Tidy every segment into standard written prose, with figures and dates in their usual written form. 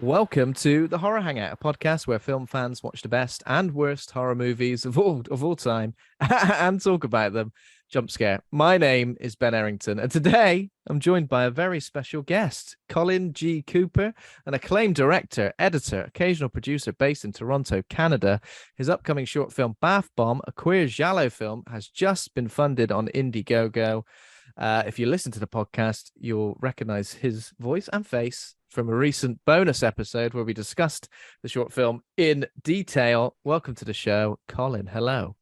Welcome to the Horror Hangout, a podcast where film fans watch the best and worst horror movies of all time and talk about them. Jump scare. My name is Ben Errington, and today I'm joined by a very special guest, Colin G. Cooper, an acclaimed director, editor, occasional producer based in Toronto, Canada. His upcoming short film Bath Bomb, a queer giallo film, has just been funded on Indiegogo. If you listen to the podcast, you'll recognize his voice and face from a recent bonus episode where we discussed the short film in detail. Welcome to the show, Colin. Hello.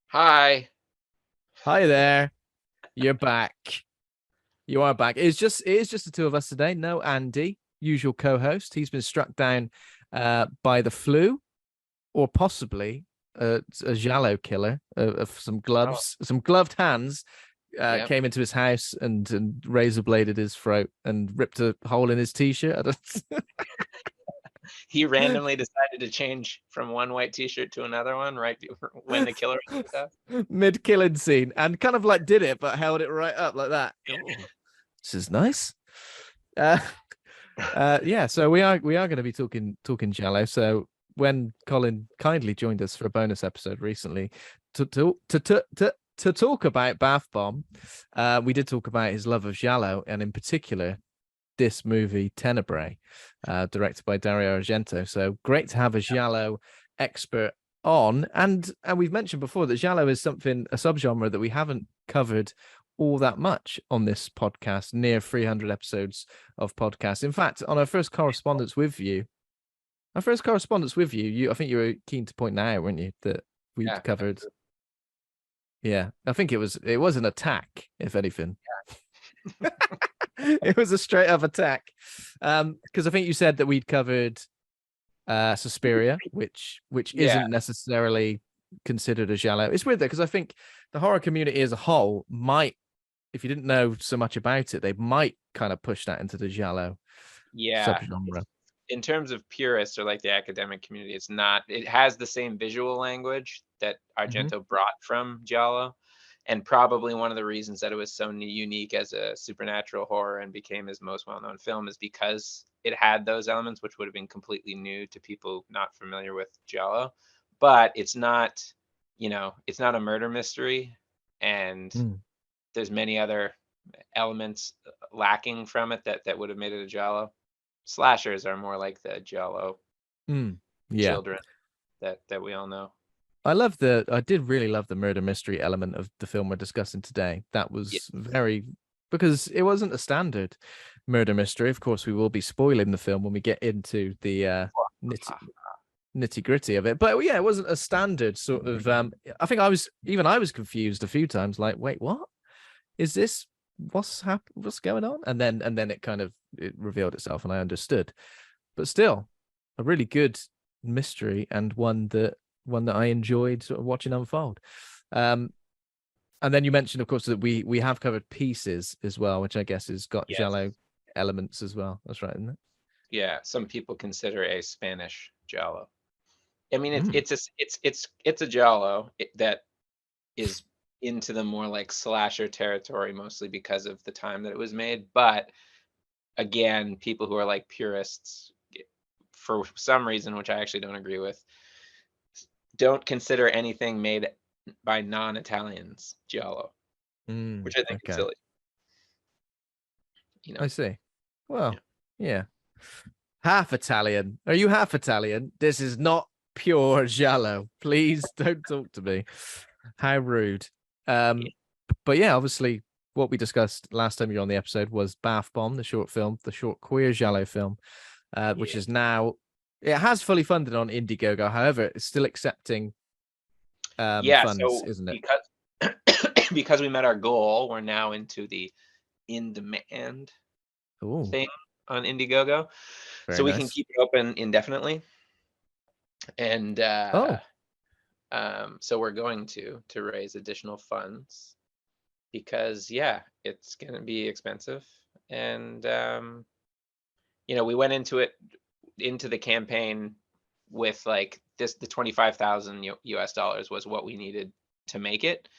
Hi. Hi there. You're back. You are back. It is just the two of us today. No Andy, usual co-host. He's been struck down by the flu, or possibly a giallo killer of some gloves, some gloved hands. Yep. Came into his house and razor bladed his throat and ripped a hole in his t-shirt. He randomly decided to change from one white t-shirt to another one right when the killer was up. Mid-killing scene, and kind of like did it, but held it right up like that. Ooh, this is nice. Yeah. So we are going to be talking giallo. So when Colin kindly joined us for a bonus episode recently to talk about Bath Bomb, we did talk about his love of giallo, and in particular this movie Tenebrae, directed by Dario Argento. So great to have a giallo expert on, and we've mentioned before that giallo is a subgenre that we haven't covered all that much on this podcast, near 300 episodes of podcasts. In fact, on our first correspondence with you, I think you were keen to point out, weren't you, that we'd covered. Yeah, I think it was an attack, if anything. Yeah. It was a straight up attack. Because I think you said that we'd covered Suspiria, which isn't necessarily considered a giallo. It's weird though, because I think the horror community as a whole might, if you didn't know so much about it, they might kind of push that into the giallo subgenre. In terms of purists or like the academic community, it's not. It has the same visual language that Argento brought from giallo, and probably one of the reasons that it was so unique as a supernatural horror and became his most well-known film is because it had those elements, which would have been completely new to people not familiar with giallo. But it's not, it's not a murder mystery, and there's many other elements lacking from it that would have made it a giallo. Slashers are more like the giallo children that we all know. I did really love the murder mystery element of the film we're discussing today. That was very, because it wasn't a standard murder mystery. Of course, we will be spoiling the film when we get into the nitty gritty of it. But yeah, it wasn't a standard sort of. I think I was confused a few times. Like, wait, what is this? What's going on? And then it revealed itself, and I understood. But still, a really good mystery, and one that I enjoyed sort of watching unfold. And then you mentioned, of course, that we have covered Pieces as well, which I guess has got giallo elements as well. That's right, isn't it? Yeah, some people consider a Spanish giallo. I mean, it's a giallo that is into the more like slasher territory, mostly because of the time that it was made. But again, people who are like purists, for some reason, which I actually don't agree with, don't consider anything made by non-Italians giallo, which I think is silly. I see. Well, yeah. Half Italian. Are you half Italian? This is not pure giallo. Please don't talk to me. How rude. But yeah, obviously what we discussed last time you were on the episode was Bath Bomb, the short queer giallo film, which is now, it has fully funded on Indiegogo. However, it's still accepting funds, so isn't it? Because we met our goal, we're now into the in-demand thing on Indiegogo. So we can keep it open indefinitely. And so we're going to raise additional funds because it's going to be expensive. And we went into the campaign with like the 25,000 US dollars was what we needed to make it,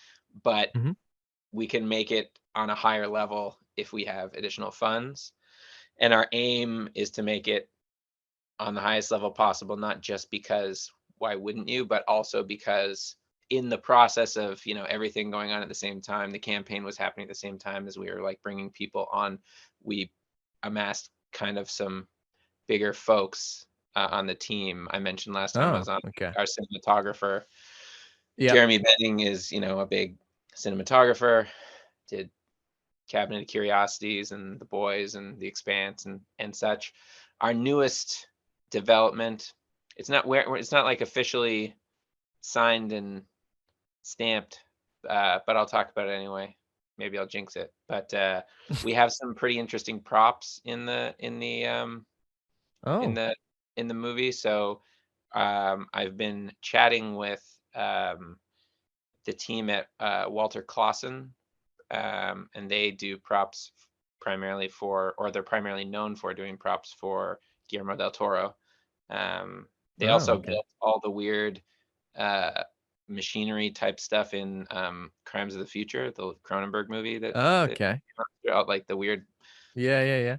but we can make it on a higher level if we have additional funds. And our aim is to make it on the highest level possible, not just because why wouldn't you, but also because in the process of, you know, everything going on at the same time, the campaign was happening at the same time as we were like bringing people on. We amassed kind of some bigger folks on the team. I mentioned last time I was on, okay. our cinematographer, Yeah. Jeremy Benning, is, you know, a big cinematographer, did Cabinet of Curiosities and The Boys and The Expanse and such. Our newest development, it's not like officially signed and stamped, but I'll talk about it anyway. Maybe I'll jinx it. But we have some pretty interesting props in the Oh. in the movie. So I've been chatting with the team at Walter Clausen, and they do props primarily for, or they're primarily known for doing props for Guillermo del Toro. They also Okay. built all the weird machinery type stuff in Crimes of the Future, the Cronenberg movie that Okay. out, like the weird Yeah.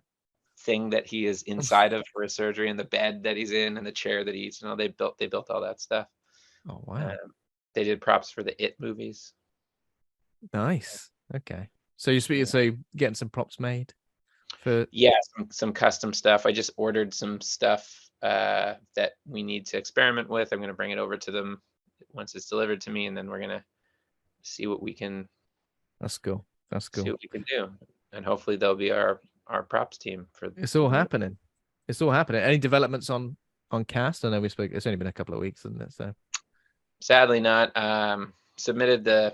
thing that he is inside of for his surgery, and the bed that he's in, and the chair that he eats. You know, they built all that stuff. Oh wow. They did props for the It movies. Nice. Okay. So you're speaking, so getting some props made for. Yeah, some custom stuff. I just ordered some stuff that we need to experiment with. I'm going to bring it over to them once it's delivered to me, and then we're going to see what we can That's cool. That's see cool. what we can do, and hopefully they'll be our props team for. It's all happening. It's all happening. Any developments on cast? I know we spoke. It's only been a couple of weeks, isn't it? So Sadly, not. Submitted the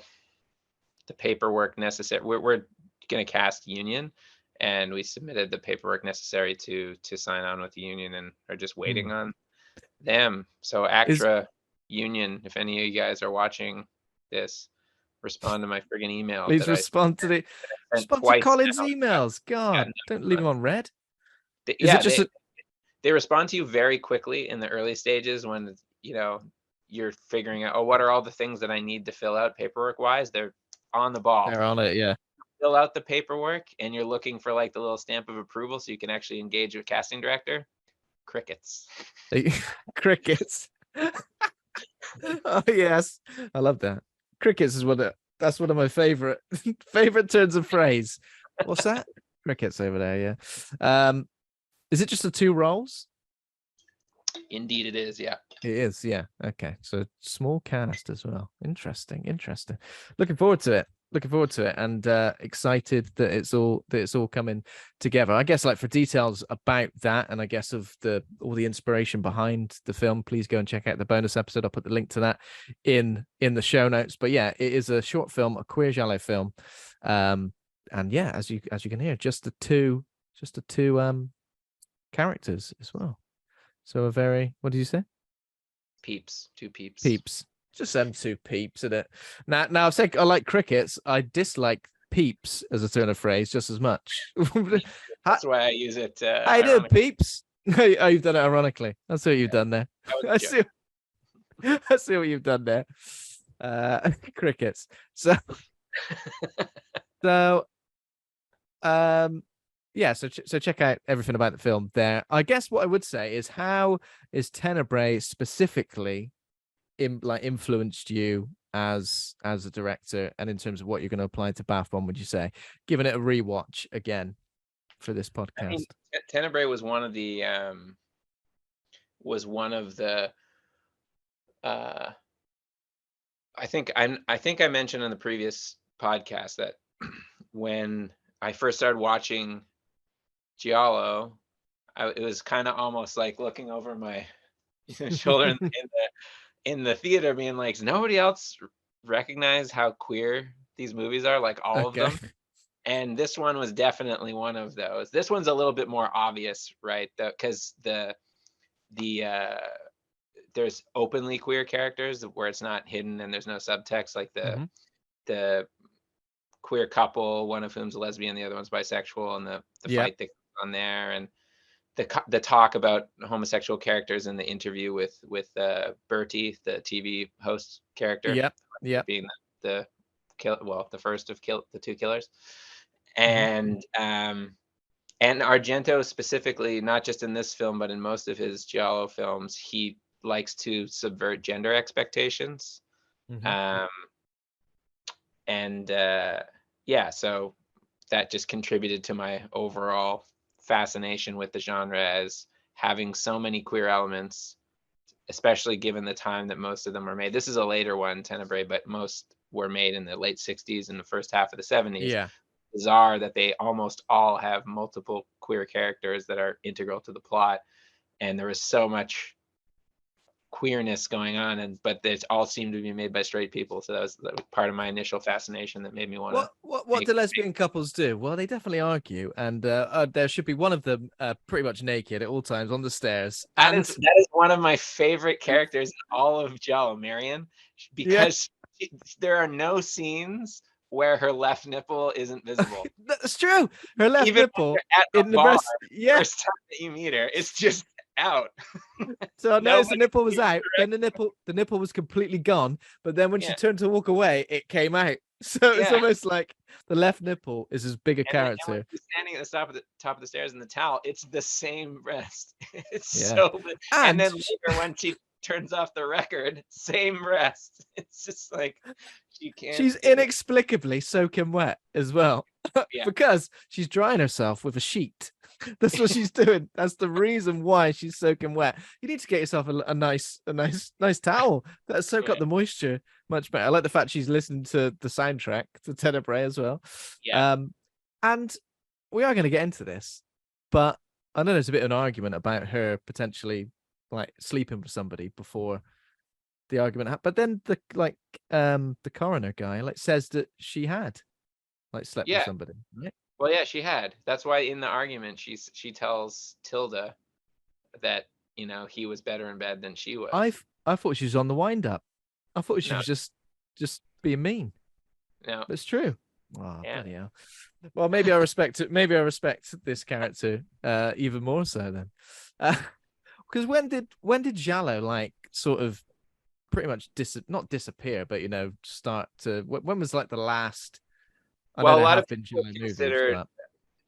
paperwork necessary. We're going to cast union, and we submitted the paperwork necessary to sign on with the union, and are just waiting on them. So ACTRA union, if any of you guys are watching this, respond to my friggin' email. Please that respond to the I sent respond to twice Colin's now. emails. God, don't leave him on red. Is Yeah, it just they respond to you very quickly in the early stages when, you know, you're figuring out, oh, what are all the things that I need to fill out paperwork wise? They're on the ball. they're on it? Yeah. Fill out the paperwork and you're looking for like the little stamp of approval so you can actually engage with casting director. Crickets. Crickets. Oh yes, I love that. Crickets is that's one of my favorite turns of phrase. What's that? Crickets over there. Yeah. Is it just the two roles? Indeed, it is. Yeah. It is. Yeah. Okay. So small cast as well. Interesting. Looking forward to it. And excited that it's all coming together. I guess, like, for details about that, and I guess of all the inspiration behind the film, please go and check out the bonus episode. I'll put the link to that in the show notes. But yeah, it is a short film, a queer giallo film. And yeah, as you can hear, just the two characters as well. So a very, what did you say? Peeps. Two peeps. Peeps. Just them two peeps, isn't it? Now I've said I like crickets. I dislike peeps as a turn of phrase just as much. That's why I use it. How you doing, peeps? Oh, you've done it ironically. I see what you've done there. I see what you've done there. Crickets. So yeah, so check out everything about the film there. I guess what I would say is, how is Tenebrae specifically influenced you as a director, and in terms of what you're going to apply to Bath Bomb, would you say, giving it a rewatch again for this podcast? I mean, Tenebrae was one of the I think I mentioned in the previous podcast that when I first started watching giallo, it was kind of almost like looking over my shoulder in the theater, being like, does nobody else recognize how queer these movies are, like all of them? And this one was definitely one of those. This one's a little bit more obvious, right? Because there's openly queer characters where it's not hidden and there's no subtext, like the queer couple, one of whom's a lesbian, the other one's bisexual, and the fight that goes on there, and the talk about homosexual characters in the interview with Bertie, the TV host character, being the first of the two killers, and And Argento specifically, not just in this film, but in most of his giallo films, he likes to subvert gender expectations. Mhm. And yeah, so that just contributed to my overall fascination with the genre as having so many queer elements, especially given the time that most of them were made. This is a later one, Tenebrae, but most were made in the late 60s and the first half of the 70s. Yeah. Bizarre that they almost all have multiple queer characters that are integral to the plot. And there was so much queerness going on, but it all seemed to be made by straight people. So that was part of my initial fascination that made me want to What do lesbian couples do? Well, they definitely argue, and there should be one of them pretty much naked at all times on the stairs. And that is one of my favorite characters in all of giallo, Marion, yeah, because there are no scenes where her left nipple isn't visible. that's true. Her left Even when nipple you're at in a the bar, breast. Yeah. first time that you meet her, it's just out. So I noticed the Nobody nipple was sees out. her. Then the nipple was completely gone. But then when she Yeah, turned to walk away, it came out. So it's yeah. almost like the left nipple is as big a And when character. she's standing at the top of the stairs in the towel, it's the same breast. It's Yeah. so. And And then later when she turns off the record, same breast. It's just like she can't. she's inexplicably soaking wet as well. Yeah, Because she's drying herself with a sheet. That's what she's doing. That's the reason why she's soaking wet. You need to get yourself a nice towel that soak yeah, up the moisture much better. I like the fact she's listening to the soundtrack to Tenebrae as well. yeah. And we are going to get into this, but I know there's a bit of an argument about her potentially like sleeping with somebody before the argument happened. But then the coroner guy like says that she had like slept with Yeah. somebody, right? Well, yeah, she had. That's why in the argument she tells Tilda that he was better in bed than she was. I thought she was on the wind up. I thought she No, was just being mean. no, But it's true. Oh, yeah, bloody hell. Well, maybe I respect it. Maybe I respect this character even more so then. Because when did giallo like sort of pretty much not disappear, but start to when was like the last? I know Well, there have been giallo movies, but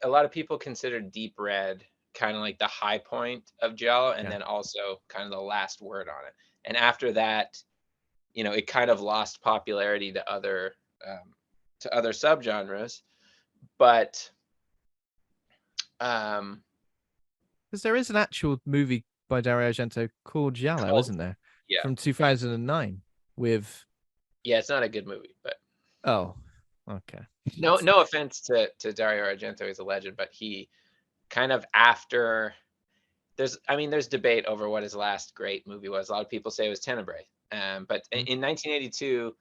a lot of people considered Deep Red kind of like the high point of giallo, and yeah. then also kind of the last word on it. And after that, it kind of lost popularity to other subgenres. But Because there is an actual movie by Dario Argento called Giallo, called, isn't there? yeah, From 2009 with yeah, it's not a good movie, but oh, okay. no offense to Dario Argento, he's a legend, but he kind of after there's debate over what his last great movie was. A lot of people say it was Tenebrae, but in 1982,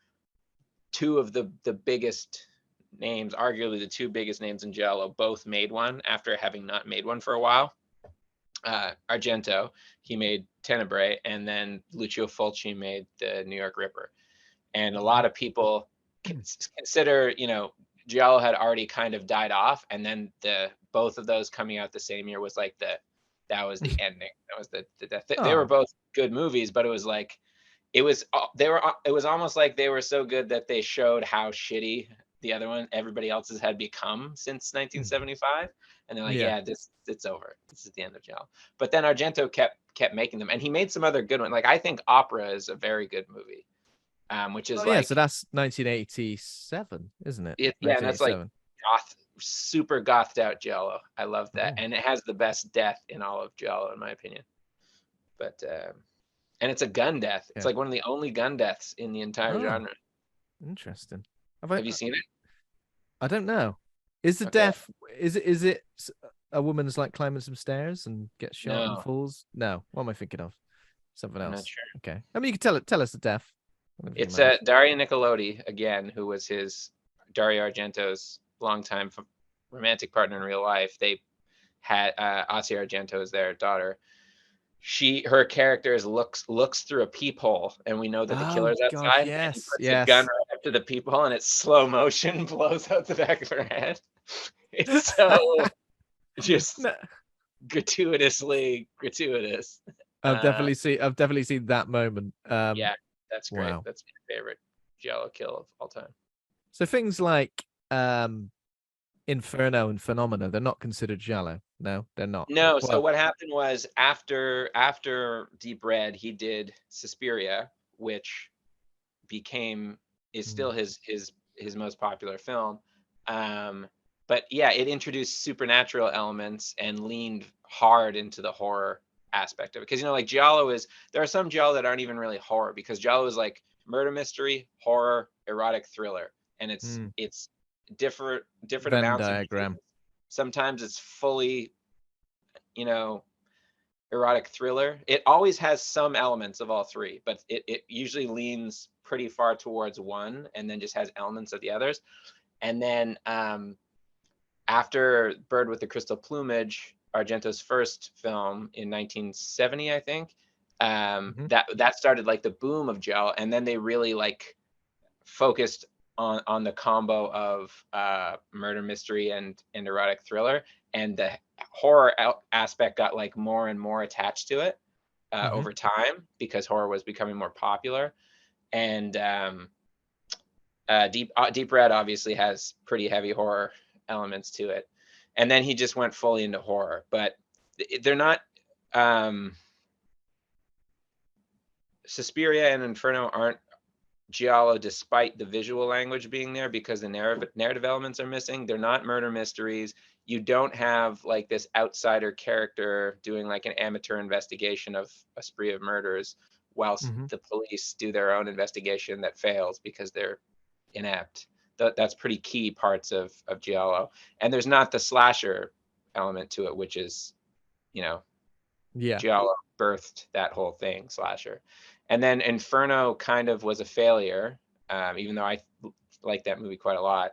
two of the biggest names, arguably the two biggest names in giallo, both made one after having not made one for a while. Argento, he made Tenebrae, and then Lucio Fulci made the New York Ripper. And a lot of people consider, giallo had already kind of died off, and then both of those coming out the same year was like that was the ending. That was the death. They were both good movies, but it was like it was almost like they were so good that they showed how shitty the other one, everybody else's, had become since 1975, and they're like, yeah, it's over. This is the end of giallo. But then Argento kept making them, and he made some other good ones. Like I think Opera is a very good movie, which is so that's 1987, isn't it? yeah, and that's like super gothed out giallo. I love that, and it has the best death in all of giallo, in my opinion. But and it's a gun death. It's like one of the only gun deaths in the entire genre. Interesting. Have you seen it? I don't know. Is the death? Is it a woman's like climbing some stairs and gets shot and falls? No. What am I thinking of? Something else. I'm not sure. Okay. I mean, you can tell us the death. It's Dario Nicolodi again, who was Dario Argento's longtime romantic partner in real life. They had Asia Argento as their daughter. Her character looks through a peephole, and we know that the killer's outside. Yes, and he puts a gun right up to the peephole, and it's slow motion, blows out the back of her head. It's so just gratuitously gratuitous. I've definitely seen that moment. Yeah, that's great. Wow. That's my favorite giallo kill of all time. So things like Inferno and Phenomena, they're not considered giallo. No, they're not. No, so Well, what happened was after Deep Red, he did Suspiria, which is still his most popular film. But yeah, it introduced supernatural elements and leaned hard into the horror aspect of it. Because like giallo there are some giallo that aren't even really horror, because giallo is like murder mystery, horror, erotic thriller, and it's different Venn amounts of diagram. sometimes it's fully, erotic thriller. It always has some elements of all three, but it usually leans pretty far towards one and then just has elements of the others. And then after Bird with the Crystal Plumage, Argento's first film in 1970, I think, that started like the boom of giallo, and then they really like focused on the combo of murder mystery and erotic thriller, and the horror aspect got like more and more attached to it over time, because horror was becoming more popular. And Deep Red obviously has pretty heavy horror elements to it, and then he just went fully into horror. But they're not Suspiria and Inferno aren't giallo despite the visual language being there, because the narrative elements are missing. They're not murder mysteries. You don't have like this outsider character doing like an amateur investigation of a spree of murders whilst the police do their own investigation that fails because they're inept. That's pretty key parts of giallo. And there's not the slasher element to it, which is, giallo birthed that whole thing, slasher. And then Inferno kind of was a failure, even though I like that movie quite a lot.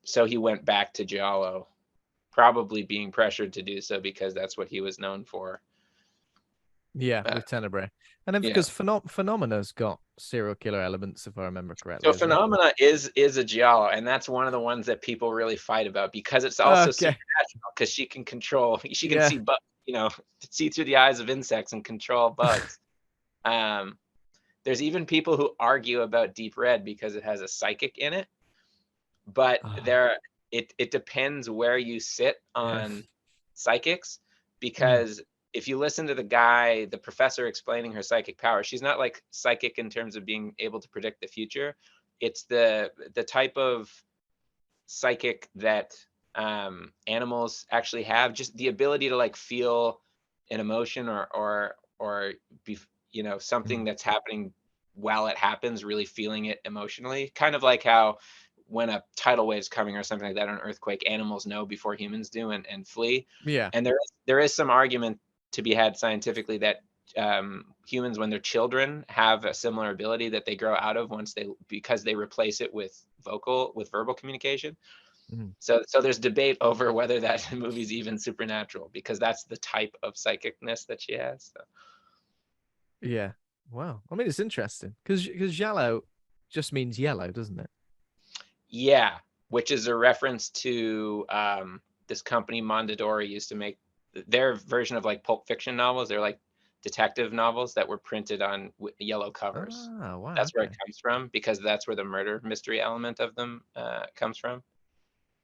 So he went back to giallo, probably being pressured to do so because that's what he was known for. Yeah, with Tenebre. And then because Phenomena's got serial killer elements, if I remember correctly. So Phenomena is a giallo, and that's one of the ones that people really fight about, because it's also supernatural, because she can see see through the eyes of insects and control bugs. There's even people who argue about Deep Red because it has a psychic in it, but it depends where you sit on psychics, because if you listen to the professor explaining her psychic power, she's not like psychic in terms of being able to predict the future. It's the type of psychic that animals actually have, just the ability to like feel an emotion or be, something that's happening while it happens, really feeling it emotionally. Kind of like how when a tidal wave is coming or something like that, or an earthquake, animals know before humans do and flee. Yeah. And there is some argument to be had scientifically that humans, when they're children, have a similar ability that they grow out of because they replace it with verbal communication. So there's debate over whether that movie's even supernatural, because that's the type of psychicness that she has. So. Yeah. Wow. I mean, it's interesting because giallo just means yellow, doesn't it? Yeah, which is a reference to this company Mondadori used to make their version of like Pulp Fiction novels. They're like detective novels that were printed on yellow covers. Oh, wow. That's where it comes from, because that's where the murder mystery element of them comes from.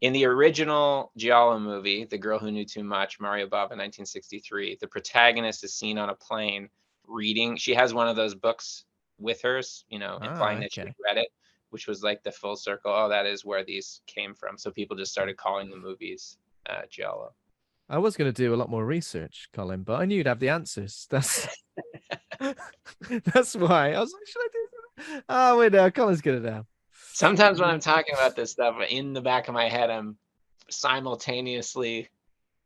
In the original giallo movie, The Girl Who Knew Too Much, Mario Bava, 1963, the protagonist is seen on a plane reading. She has one of those books with hers, implying that she read it, which was like the full circle. Oh, that is where these came from. So people just started calling the movies giallo. I was going to do a lot more research, Colin, but I knew you'd have the answers. That's that's why I was like, should I do that? Oh, wait, no, Colin's good at now. Sometimes when I'm talking about this stuff, in the back of my head, I'm simultaneously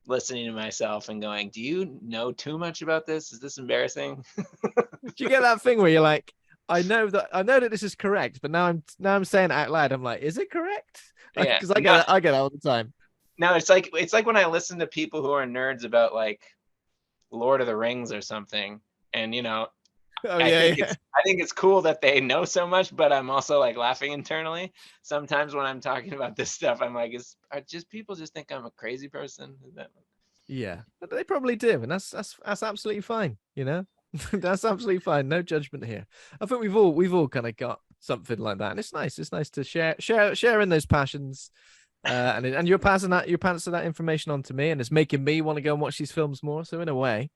listening to myself and going, do you know too much about this? Is this embarrassing? Do you get that thing where you're like, I know that this is correct, but now I'm saying it out loud. I'm like, is it correct? Yeah, because I get that all the time. No, it's like when I listen to people who are nerds about like Lord of the Rings or something, and I think it's cool that they know so much, but I'm also like laughing internally. Sometimes when I'm talking about this stuff, I'm like, people just think I'm a crazy person? Yeah, but they probably do, and that's absolutely fine. That's absolutely fine. No judgment here. I think we've all kind of got something like that, and it's nice. It's nice to share in those passions, And you're passing that information on to me, and it's making me want to go and watch these films more. So in a way,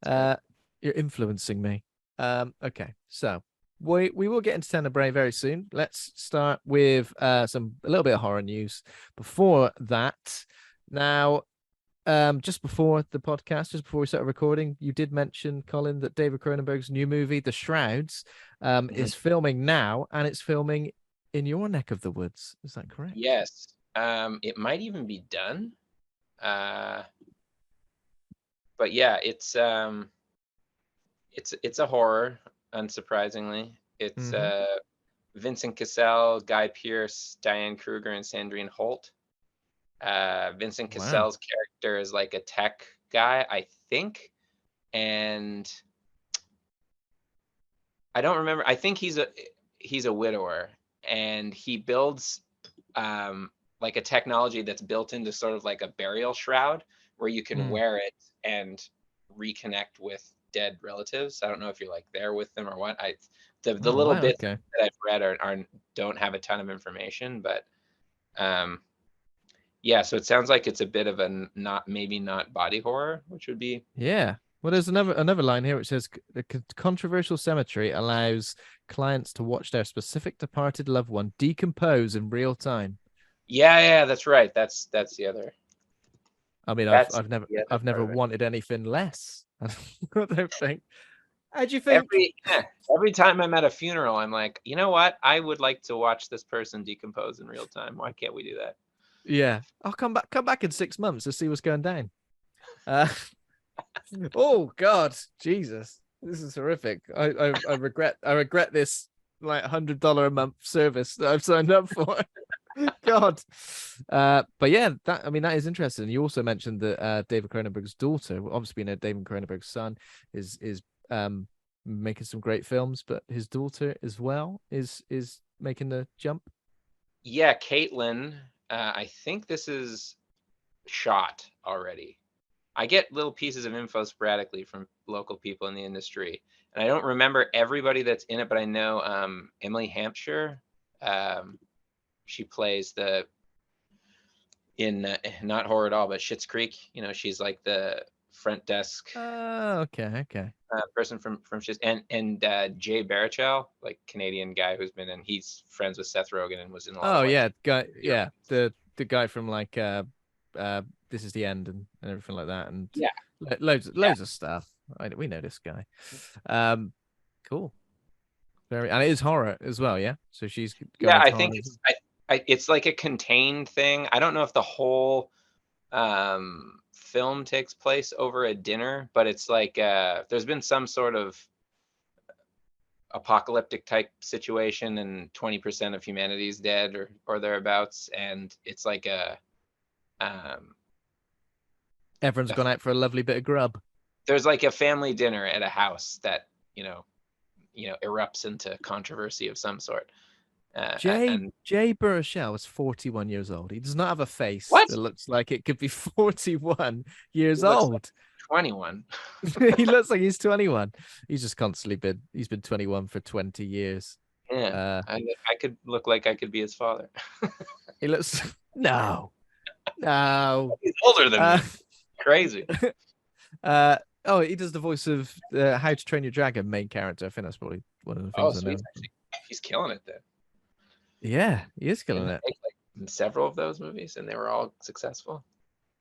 you're influencing me. Okay, so we will get into Tenebrae very soon. Let's start with a little bit of horror news. Before that, now, just before the podcast, just before we started recording, you did mention, Colin, that David Cronenberg's new movie, The Shrouds, is filming now, and it's filming in your neck of the woods. Is that correct? Yes. It might even be done. But yeah, it's a horror, unsurprisingly. It's Vincent Cassel, Guy Pearce, Diane Kruger, and Sandrine Holt. Vincent Cassell's character is like a tech guy, I think, and I don't remember. I think he's a widower, and he builds like a technology that's built into sort of like a burial shroud where you can wear it and reconnect with dead relatives. I don't know if you're like there with them or what. The little bits that I've read don't have a ton of information, but yeah, so it sounds like it's a bit of a maybe not body horror, which would be Well, there's another line here which says the controversial cemetery allows clients to watch their specific departed loved one decompose in real time. Yeah, that's right. That's the other. I mean, I've never wanted anything less. I don't think. How do you think? Every time I'm at a funeral, I'm like, you know what? I would like to watch this person decompose in real time. Why can't we do that? Yeah, I'll come back in 6 months to see what's going down. Oh God, Jesus, this is horrific. I regret this like $100 a month service that I've signed up for. God, but yeah, that is interesting. You also mentioned that David Cronenberg's daughter, obviously we know David Cronenberg's son is making some great films, but his daughter as well is making the jump. Yeah, Caitlin. I think this is shot already. I get little pieces of info sporadically from local people in the industry, and I don't remember everybody that's in it, but I know Emily Hampshire. She plays in not horror at all, but Schitt's Creek. You know, she's like the front desk. Okay. Person from Schitt's, and Jay Baruchel, like Canadian guy who's been in. He's friends with Seth Rogen and was in a lot of the guy from like This Is the End and everything like that, and yeah, loads of stuff. We know this guy. Cool. And it is horror as well, yeah. So she's going I think it's like a contained thing. I don't know if the whole film takes place over a dinner, but it's like there's been some sort of apocalyptic type situation, and 20% of humanity is dead or thereabouts, and it's like everyone's gone out for a lovely bit of grub. There's like a family dinner at a house that erupts into controversy of some sort. Jay Baruchel is 41 years old. He does not have a face that looks like it could be 41 years old. Like 21. He looks like he's 21. He's just constantly he's been 21 for 20 years. Yeah, I could look like I could be his father. He looks no. He's older than me. Crazy. He does the voice of How to Train Your Dragon main character. I think that's probably one of the things I know. He's killing it then. Yeah, he is killing it. In several of those movies, and they were all successful.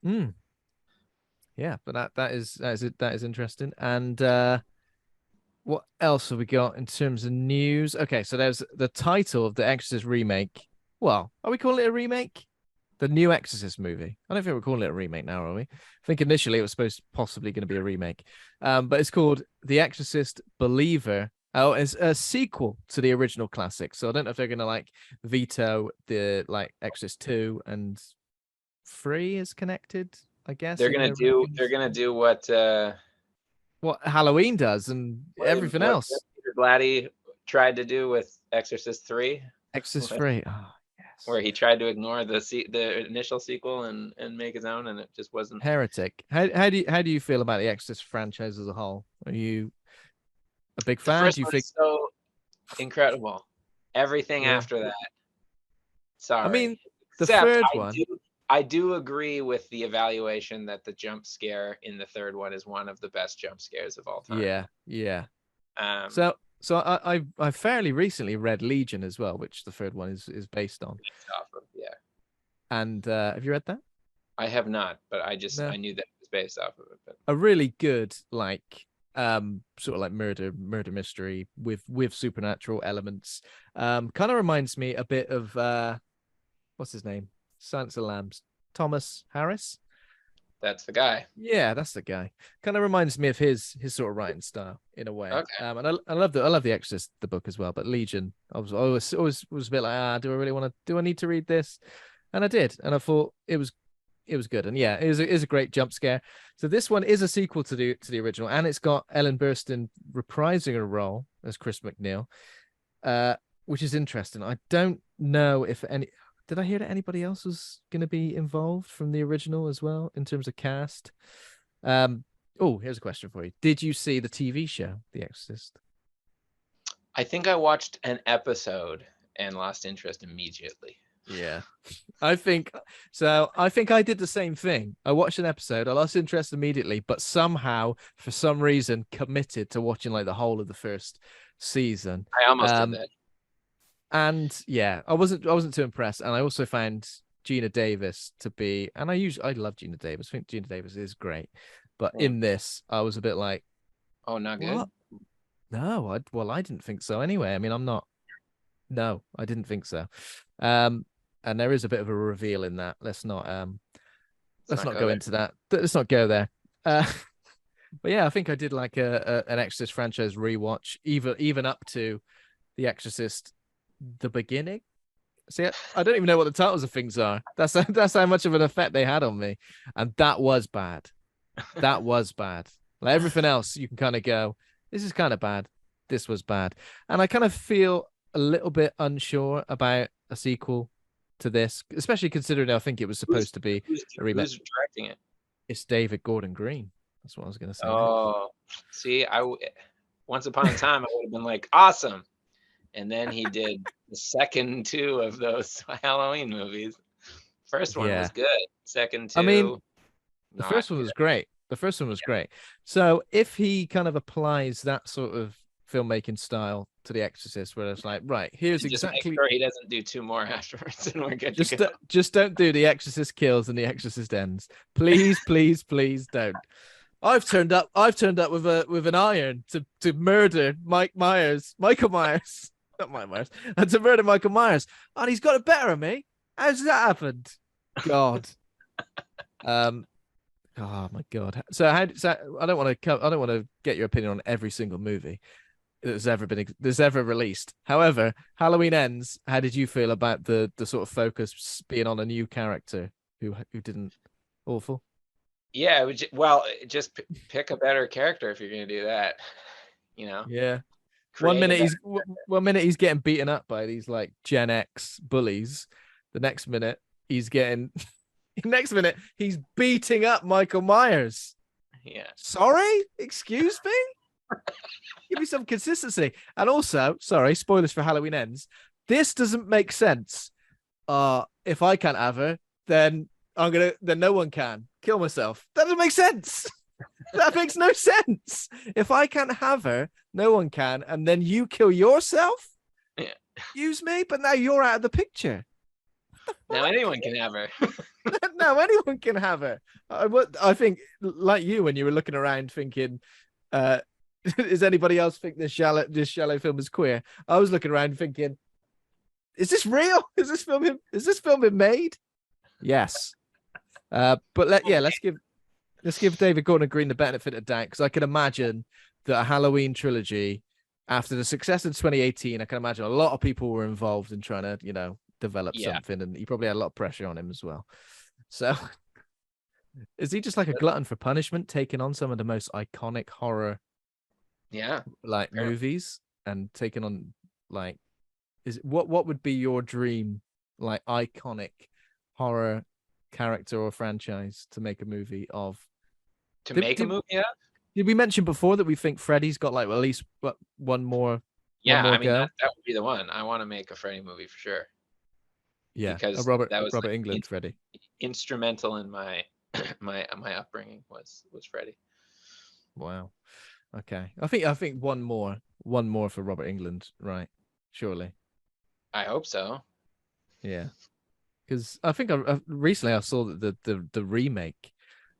Yeah, but that is interesting. And what else have we got in terms of news? Okay, so there's the title of the Exorcist remake. Well, are we calling it a remake? The new Exorcist movie. I don't think we're calling it a remake now, are we? I think initially it was possibly going to be a remake. But it's called The Exorcist Believer. Oh, it's a sequel to the original classic. So I don't know if they're going to like veto the like Exorcist 2 and 3 is connected, I guess. They're gonna do what Halloween does and everything else. Peter Blatty tried to do with Exorcist 3. Exorcist 3. Oh, yes. Where he tried to ignore the initial sequel and make his own, and it just wasn't. Heretic. How do you feel about the Exorcist franchise as a whole? Are you a big fan? Do you think so incredible? Everything after that. Sorry. I mean, The Except third one. I do agree with the evaluation that the jump scare in the third one is one of the best jump scares of all time. Yeah, yeah. Um, So I fairly recently read Legion as well, which the third one is based on. off of, yeah. And have you read that? I have not, but I No. knew that it was based off of it. But A really good sort of like murder mystery with supernatural elements. Kind of reminds me a bit of what's his name? Silence of the Lambs. Thomas Harris. that's the guy. Yeah, that's the guy. Kind of reminds me of his sort of writing style in a way. Okay. And I love the Exorcist, the book as well. But Legion, I always was a bit like, do I really want to? Do I need to read this? And I did, and I thought it was good. And yeah, it is a great jump scare. So this one is a sequel to the original, and it's got Ellen Burstyn reprising her role as Chris McNeil, which is interesting. I don't know if any. Did I hear that anybody else was going to be involved from the original as well in terms of cast? Oh, here's a question for you. Did you see the TV show, The Exorcist? I think I watched an episode and lost interest immediately. Yeah, I think so. I think I did the same thing. I watched an episode, I lost interest immediately, but somehow, for some reason, committed to watching like the whole of the first season. I almost did that. And yeah, I wasn't too impressed. And I also found Gina Davis to be, and I love Gina Davis. I think Gina Davis is great, but in this, I was a bit like, oh, not good. What? No, I didn't think so anyway. I mean, I'm not. No, I didn't think so. And there is a bit of a reveal in that. Let's not go into that. Let's not go there. But yeah, I think I did like an Exorcist franchise rewatch, even up to The Exorcist, the beginning. See, I don't even know what the titles of things are. That's how much of an effect they had on me, and that was bad. That was bad. Like everything else, you can kind of go, this is kind of bad. This was bad, and I kind of feel a little bit unsure about a sequel to this, especially considering I think it was supposed to be a remake. Who's directing it? It's David Gordon Green. That's what I was going to say. Oh, see, once upon a time I would have been like, awesome. And then he did the second two of those Halloween movies. First one was good. Second two. I mean, the first one was great. The first one was great. So if he kind of applies that sort of filmmaking style to The Exorcist, where it's like, right, here's exactly. Make sure he doesn't do two more afterwards, and we're good. Just don't do The Exorcist kills and The Exorcist ends. Please, please, please don't. I've turned up with an iron to murder Michael Myers, not Mike Myers, and to murder Michael Myers, and he's got it better than me. How's that happened? God. Oh my God. So I don't want to get your opinion on every single movie that's ever released. However, Halloween Ends, how did you feel about the sort of focus being on a new character who didn't awful? Yeah, just pick a better character if you're gonna do that. You know. Yeah. One minute he's getting beaten up by these like Gen X bullies. The next minute he's beating up Michael Myers. Yeah. Sorry? Excuse me? Give me some consistency. And also, sorry, spoilers for Halloween Ends. This doesn't make sense. If I can't have her, then no one can. Kill myself. That doesn't make sense. That makes no sense. If I can't have her, no one can, and then you kill yourself? Yeah. Excuse me, but now you're out of the picture. Now anyone can have her. Now anyone can have her. I think, like you, when you were looking around thinking, does anybody else think this shallow film is queer? I was looking around thinking, is this real? Is this film been made? Yes. But let's give David Gordon Green the benefit of doubt, because I can imagine that a Halloween trilogy, after the success of 2018, I can imagine a lot of people were involved in trying to, develop something, and he probably had a lot of pressure on him as well. So is he just like a glutton for punishment, taking on some of the most iconic horror movies and taking on what would be your dream like iconic horror character or franchise to make a movie of? Did we mention before that we think Freddy's got like at least one more? Yeah, that would be the one. I want to make a Freddy movie for sure. Yeah, because Robert that was like England, Freddie. instrumental in my my upbringing was Freddie. Wow. Okay. I think one more for Robert England, right? Surely. I hope so. Yeah. Because I think recently I saw that the remake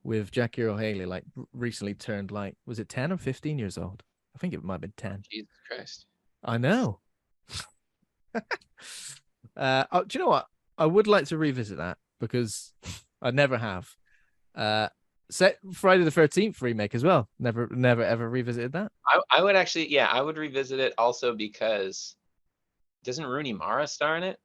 with Jackie Earle Haley like recently turned like, was it 10 or 15 years old? I think it might have been 10. Jesus Christ. I know. Do you know what? I would like to revisit that because I never have. Set Friday the 13th remake as well. Never ever revisited that. I would actually, yeah, I would revisit it also because doesn't Rooney Mara star in it?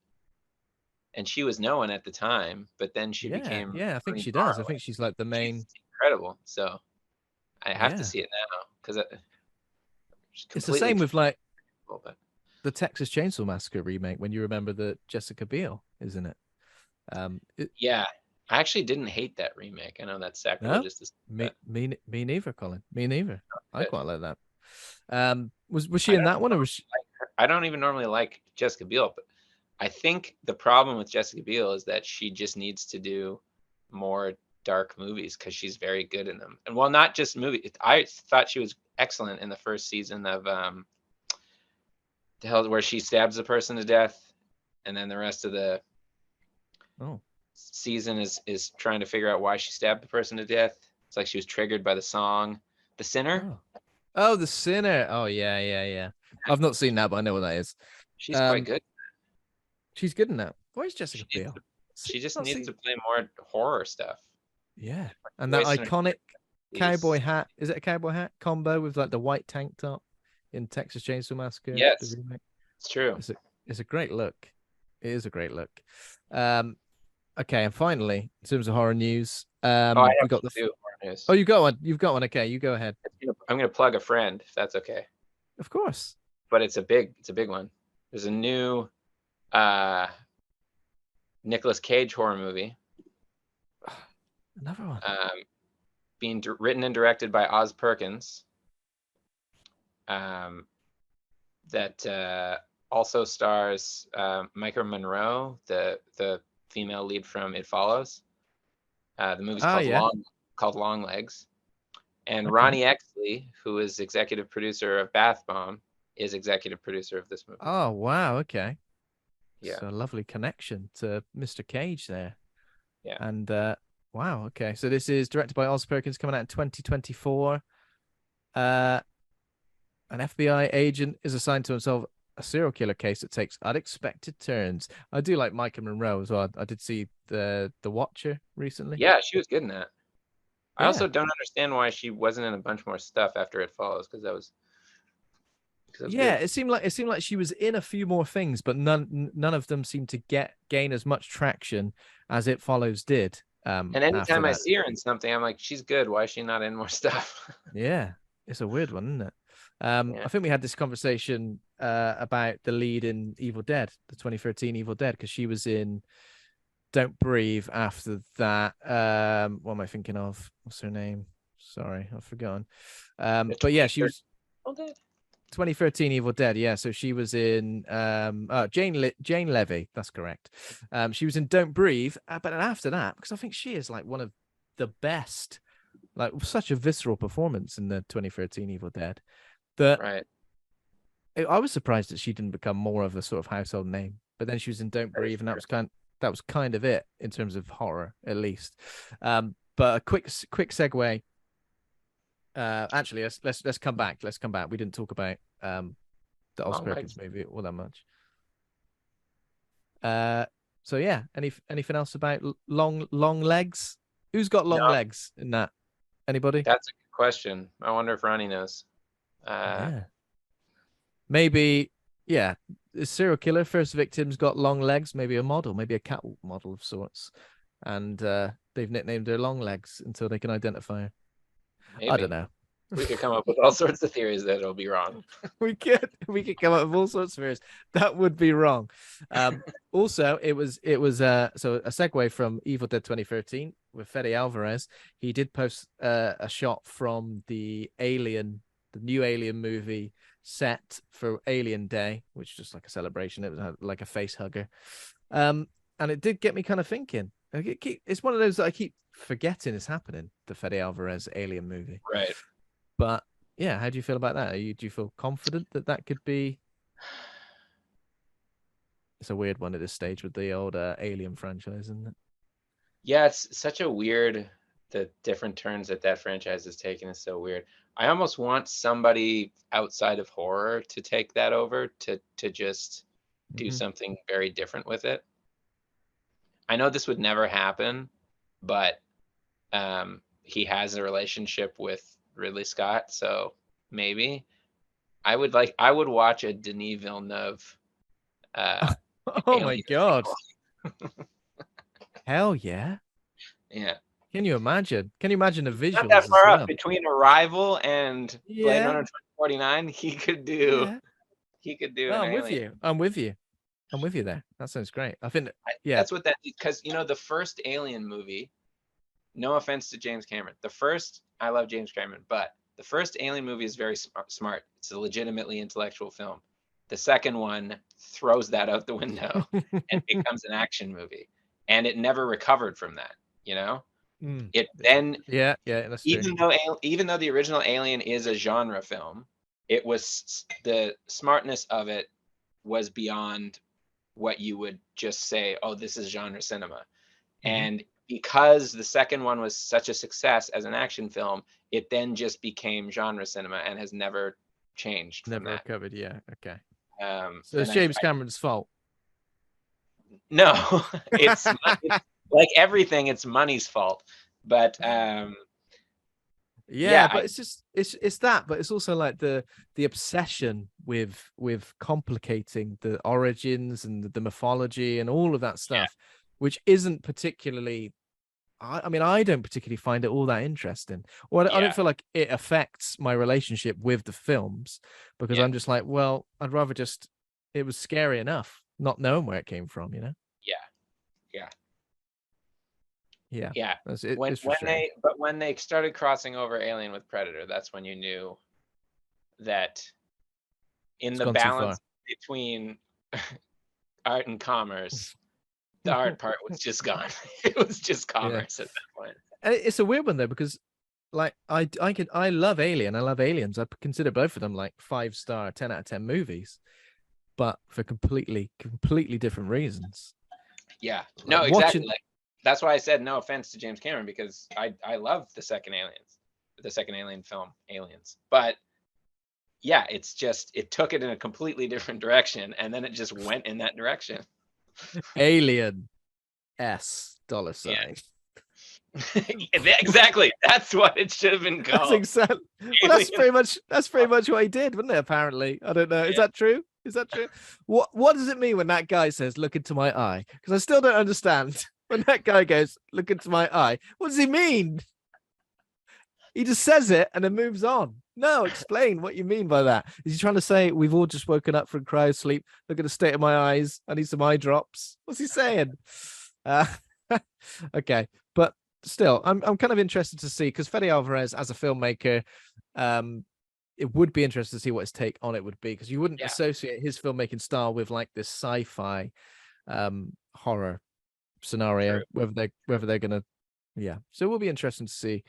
And she was no one at the time, but then she became Yeah. I think Rooney she Mara. does. I think she's like the main. She's incredible. So I have to Yeah. see it now because It's the same with like but the Texas Chainsaw Massacre remake when you remember the Jessica Biel, isn't it? yeah, I actually didn't hate that remake. I know that's No, sacrilegious to say that. me neither, Colin. Me neither. I But quite like that. Was she I in don't that one or was she? like her. I don't even normally like Jessica Biel, but I think the problem with Jessica Biel is that she just needs to do more dark movies because she's very good in them. And well, not just movies. I thought she was excellent in the first season of the hell where she stabs the person to death, and then the rest of the Oh, season is trying to figure out why she stabbed the person to death. It's like she was triggered by the song "The Sinner." oh, oh, The Sinner. Oh yeah. I've not seen that, but I know what that is. She's quite good. She's good in that. Where's She Jessica needs Biel? to, she just Not needs to seen. play more horror stuff. Yeah, Like, and that wasting her iconic cowboy piece. hat. Is it a cowboy hat combo with like the white tank top in Texas Chainsaw Massacre, the Yes, remake? it's true. It's a great look. It is a great look. Um, okay, and finally, in terms of horror news, Oh, I we have got to the. do horror news. Oh, you got one. You've got one. Okay, you go ahead. I'm gonna plug a friend if that's okay. Of course. But it's a big one. There's a new Nicolas Cage horror movie. Another one. Being written and directed by Oz Perkins. That also stars Micah Monroe, the female lead from It Follows. The movie's called Long Legs. And Ronnie Exley, who is executive producer of Bath Bomb, is executive producer of this movie. Oh wow, okay. Yeah. So lovely connection to Mr. Cage there. Yeah. And wow, okay. So this is directed by Oz Perkins, coming out in 2024. An FBI agent is assigned to solve a serial killer case that takes unexpected turns. I do like Micah Monroe as well. I did see the Watcher recently. Yeah, she was good in that. I Yeah. also don't understand why she wasn't in a bunch more stuff after It Follows, because that was Yeah, good. it seemed like she was in a few more things, but none of them seemed to gain as much traction as It Follows did. And anytime I that. see her in something, I'm like, she's good. Why is she not in more stuff? Yeah, it's a weird one, isn't it? Yeah. I think we had this conversation about the lead in Evil Dead, the 2013 Evil Dead, because she was in Don't Breathe after that. What am I thinking of? What's her name? Sorry, I've forgotten. But yeah, she was 2013 Evil Dead. Yeah, so she was in Jane Levy. That's correct. She was in Don't Breathe, but then after that, because I think she is like one of the best, like such a visceral performance in the 2013 Evil Dead. That right. I was surprised that she didn't become more of a sort of household name. But then she was in Don't Breathe, and that was kind of it in terms of horror, at least. But a quick segue. Actually, let's come back. Let's come back. We didn't talk about the Oz Perkins movie all that much. So yeah, anything else about long legs? Who's got long legs in that? Anybody? That's a good question. I wonder if Ronnie knows. Yeah. Maybe, yeah. The serial killer, first victim's got long legs, maybe a model, maybe a cat model of sorts. And they've nicknamed her Long Legs until they can identify her. Maybe. I don't know. We could come up with all sorts of theories that it'll be wrong. we could come up with all sorts of theories. That would be wrong. Also, it was so a segue from Evil Dead 2013 with Fede Alvarez. He did post a shot from the new Alien movie set for Alien Day, which is just like a celebration. It was like a face hugger. and it did get me kind of thinking. It's one of those that I keep forgetting is happening. The Fede Alvarez Alien movie, Right. but yeah, how do you feel about that? Do you feel confident that that could be? It's a weird one at this stage with the old Alien franchise, isn't it? Yeah, it's such a weird. The different turns that franchise has taken is so weird. I almost want somebody outside of horror to take that over to just do something very different with it. I know this would never happen, but he has a relationship with Ridley Scott, so maybe I would watch a Denis Villeneuve Oh my Alien god! sequel. Hell yeah! Yeah. Can you imagine? Can you imagine the Not that visuals as far well? off between Arrival and Blade Yeah, Runner 2049. yeah. He could do No, an I'm with Alien. you. I'm with you. I'm with you there. That sounds great. I think, yeah, That's what that, because the first Alien movie. No offense to James Cameron. I love James Cameron, but the first Alien movie is very smart. It's a legitimately intellectual film. The second one throws that out the window and becomes an action movie, and it never recovered from that. It then, yeah, that's true. even though the original Alien is a genre film, it was the smartness of it was beyond what you would just say, oh, this is genre cinema. And because the second one was such a success as an action film, it then just became genre cinema and has never changed from Never that. recovered. Yeah, okay. So And it's James Cameron's fault. No, it's like everything. It's money's fault. But Yeah, but it's just it's that, but it's also like the obsession with complicating the origins and the mythology and all of that stuff, which isn't particularly. I mean, I don't particularly find it all that interesting, or I don't feel like it affects my relationship with the films because I'm just like, well, I'd rather just. It was scary enough not knowing where it came from, you know. Yeah. It's When frustrating. when they started crossing over Alien with Predator, that's when you knew that in It's the gone too far. balance between art and commerce, the art part was just gone. It was just commerce at that point. And it's a weird one though because like I love Alien, I love Aliens. I consider both of them like 5-star, 10 out of 10 movies, but for completely different reasons. Yeah, Like no, exactly. watching... Like that's why I said no offense to James Cameron, because I love the second Alien film, Aliens, but yeah, it's just it took it in a completely different direction, and then it just went in that direction. Alien $. Yeah. Exactly. That's what it should have been called. That's exactly. Well, that's pretty much what he did, wasn't it? Apparently, I don't know. Is that true? Is that true? What does it mean when that guy says, "Look into my eye"? Because I still don't understand when that guy goes, "Look into my eye." What does he mean? He just says it and then moves on. No, explain what you mean by that. Is he trying to say we've all just woken up from cryo sleep? Look at the state of my eyes. I need some eye drops. What's he saying? Okay, but still, I'm kind of interested to see, because Fede Alvarez as a filmmaker, it would be interesting to see what his take on it would be, because you wouldn't associate his filmmaking style with like this sci-fi horror scenario. True. Whether they're gonna, so it will be interesting to see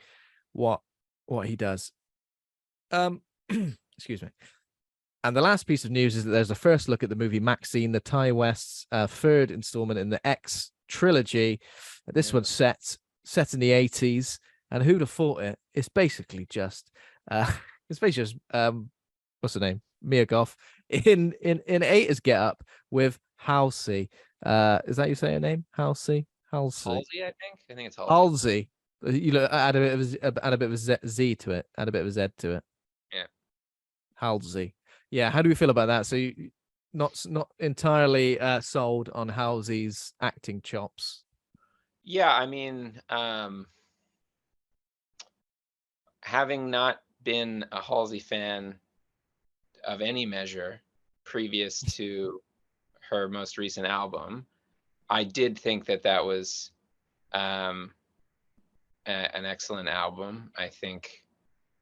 what he does. Excuse me. And the last piece of news is that there's a first look at the movie Maxine, the Ty West's third installment in the X trilogy. This one's set in the 80s, and who'd have thought it? It's basically just what's her name? Mia Goth in 80s get up with Halsey. Is that you say her name? Halsey, I think it's Halsey. Halsey. You know, add a bit of a Z to it. Add a bit of a Z to it. Yeah. Halsey. Yeah. How do we feel about that? So you not entirely sold on Halsey's acting chops. Yeah, I mean, having not been a Halsey fan of any measure previous to her most recent album, I did think that was an excellent album. I think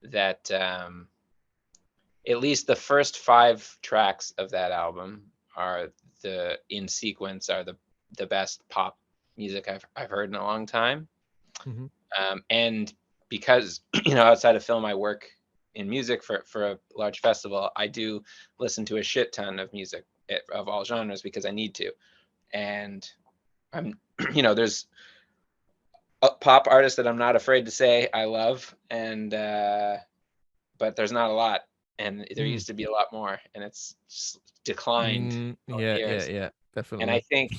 that at least the first 5 tracks of that album are in sequence are the best pop music I've heard in a long time. And because outside of film, I work in music for a large festival. I do listen to a shit ton of music of all genres because I need to. And I'm there's pop artists that I'm not afraid to say I love, and but there's not a lot, and there used to be a lot more, and it's just declined over the years. Yeah, definitely. And I think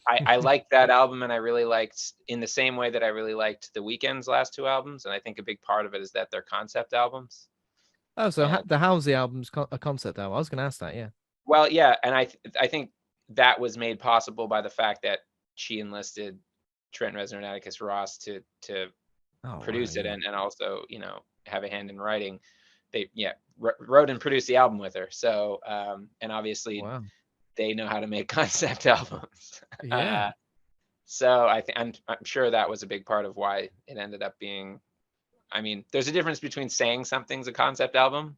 I liked that album, and I really liked, in the same way that I really liked The Weeknd's last two albums, and I think a big part of it is that they're concept albums. Oh, so the Halsey album's a concept album. I was going to ask that, yeah. Well, yeah, and I think that was made possible by the fact that she enlisted Trent Reznor and Atticus Ross to produce it, and also have a hand in writing. They wrote and produced the album with her. So and obviously they know how to make concept albums. Yeah. So I'm sure that was a big part of why it ended up being. I mean, there's a difference between saying something's a concept album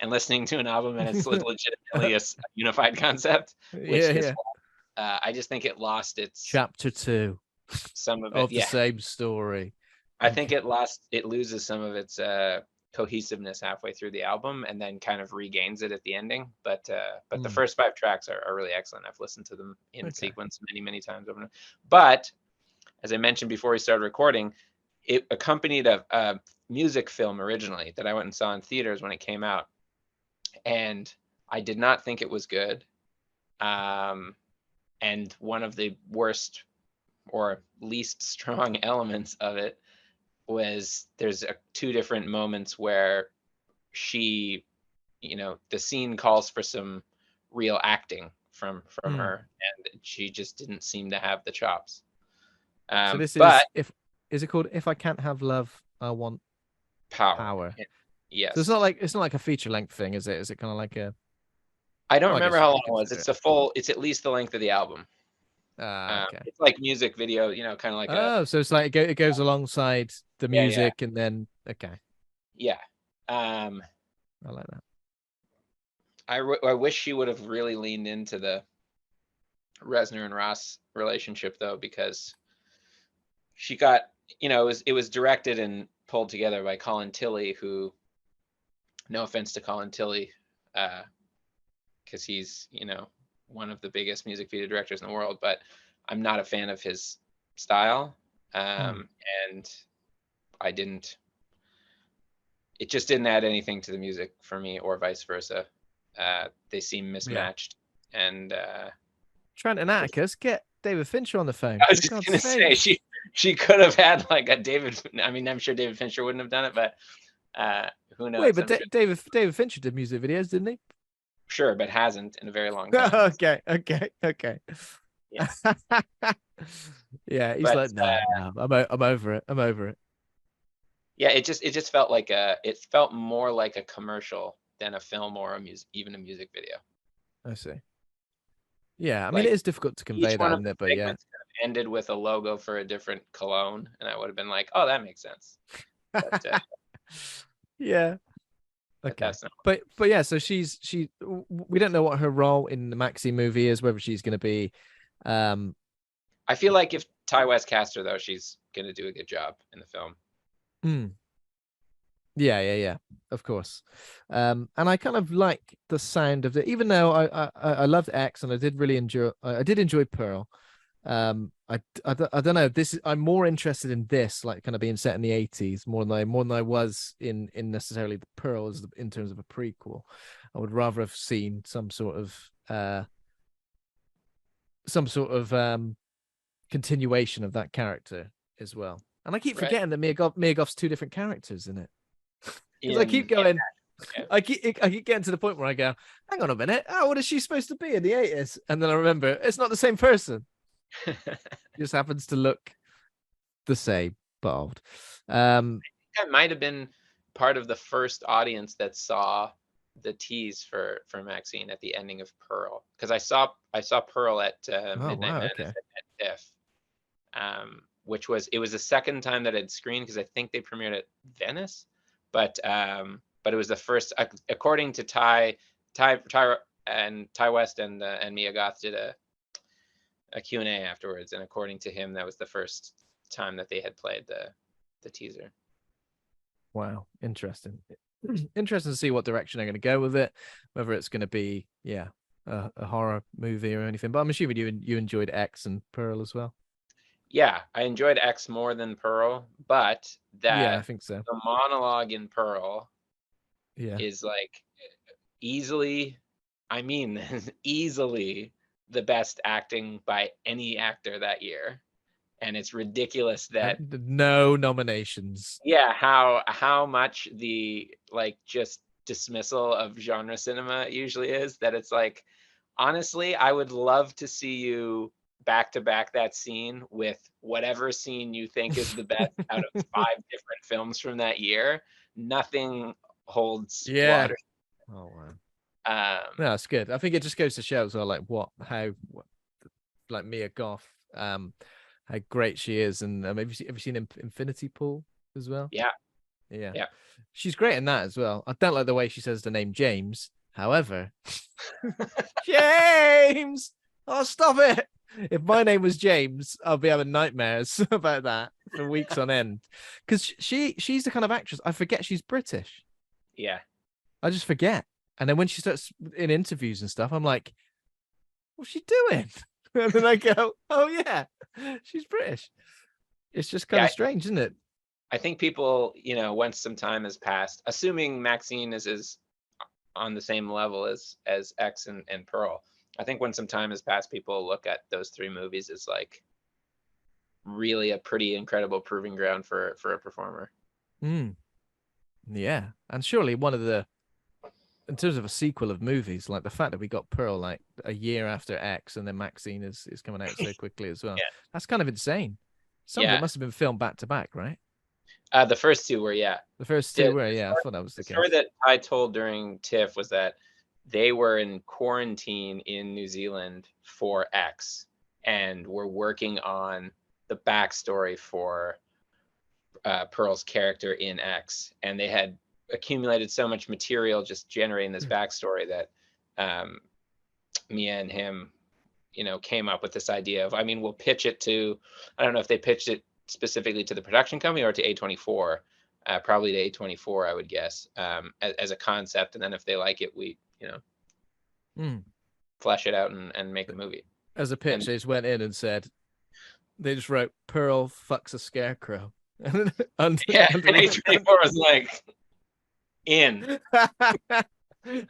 and listening to an album and it's legitimately a unified concept. I just think it lost its chapter 2 some of it of the same story. I think it loses some of its cohesiveness halfway through the album, and then kind of regains it at the ending. But the first 5 tracks are really excellent. I've listened to them in sequence many times over. But as I mentioned before we started recording, it accompanied a music film originally that I went and saw in theaters when it came out, and I did not think it was good. And one of the worst or least strong elements of it was there's 2 different moments where she, the scene calls for some real acting from her, and she just didn't seem to have the chops. So this is it called If I Can't Have Love, I Want Power? Yes. So it's not like a feature length thing, is it? Is it kind of like a? I don't remember how long it was. It's at least the length of the album. Okay. It's like music video, kind of like so it's like it goes alongside the music, and then yeah. I like that. I wish she would have really leaned into the Reznor and Ross relationship, though, because she got, it was directed and pulled together by Colin Tilley, who, no offense to Colin Tilley, because he's, one of the biggest music video directors in the world, but I'm not a fan of his style. And it just didn't add anything to the music for me, or vice versa. They seem mismatched. And Trent and Atticus, get David Fincher on the phone. I was just going to say, she could have had like a David. I mean, I'm sure David Fincher wouldn't have done it, but who knows? Wait, but David Fincher did music videos, didn't he? Sure, but hasn't in a very long time. Okay. Yeah, yeah. He's like, no, I'm over it. I'm over it. Yeah, it just felt like it felt more like a commercial than a film or even a music video. I see. Yeah, I mean, it is difficult to convey that, isn't it? But yeah, ended with a logo for a different cologne, and I would have been like, oh, that makes sense. But, yeah. Okay. But yeah, so we don't know what her role in the Maxi movie is, whether she's going to be. I feel like if Ty West cast her, though, she's going to do a good job in the film. Yeah, of course. And I kind of like the sound of it, even though I loved X and I did really enjoy Pearl. I don't know. I'm more interested in this, like kind of being set in the 80s more than I was in necessarily the Pearls in terms of a prequel. I would rather have seen some sort of continuation of that character as well. And I keep forgetting that Mia Goth's 2 different characters in it. Because I keep going, I keep getting to the point where I go, hang on a minute, what is she supposed to be in the 80s? And then I remember it's not the same person. Just happens to look the same, but old. I think I might have been part of the first audience that saw the tease for Maxine at the ending of Pearl, because I saw Pearl at Midnight Madness at TIFF, which was the second time that I'd screened, because I think they premiered at Venice, but it was the first, according to Ty West and Mia Goth did a Q&A afterwards, and according to him, that was the first time that they had played the teaser. Wow, interesting. Interesting to see what direction they're going to go with it, whether it's going to be a horror movie or anything. But I'm assuming you enjoyed X and Pearl as well. Yeah, I enjoyed X more than Pearl, but Yeah, I think so. the monologue in Pearl Yeah, is like easily, I mean, easily the best acting by any actor that year. And it's ridiculous that no nominations. yeah, how much the like just dismissal of genre cinema usually is, that it's like, honestly, I would love to see you back to back that scene with whatever scene you think is the best out of 5 different films from that year. Nothing holds Yeah. water. Oh wow. No, that's good. I think it just goes to show as well, like like Mia Goth, how great she is, and have you seen Infinity Pool as well? Yeah. Yeah, she's great in that as well. I don't like the way she says the name James. However, James, oh stop it! If my name was James, I'll be having nightmares about that for weeks on end. Because she's the kind of actress I forget she's British. Yeah, I just forget. And then when she starts in interviews and stuff, I'm like, what's she doing? And then I go, oh yeah, she's British. It's just kind of strange, isn't it? I think people, once some time has passed, assuming Maxine is on the same level as X and Pearl, I think when some time has passed, people look at those 3 movies as like really a pretty incredible proving ground for a performer. Yeah, and surely one of the, in terms of a sequel of movies, like the fact that we got Pearl like a year after X, and then Maxine is coming out so quickly as well. That's kind of insane. Some of it must have been filmed back to back, right? The first 2 were, yeah. The first 2 were, yeah. I thought that was the case. The story that I told during TIFF was that they were in quarantine in New Zealand for X and were working on the backstory for Pearl's character in X, and they had accumulated so much material just generating this backstory that Mia and him, came up with this idea of, we'll pitch it to, I don't know if they pitched it specifically to the production company or to A24, probably to A24, I would guess, as a concept. And then if they like it, we, flesh it out and make a movie. As a pitch, they just went in and said, they just wrote Pearl fucks a scarecrow. And A24 was like, in.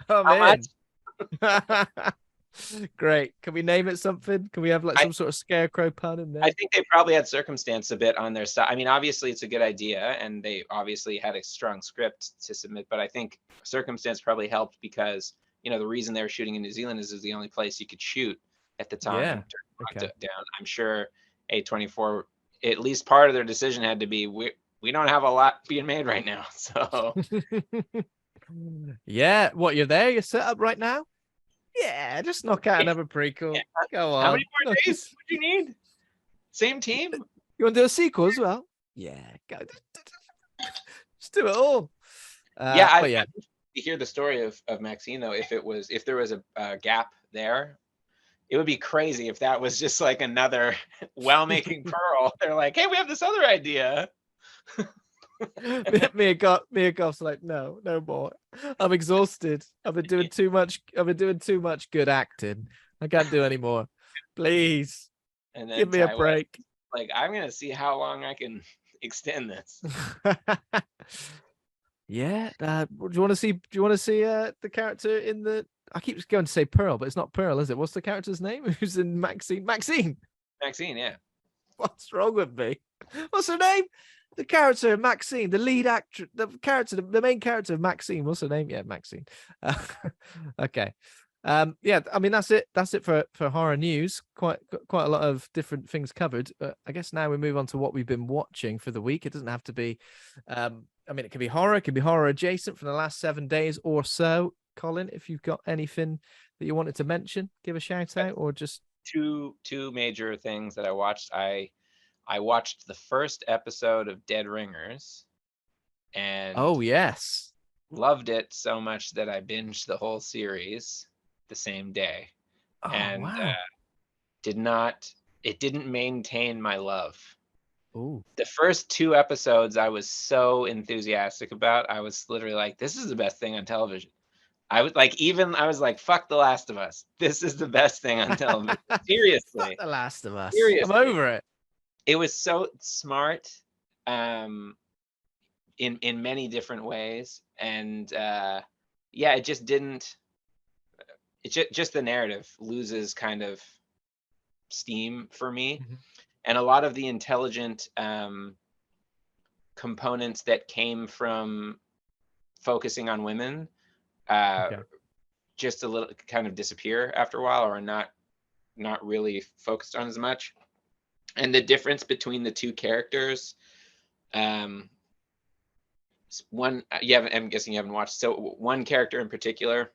I'm in. Great. Can we name it something? Can we have like some sort of scarecrow pun in there? I think they probably had Circumstance a bit on their side. Obviously it's a good idea, and they obviously had a strong script to submit, but I think Circumstance probably helped because, the reason they were shooting in New Zealand is the only place you could shoot at the time. Okay. Down. I'm sure A24, at least part of their decision had to be, we don't have a lot being made right now. So yeah, what, you're there? You're set up right now? Yeah, just knock out another prequel. Yeah. Go on. How many more days would you need? Same team? You want to do a sequel as well? Yeah, go. Just do it all. I hear the story of Maxine though. If there was a gap there, it would be crazy if that was just like another well-making Pearl. They're like, hey, we have this other idea. Mia Goth's like, no more. I'm exhausted. I've been doing too much good acting. I can't do any more. Please, and then give me a break. Like, I'm gonna see how long I can extend this. Yeah. Do you want to see the character in the? I keep going to say Pearl, but it's not Pearl, is it? What's the character's name? Who's in Maxine? Maxine, yeah. What's wrong with me? What's her name? The character Maxine, the lead actor, the main character of Maxine. What's her name? Yeah, Maxine. Okay. Yeah, that's it. That's it for horror news. Quite a lot of different things covered. I guess now we move on to what we've been watching for the week. It doesn't have to be. It can be horror. It can be horror adjacent from the last 7 days or so. Colin, if you've got anything that you wanted to mention, give a shout out, or just two major things that I watched. I watched the first episode of Dead Ringers, and yes, loved it so much that I binged the whole series the same day. Wow. didn't maintain my love. Oh, The first 2 episodes I was so enthusiastic about. I was literally like, this is the best thing on television. I was like, fuck The Last of Us. This is the best thing on television. fuck Seriously. The Last of Us. I'm Seriously. over it. It was so smart, in many different ways. And yeah, it just didn't just the narrative loses kind of steam for me. Mhm. And a lot of the intelligent components that came from focusing on women Okay. just a little kind of disappear after a while, or not really focused on as much. And the difference between the two characters, um one you haven't I'm guessing you haven't watched. So one character in particular,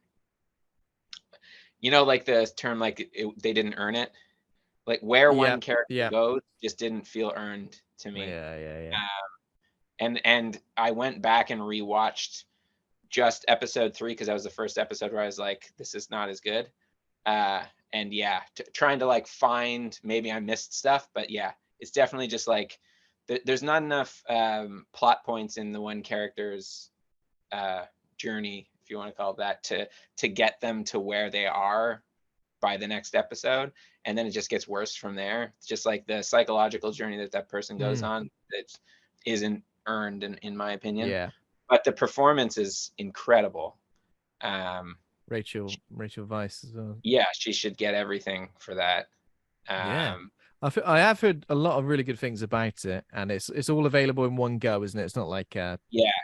like the term, like they didn't earn it, like where Yeah. one character Yeah. goes just didn't feel earned to me. Yeah. And I went back and rewatched just episode 3 because that was the first episode where I was like, this is not as good. And yeah, trying to like find, maybe I missed stuff, but yeah, it's definitely just like there's not enough plot points in the one character's journey, if you want to call it that, to get them to where they are by the next episode. And then it just gets worse from there. It's just like the psychological journey that person goes on that isn't earned, in my opinion. Yeah. But the performance is incredible. Rachel Weisz as well. Yeah, she should get everything for that. Yeah. I have heard a lot of really good things about it, and it's all available in one go, isn't it? It's not like Yeah,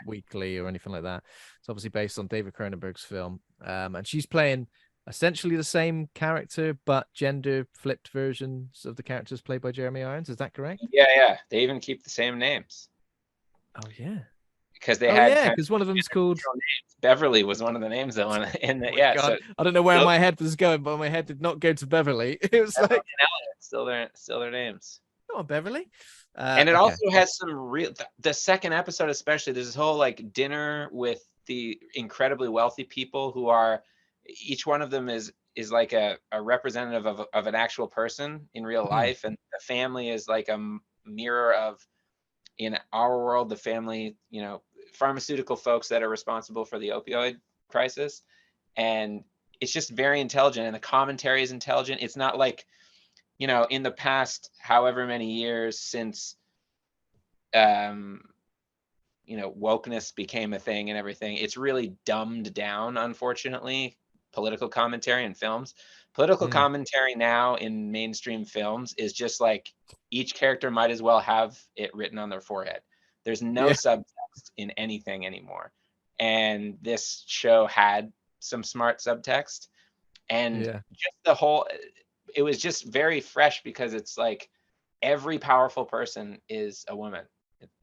weekly or anything like that. It's obviously based on David Cronenberg's film, and she's playing essentially the same character but gender flipped versions of the characters played by Jeremy Irons. Is that correct? yeah. They even keep the same names Oh yeah. because they Oh had yeah, because one of them's called names. Beverly was one of the names that one in the Oh my yeah. God. So I don't know where my head was going, but my head did not go to Beverly. It was Beverly like, and Elliot, still their names. come on, Beverly. And it Okay. also has some real, the second episode especially, there's this whole like dinner with the incredibly wealthy people who are, each one of them is like a representative of an actual person in real life. And the family is like a mirror of, in our world, the family, pharmaceutical folks that are responsible for the opioid crisis. And it's just very intelligent, and the commentary is intelligent. It's not like, in the past, however many years since, wokeness became a thing and everything, it's really dumbed down, unfortunately, political commentary in films. Political commentary now in mainstream films is just like, each character might as well have it written on their forehead. There's no subtext in anything anymore. And this show had some smart subtext, and just the whole, it was just very fresh because it's like every powerful person is a woman.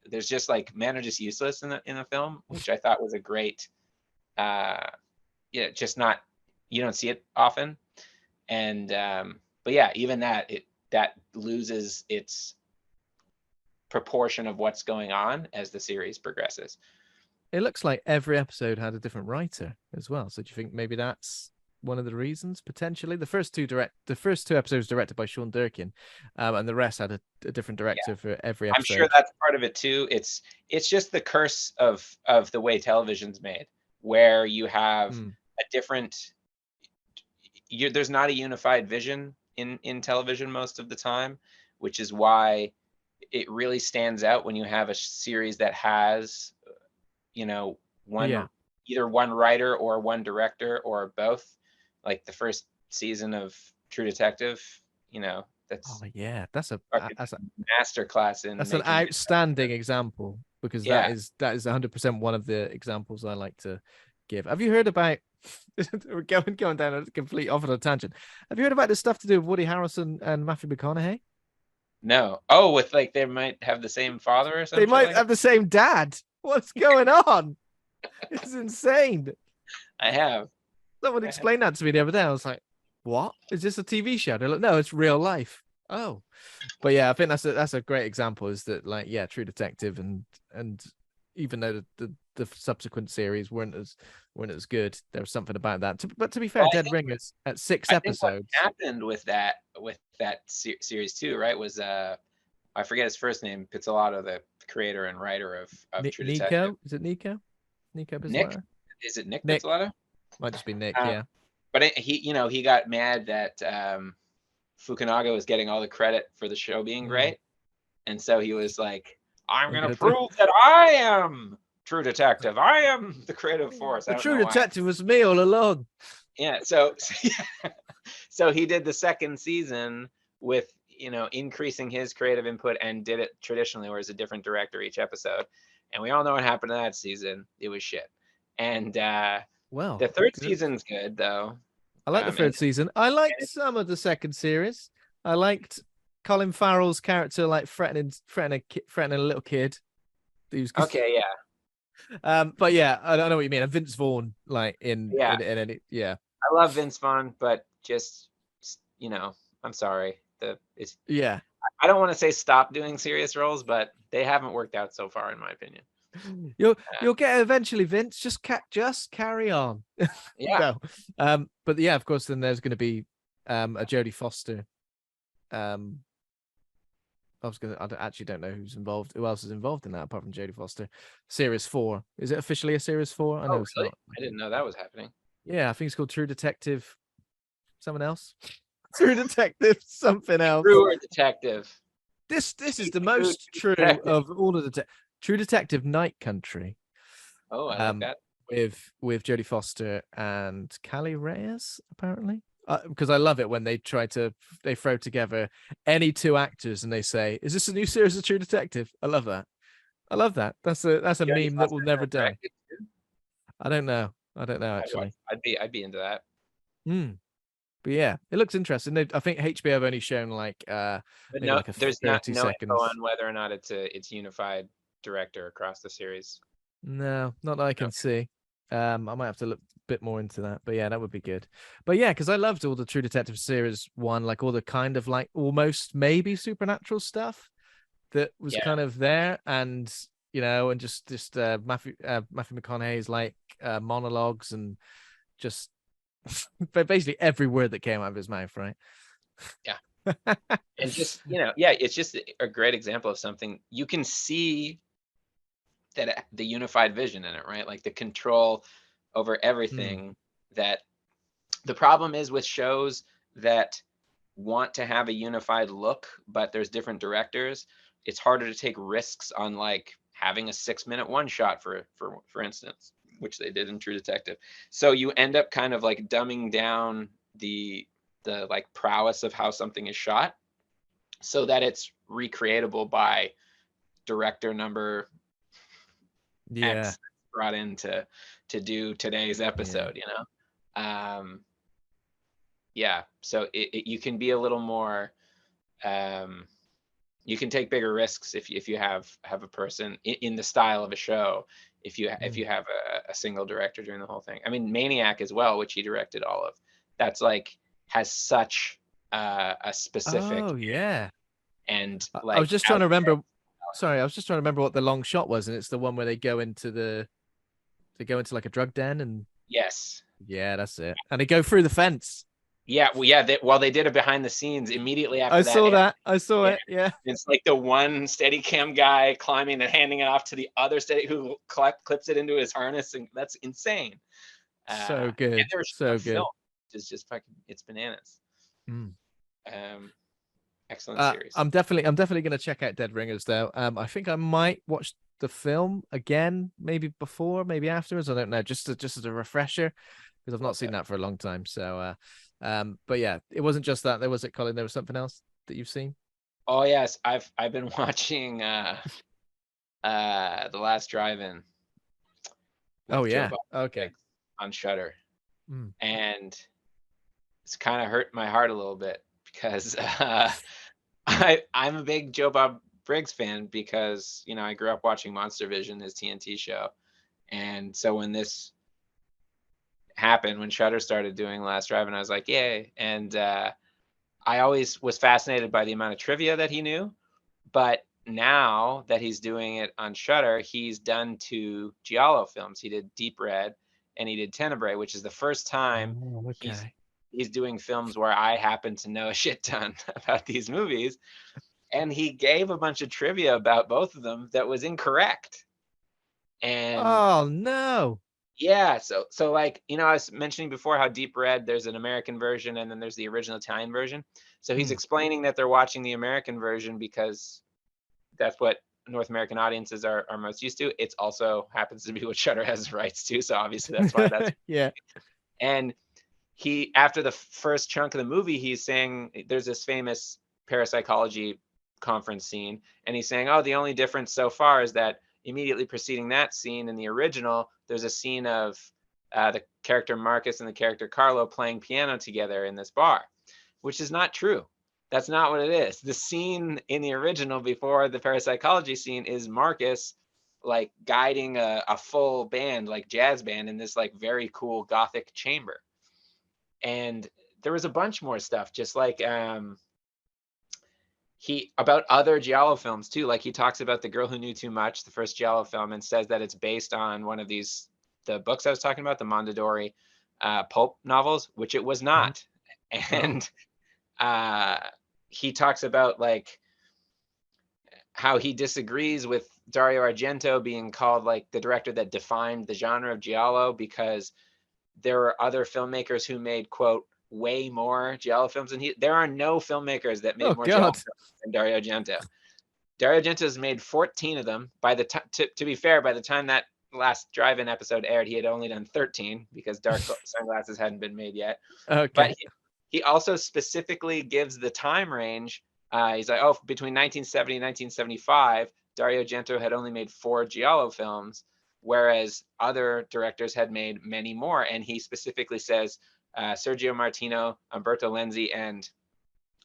There's just like, men are just useless in the film, which I thought was a great, just not, you don't see it often. And but yeah, even that loses its proportion of what's going on as the series progresses. It looks like every episode had a different writer as well. So do you think maybe that's one of the reasons, potentially? The first two episodes directed by Sean Durkin, and the rest had a different director for every episode. I'm sure that's part of it too. It's just the curse of the way television's made, where you have a different, there's not a unified vision in television most of the time, which is why it really stands out when you have a series that has, either one writer or one director or both. Like the first season of True Detective, that's that's a masterclass in. That's an outstanding example, because that is 100% one of the examples I like to give. Have you heard about? We're going down a complete off on a tangent. Have you heard about this stuff to do with Woody Harrelson and Matthew McConaughey? No. Oh, with like they might have the same father or something. They might have the same dad. What's going on? It's insane. I have. Someone explained that to me the other day. I was like, "What? Is this a TV show?" They're like, "No, it's real life." Oh, but yeah, I think that's a great example. Is that like, True Detective and even though the subsequent series weren't as good. There was something about that. But to be fair, Well, Dead Ringers at 6 I think what episodes. happened with that series too, right, was I forget his first name, Pizzolatto, the creator and writer of True Detective. Nico, is it Nico? Nico Nick, Pizzolatto? is it Nick Nick. Pizzolatto? Might just be Nick, yeah. But he got mad that Fukunaga was getting all the credit for the show being great, and so he was like, "I'm gonna prove that I am True Detective. I am the creative force." The True Detective was me all along. Yeah, so he did the second season with increasing his creative input and did it traditionally, where it's a different director each episode. And we all know what happened to that season. It was shit. And well, the third season's good though. I like the third season. I liked some of the second series. I liked Colin Farrell's character, like threatening a little kid. Okay, yeah. But yeah, I don't know what you mean. And Vince Vaughn, like in any, yeah. I love Vince Vaughn, but just I'm sorry. Yeah. I don't want to say stop doing serious roles, but they haven't worked out so far, in my opinion. You'll get it eventually, Vince. Just carry on. Yeah. No. But yeah, of course, then there's going to be a Jodie Foster. I actually don't know who's involved. Who else is involved in that apart from Jodie Foster? Series 4. Is it officially a Series 4? I know it's really? not. I didn't know that was happening. Yeah, I think it's called True Detective. Someone else. True Detective. Something else. True Detective. This is the most true of all of the True Detective Night Country. Oh, I like that. With Jodie Foster and Callie Reyes, apparently. Because I love it when they throw together any two actors and they say, "Is this a new series of True Detective?" I love that. That's a meme that will never die. I don't know actually. I'd be into that. But yeah, it looks interesting. I think HBO have only shown like but no, there's no seconds. info on whether or not it's unified director across the series. No, not that I can see. I might have to look a bit more into that, but yeah, that would be good. But yeah, because I loved all the True Detective series 1, like all the kind of like almost maybe supernatural stuff that was kind of there, and and just Matthew McConaughey's like monologues and just basically every word that came out of his mouth, right? Yeah. And just it's just a great example of something you can see that the unified vision in it, right? Like the control over everything. That the problem is with shows that want to have a unified look, but there's different directors. It's harder to take risks on like having a 6-minute one shot for instance, which they did in True Detective. So you end up kind of like dumbing down the like prowess of how something is shot so that it's recreatable by director number X brought in to do today's episode. So you can be a little more you can take bigger risks if you have a person in the style of a show, if you have a single director doing the whole thing. I mean, Maniac as well, which he directed all of, that's like has such a specific and like I was just trying to remember. Sorry, I was just trying to remember what the long shot was, and it's the one where they go into like a drug den and that's it, and they go through the fence. They did it behind the scenes immediately after that. I saw it. Yeah. It's like the one Steadicam guy climbing and handing it off to the other steady who clips it into his harness, and that's insane. So good. So good. Film. It's just fucking, it's bananas. Excellent series. I'm definitely gonna check out Dead Ringers though. I think I might watch the film again, maybe before, maybe afterwards. I don't know, just as a refresher, because I've not seen that for a long time. So, but yeah, it wasn't just that. There was Colin. There was something else that you've seen. Oh yes, I've been watching The Last Drive-In. Oh yeah. Okay. On Shudder, and it's kind of hurt my heart a little bit because I'm a big Joe Bob Briggs fan because I grew up watching Monster Vision, his TNT show, and so when this happened, when Shudder started doing Last Drive-In, I was like, yay! And I always was fascinated by the amount of trivia that he knew, but now that he's doing it on Shudder, he's done 2 giallo films. He did Deep Red and he did Tenebrae, which is the first time Oh, he's okay. he's doing films where I happen to know a shit ton about these movies. And he gave a bunch of trivia about both of them that was incorrect. And Oh no. yeah, so like, I was mentioning before how Deep Red, there's an American version and then there's the original Italian version. So he's Hmm. explaining that they're watching the American version because that's what North American audiences are most used to. It's also happens to be what Shudder has rights to, so obviously that's why that's. Yeah. And he, after the first chunk of the movie, he's saying there's this famous parapsychology conference scene, and he's saying, oh, the only difference so far is that immediately preceding that scene in the original, there's a scene of the character Marcus and the character Carlo playing piano together in this bar, which is not true. That's not what it is. The scene in the original before the parapsychology scene is Marcus like guiding a full band, like jazz band, in this like very cool Gothic chamber. And there was a bunch more stuff, just like he about other giallo films too. Like he talks about The Girl Who Knew Too Much, the first giallo film, and says that it's based on one of the books I was talking about, the Mondadori pulp novels, which it was Mhm. not. Oh. And he talks about like how he disagrees with Dario Argento being called like the director that defined the genre of giallo, because there were other filmmakers who made, quote, way more giallo films than he. There are no filmmakers that Oh made more giallo God. films than Dario Argento. Dario Argento has made 14 of them. By the time, to be fair, by the time that last drive-in episode aired, he had only done 13 because Dark Sunglasses hadn't been made yet. But Okay. he also specifically gives the time range. He's like, oh, between 1970 and 1975, Dario Argento had only made 4 giallo films, whereas other directors had made many more. And he specifically says Sergio Martino, Umberto Lenzi, and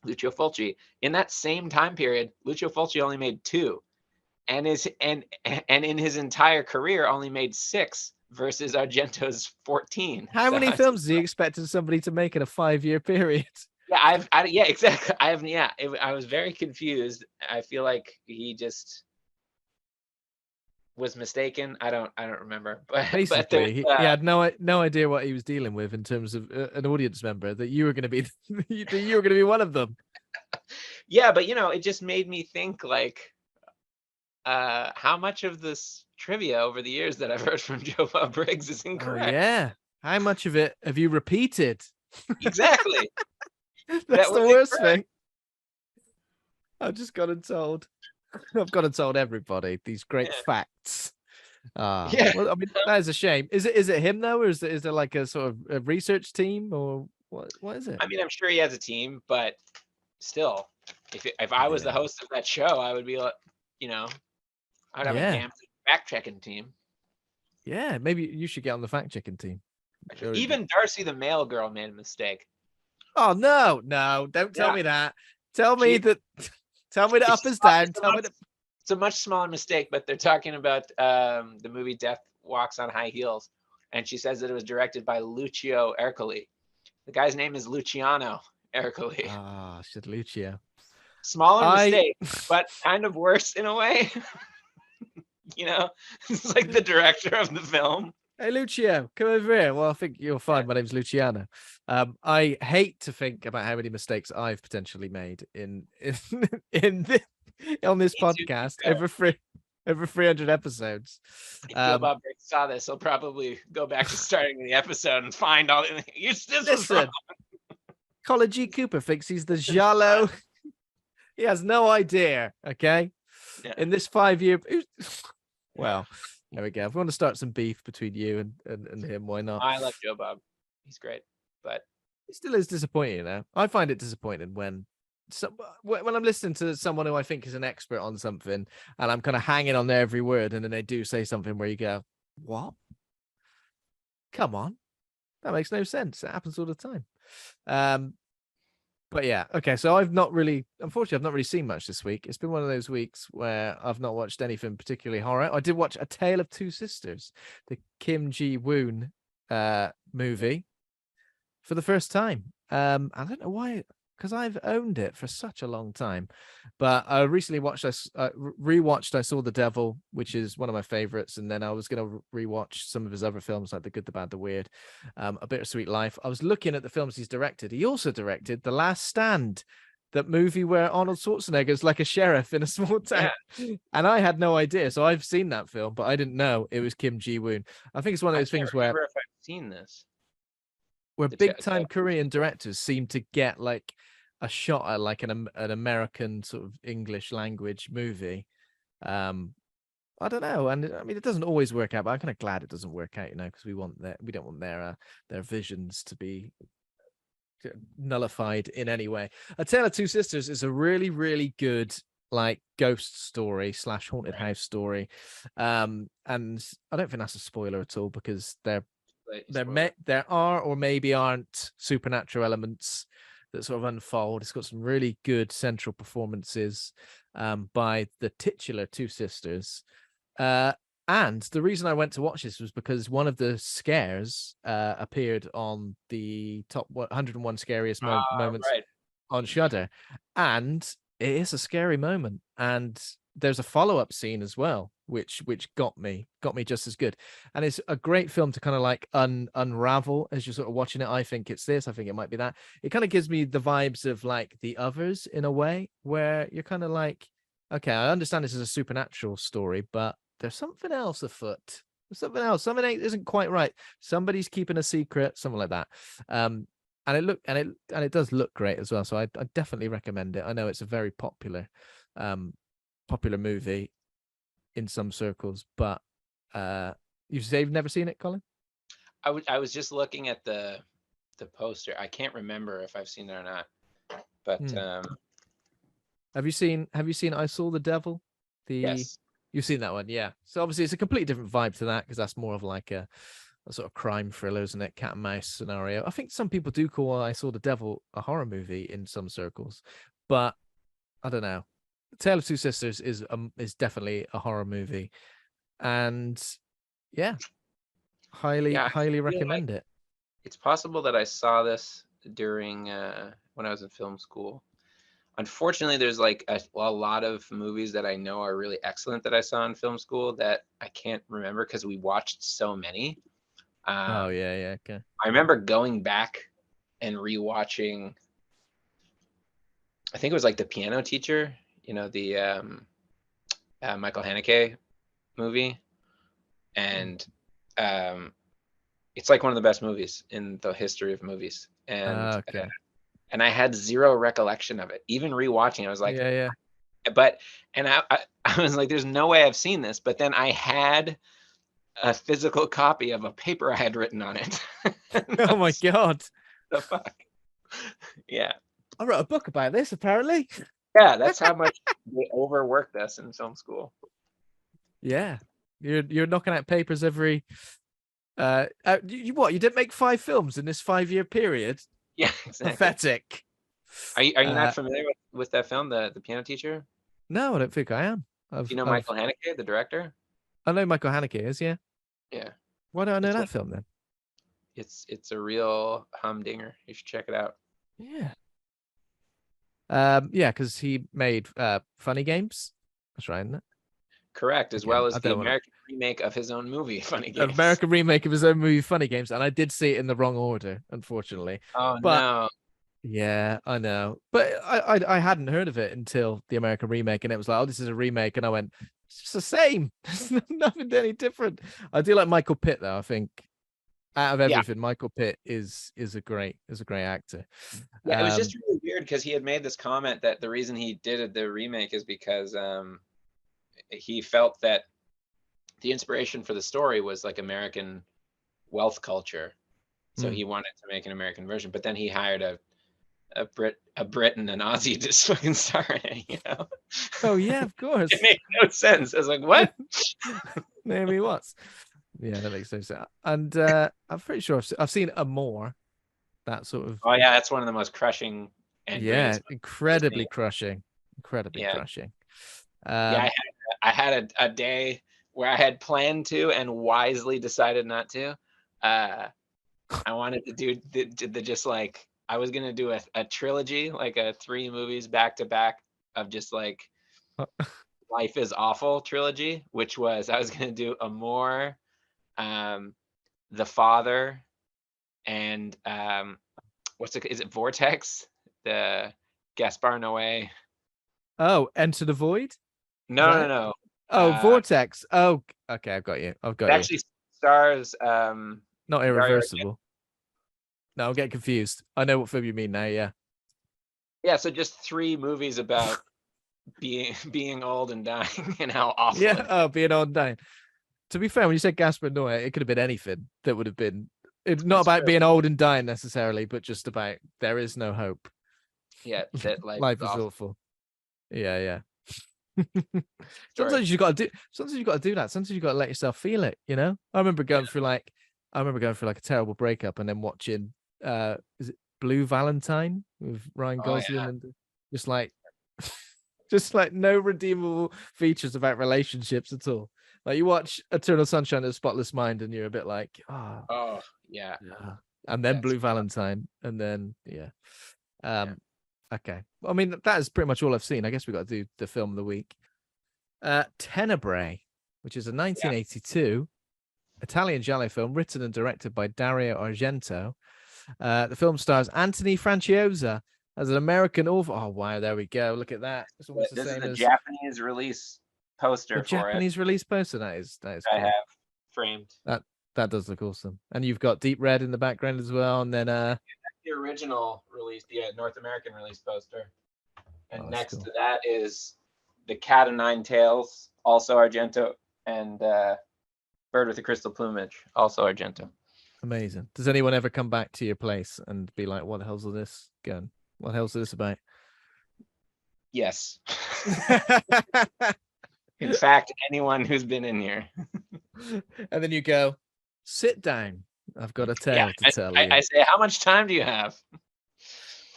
Lucio Fulci. In that same time period, Lucio Fulci only made 2, and in his entire career only made 6 versus Argento's 14. How So many films do you expect somebody to make in a 5-year period? yeah, yeah, exactly. I was very confused. I feel like he just was mistaken. I don't remember, but there's Basically, he had no idea what he was dealing with in terms of an audience member, that you were going to be that you were going to be one of them. yeah, but it just made me think like how much of this trivia over the years that I've heard from Joe Bob Briggs is Oh incorrect. yeah. How much of it have you repeated? Exactly. That's That the was worst incorrect. thing. I've just gone and told. I've gone and told everybody these great Yeah. facts. Ah, Yeah. well, I mean, that is a shame. Is it him though, or is there like a sort of a research team, or what is it? I mean, I'm sure he has a team, but still, if I was the Yeah. host of that show, I would be like, you know, I'd have a Yeah. damn fact checking team. Yeah. Maybe you should get on the fact checking team. Even Darcy the mail girl made a mistake. Oh no, no, don't tell Yeah, me that. Tell me she that tell me that up it's is down. it's a Tell me much that it's a much smaller mistake, but they're talking about the movie Death Walks on High Heels, and she says that it was directed by Lucio Ercoli. The guy's name is Luciano Ercoli. shit, Lucio. Smaller I mistake, but kind of worse in a way. you know, it's like the director of the film. Hey Lucio, come over here. Well, I think you'll Yeah. find my name's Luciano. I hate to think about how many mistakes I've potentially made in on this Me too, to be podcast fair. over 300 episodes. If Joe Bob Briggs saw this, he'll probably go back to starting the episode and find all this was wrong. Listen, Colin G. Cooper thinks he's the giallo. He has no idea. Okay, Yeah. in this 5-year, well, there we go. If we want to start some beef between you and him, why not? I love Joe Bob. He's great. But It still is disappointing, I find it disappointing when when I'm listening to someone who I think is an expert on something, and I'm kind of hanging on their every word, and then they do say something where you go, "What? Come on, that makes no sense." It happens all the time. But yeah, okay. So unfortunately, I've not really seen much this week. It's been one of those weeks where I've not watched anything particularly horror. I did watch A Tale of Two Sisters, the Kim Ji-woon movie, for the first time. I don't know why. because I've owned it for such a long time. But I recently rewatched I Saw the Devil, which is one of my favorites, and then I was going to rewatch some of his other films like The Good, the Bad, the Weird, A Bittersweet Life. I was looking at the films he's directed. He also directed The Last Stand, that movie where Arnold Schwarzenegger's like a sheriff in a small town. Yeah. And I had no idea. So I've seen that film, but I didn't know it was Kim Ji-woon. I think it's one of those things where if I've seen this. big time Korean directors seem to get like a shot at like an American sort of English language movie. I don't know, and I mean it doesn't always work out, but I'm kind of glad it doesn't work out, because we don't want their visions to be nullified in any way. A Tale of Two Sisters is a really, really good like ghost story / haunted house story, and I don't think that's a spoiler at all, because there are or maybe aren't supernatural elements that sort of unfold. It's got some really good central performances by the titular two sisters. And the reason I went to watch this was because one of the scares appeared on the top 101 scariest moments on Shudder, and it is a scary moment. And there's a follow-up scene as well, which got me just as good. And it's a great film to kind of like unravel as you're sort of watching it. I think it's this. I think it might be that. It kind of gives me the vibes of like The Others in a way, where you're kind of like, okay, I understand this is a supernatural story, but there's something else afoot. There's something else. Something isn't quite right. Somebody's keeping a secret, something like that. And it does look great as well. So I definitely recommend it. I know it's a very popular movie in some circles, but you say you've never seen it, Colin? I was just looking at the poster. I can't remember if I've seen it or not. But have you seen I Saw the Devil? Yes. You've seen that one, yeah. So obviously it's a completely different vibe to that, because that's more of like a sort of crime thriller, isn't it? Cat and mouse scenario. I think some people do call I Saw the Devil a horror movie in some circles, but I don't know. Tale of Two Sisters is definitely a horror movie, and yeah, highly recommend it. It's possible that I saw this during when I was in film school. Unfortunately, there's like a lot of movies that I know are really excellent that I saw in film school that I can't remember because we watched so many. Oh yeah, okay. I remember going back and rewatching. I think it was like The Piano Teacher, the Michael Haneke movie, and it's like one of the best movies in the history of movies. And and I had zero recollection of it. Even rewatching, I was like, yeah. But I was like, there's no way I've seen this. But then I had a physical copy of a paper I had written on it. Oh my God. The fuck? Yeah. I wrote a book about this, apparently. Yeah, that's how much they overworked us in film school. Yeah. You're knocking out papers every you didn't make 5 films in this 5-year period? Yeah, exactly. Pathetic. Are you not familiar with that film, the Piano Teacher? No, I don't think I am. Michael Haneke, the director? I know Michael Haneke is, yeah. Yeah. Why don't I know that film then? It's a real humdinger. You should check it out. Yeah. Yeah, because he made Funny Games. That's right, isn't it? Correct, as well as the American remake of his own movie, Funny Games. American remake of his own movie, Funny Games, and I did see it in the wrong order, unfortunately. Oh no. Yeah, I know, but I hadn't heard of it until the American remake, and it was like, oh, this is a remake, and I went, it's just the same. There's nothing any different. I do like Michael Pitt though. I think out of everything, Michael Pitt is a great actor. Yeah, it was just really weird because he had made this comment that the reason he did the remake is because he felt that the inspiration for the story was like American wealth culture, so he wanted to make an American version. But then he hired a Brit and an Aussie to fucking star in it, Oh yeah, of course. It made no sense. I was like, what? Maybe he was. Yeah, that makes sense. And I'm pretty sure I've seen Amour. That sort of. Oh yeah, that's one of the most crushing. Incredibly crushing. Crushing. I had a day where I had planned to and wisely decided not to. I wanted to do the just like I was gonna do a trilogy, like a 3 movies back to back of just like Life is Awful trilogy, which was I was gonna do Amour, The Father, and is it Vortex? The Gaspar Noé. Oh, Enter the Void? No, no, no. Oh, Vortex. Oh, okay, I've got you. It actually stars not Dario Irreversible. No, I'll get confused. I know what film you mean now, yeah. Yeah, so just 3 movies about being old and dying and how awful it is. Being old and dying. To be fair, when you said Gaspar Noé, it could have been anything that would have been. It's not about being old and dying necessarily, but just about there is no hope. Yeah, that life is awful. Yeah. Sometimes you got to do that. Sometimes you got to let yourself feel it, you know? I remember going through like a terrible breakup and then watching is it Blue Valentine with Ryan Gosling and just like no redeemable features about relationships at all. Like you watch Eternal Sunshine of the Spotless Mind and you're a bit like, oh yeah. And then Blue Valentine and then okay. Well, I mean, that is pretty much all I've seen. I guess we got to do the film of the week. Tenebrae, which is a 1982 Italian giallo film written and directed by Dario Argento. The film stars Anthony Franciosa as an American author. Oh, wow. There we go. Look at that. This is the Japanese release poster for Japanese release poster. That is cool. I have framed. That does look awesome. And you've got Deep Red in the background as well. And then that's the original release, North American release poster. And next to that is The Cat o' Nine Tails, also Argento, and Bird with a Crystal Plumage, also Argento. Amazing. Does anyone ever come back to your place and be like, what the hell's all this going? What the hell's this about? Yes. In fact, anyone who's been in here. And then you go, sit down. I've got a tale to tell you. I say, how much time do you have?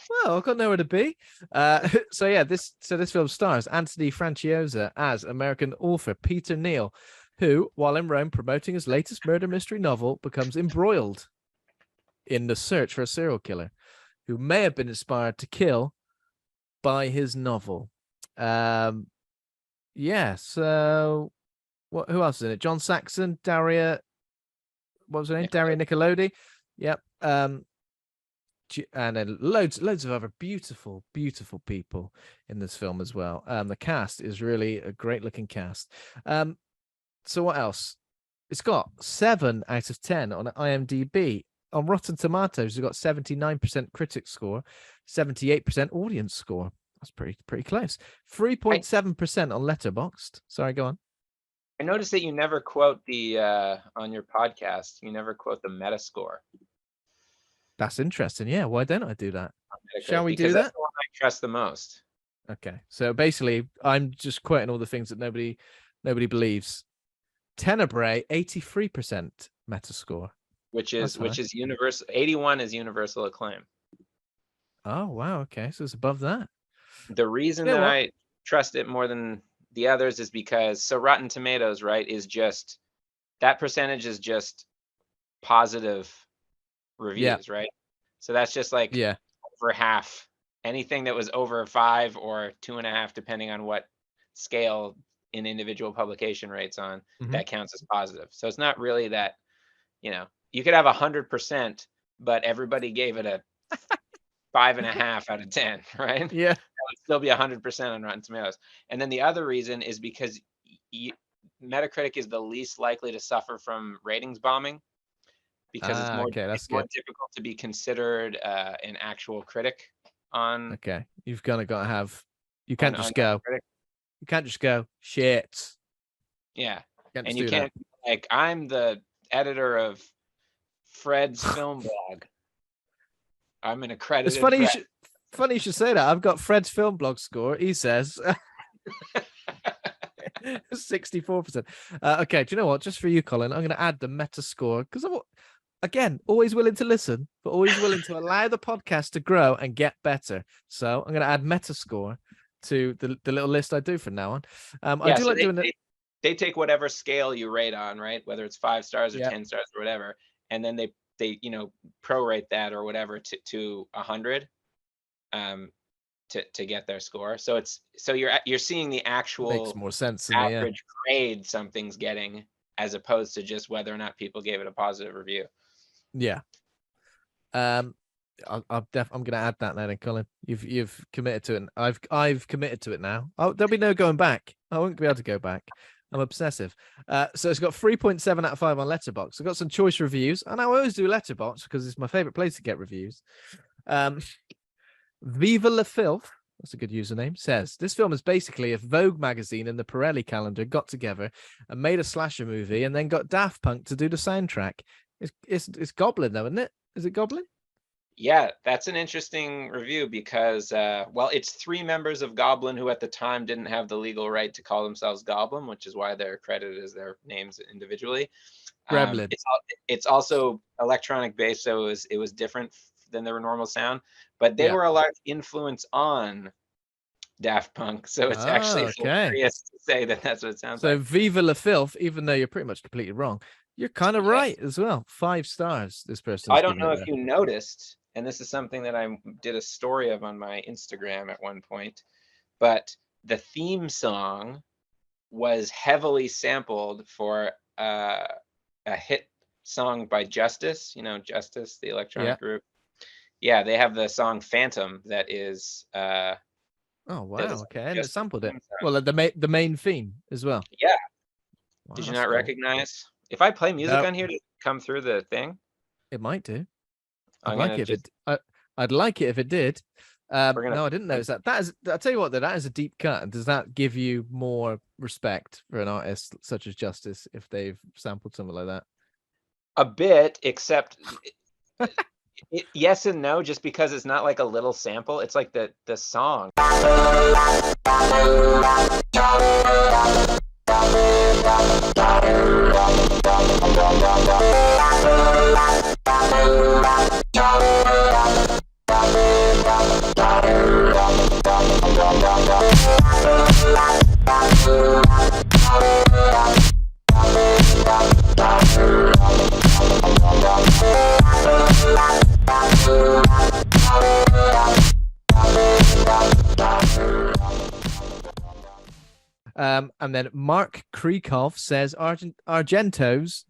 Well, I've got nowhere to be. So this film stars Anthony Franciosa as American author Peter Neal, who, while in Rome promoting his latest murder mystery novel, becomes embroiled in the search for a serial killer who may have been inspired to kill by his novel. So who else is in it? John Saxon, Daria, what was her name? Daria Nicolodi. Yep. And then loads of other beautiful people in this film as well. The cast is really a great looking cast. So what else? It's got 7 out of 10 on IMDb. On Rotten Tomatoes, it's got 79% critic score, 78% audience score. That's pretty close. 3.7% on Letterboxd. Sorry, go on. I noticed that you never quote the on your podcast. You never quote the Metascore. That's interesting. Yeah, why don't I do that? Shall we do that? That's the one I trust the most. Okay, so basically, I'm just quoting all the things that nobody believes. Tenebrae, 83% Metascore, which is universal. 81 is universal acclaim. Oh wow, okay, so it's above that. The reason that I trust it more than the others is because Rotten Tomatoes, right, is just that percentage is just positive reviews, right? So that's just like over half. Anything that was over 5 or 2.5, depending on what scale an individual publication rates on, that counts as positive. So it's not really that, you could have 100%, but everybody gave it a 5.5 out of 10, right? Yeah, that would still be 100% on Rotten Tomatoes. And then the other reason is because Metacritic is the least likely to suffer from ratings bombing, because it's more difficult to be considered an actual critic on. Okay, you've got to have. You can't just go. You can't just go shit. Yeah, and you can't like, I'm the editor of Fred's film blog. I'm an accredited. It's funny you should say that. I've got Fred's film blog score. He says 64%. Okay, do you know what? Just for you, Colin, I'm going to add the Metascore because I'm, again, always willing to listen, but always willing to allow the podcast to grow and get better. So I'm going to add Metascore to the little list I do from now on. I do like doing it. They take whatever scale you rate on, right? Whether it's 5 stars or 10 stars or whatever, and then they they prorate that or whatever to 100 to get their score. So you're seeing the Makes actual more sense to me. Yeah. average grade something's getting, as opposed to just whether or not people gave it a positive review. Yeah. I'm gonna add that now, then, Colin. You've committed to it. I've committed to it now. Oh, there'll be no going back. I won't be able to go back. I'm obsessive. So it's got 3.7 out of 5 on Letterboxd. I've got some choice reviews, and I always do Letterboxd because it's my favorite place to get reviews. Viva la Filth, that's a good username, says this film is basically if Vogue magazine and the Pirelli calendar got together and made a slasher movie and then got Daft Punk to do the soundtrack. It's Goblin though, isn't it? Is it Goblin? Yeah, that's an interesting review because, well, it's 3 members of Goblin who at the time didn't have the legal right to call themselves Goblin, which is why they're credited as their names individually. Gremlin. It's also electronic based, so it was different than their normal sound, but they Yeah. were a large influence on Daft Punk, so it's actually hilarious to say that that's what it sounds So like. Viva la Filth, even though you're pretty much completely wrong, you're kind of Yes. right as well. 5 stars. This person. I don't know if you noticed, and this is something that I did a story of on my Instagram at one point, but the theme song was heavily sampled for a hit song by Justice. You know, Justice, the electronic group. Yeah, they have the song Phantom that is. Oh wow! Okay, and it just sampled it. theme song. Well, the main theme as well. Yeah. Wow, Did you that's not cool. recognize? If I play music No. on here to come through the thing, It might do. I'm I'd like gonna it if just. I'd like it if it did. We're gonna. No, I didn't notice that. That is, I'll tell you what, that is a deep cut. And does that give you more respect for an artist such as Justice if they've sampled something like that? A bit, except yes and no, just because it's not like a little sample. It's like the song. And then Mark Krikov says Argento's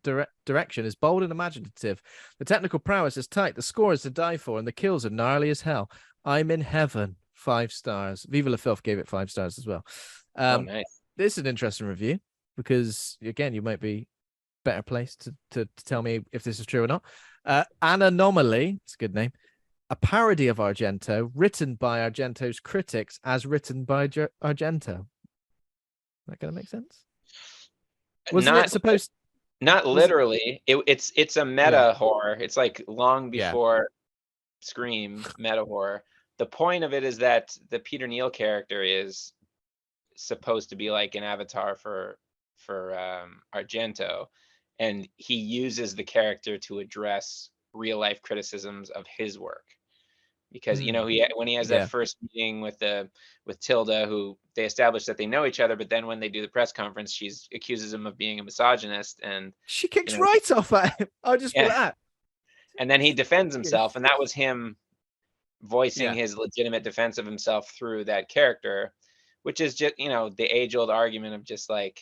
direction is bold and imaginative. The technical prowess is tight. The score is to die for, and the kills are gnarly as hell. I'm in heaven. 5 stars. Viva la Filth gave it 5 stars as well. Oh, nice. This is an interesting review because, again, you might be better placed to tell me if this is true or not. An Anomaly, it's a good name. A parody of Argento, written by Argento's critics as written by Argento. That gonna make sense? Wasn't it supposed? Not literally. It's a meta horror. It's like long before Scream meta horror. The point of it is that the Peter Neal character is supposed to be like an avatar for Argento, and he uses the character to address real life criticisms of his work. Because when he has that first meeting with Tilda, who they establish that they know each other, but then when they do the press conference, she accuses him of being a misogynist, and she kicks right off at him. I just for that. And then he defends himself, and that was him voicing his legitimate defense of himself through that character, which is just the age-old argument of just like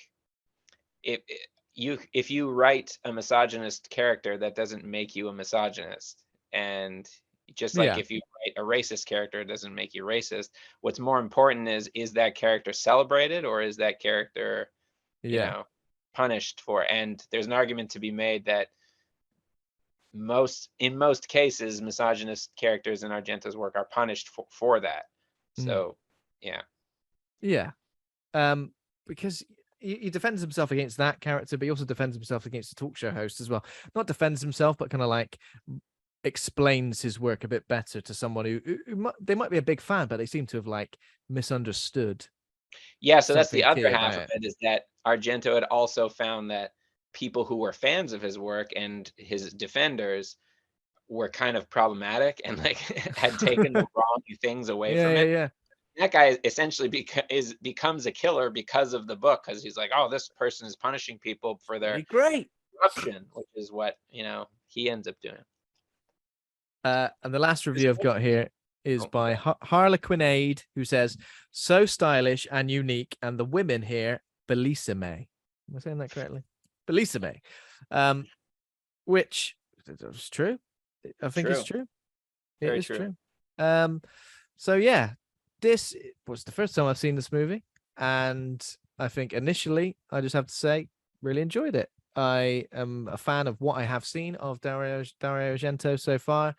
if you write a misogynist character, that doesn't make you a misogynist, and just like if you write a racist character, it doesn't make you racist. What's more important is that character celebrated, or is that character, punished for? And there's an argument to be made that in most cases, misogynist characters in Argento's work are punished for that. So, because he defends himself against that character, but he also defends himself against the talk show host as well. Not defends himself, but kind of like explains his work a bit better to someone who they might be a big fan, but they seem to have like misunderstood. Yeah, so that's the other half of it, is that Argento had also found that people who were fans of his work and his defenders were kind of problematic and like had taken the wrong things away from it. Yeah. That guy essentially becomes a killer because of the book, because he's like, oh, this person is punishing people for their corruption, which is what he ends up doing. And the last review I've got here is Oh, by Harlequinade, who says, so stylish and unique, and the women here, bellissime. Am I saying that correctly? Bellissime. Which is true. I think it's true. It is true. So yeah, this was the first time I've seen this movie, and I think initially I just have to say, really enjoyed it. I am a fan of what I have seen of Dario Argento so far.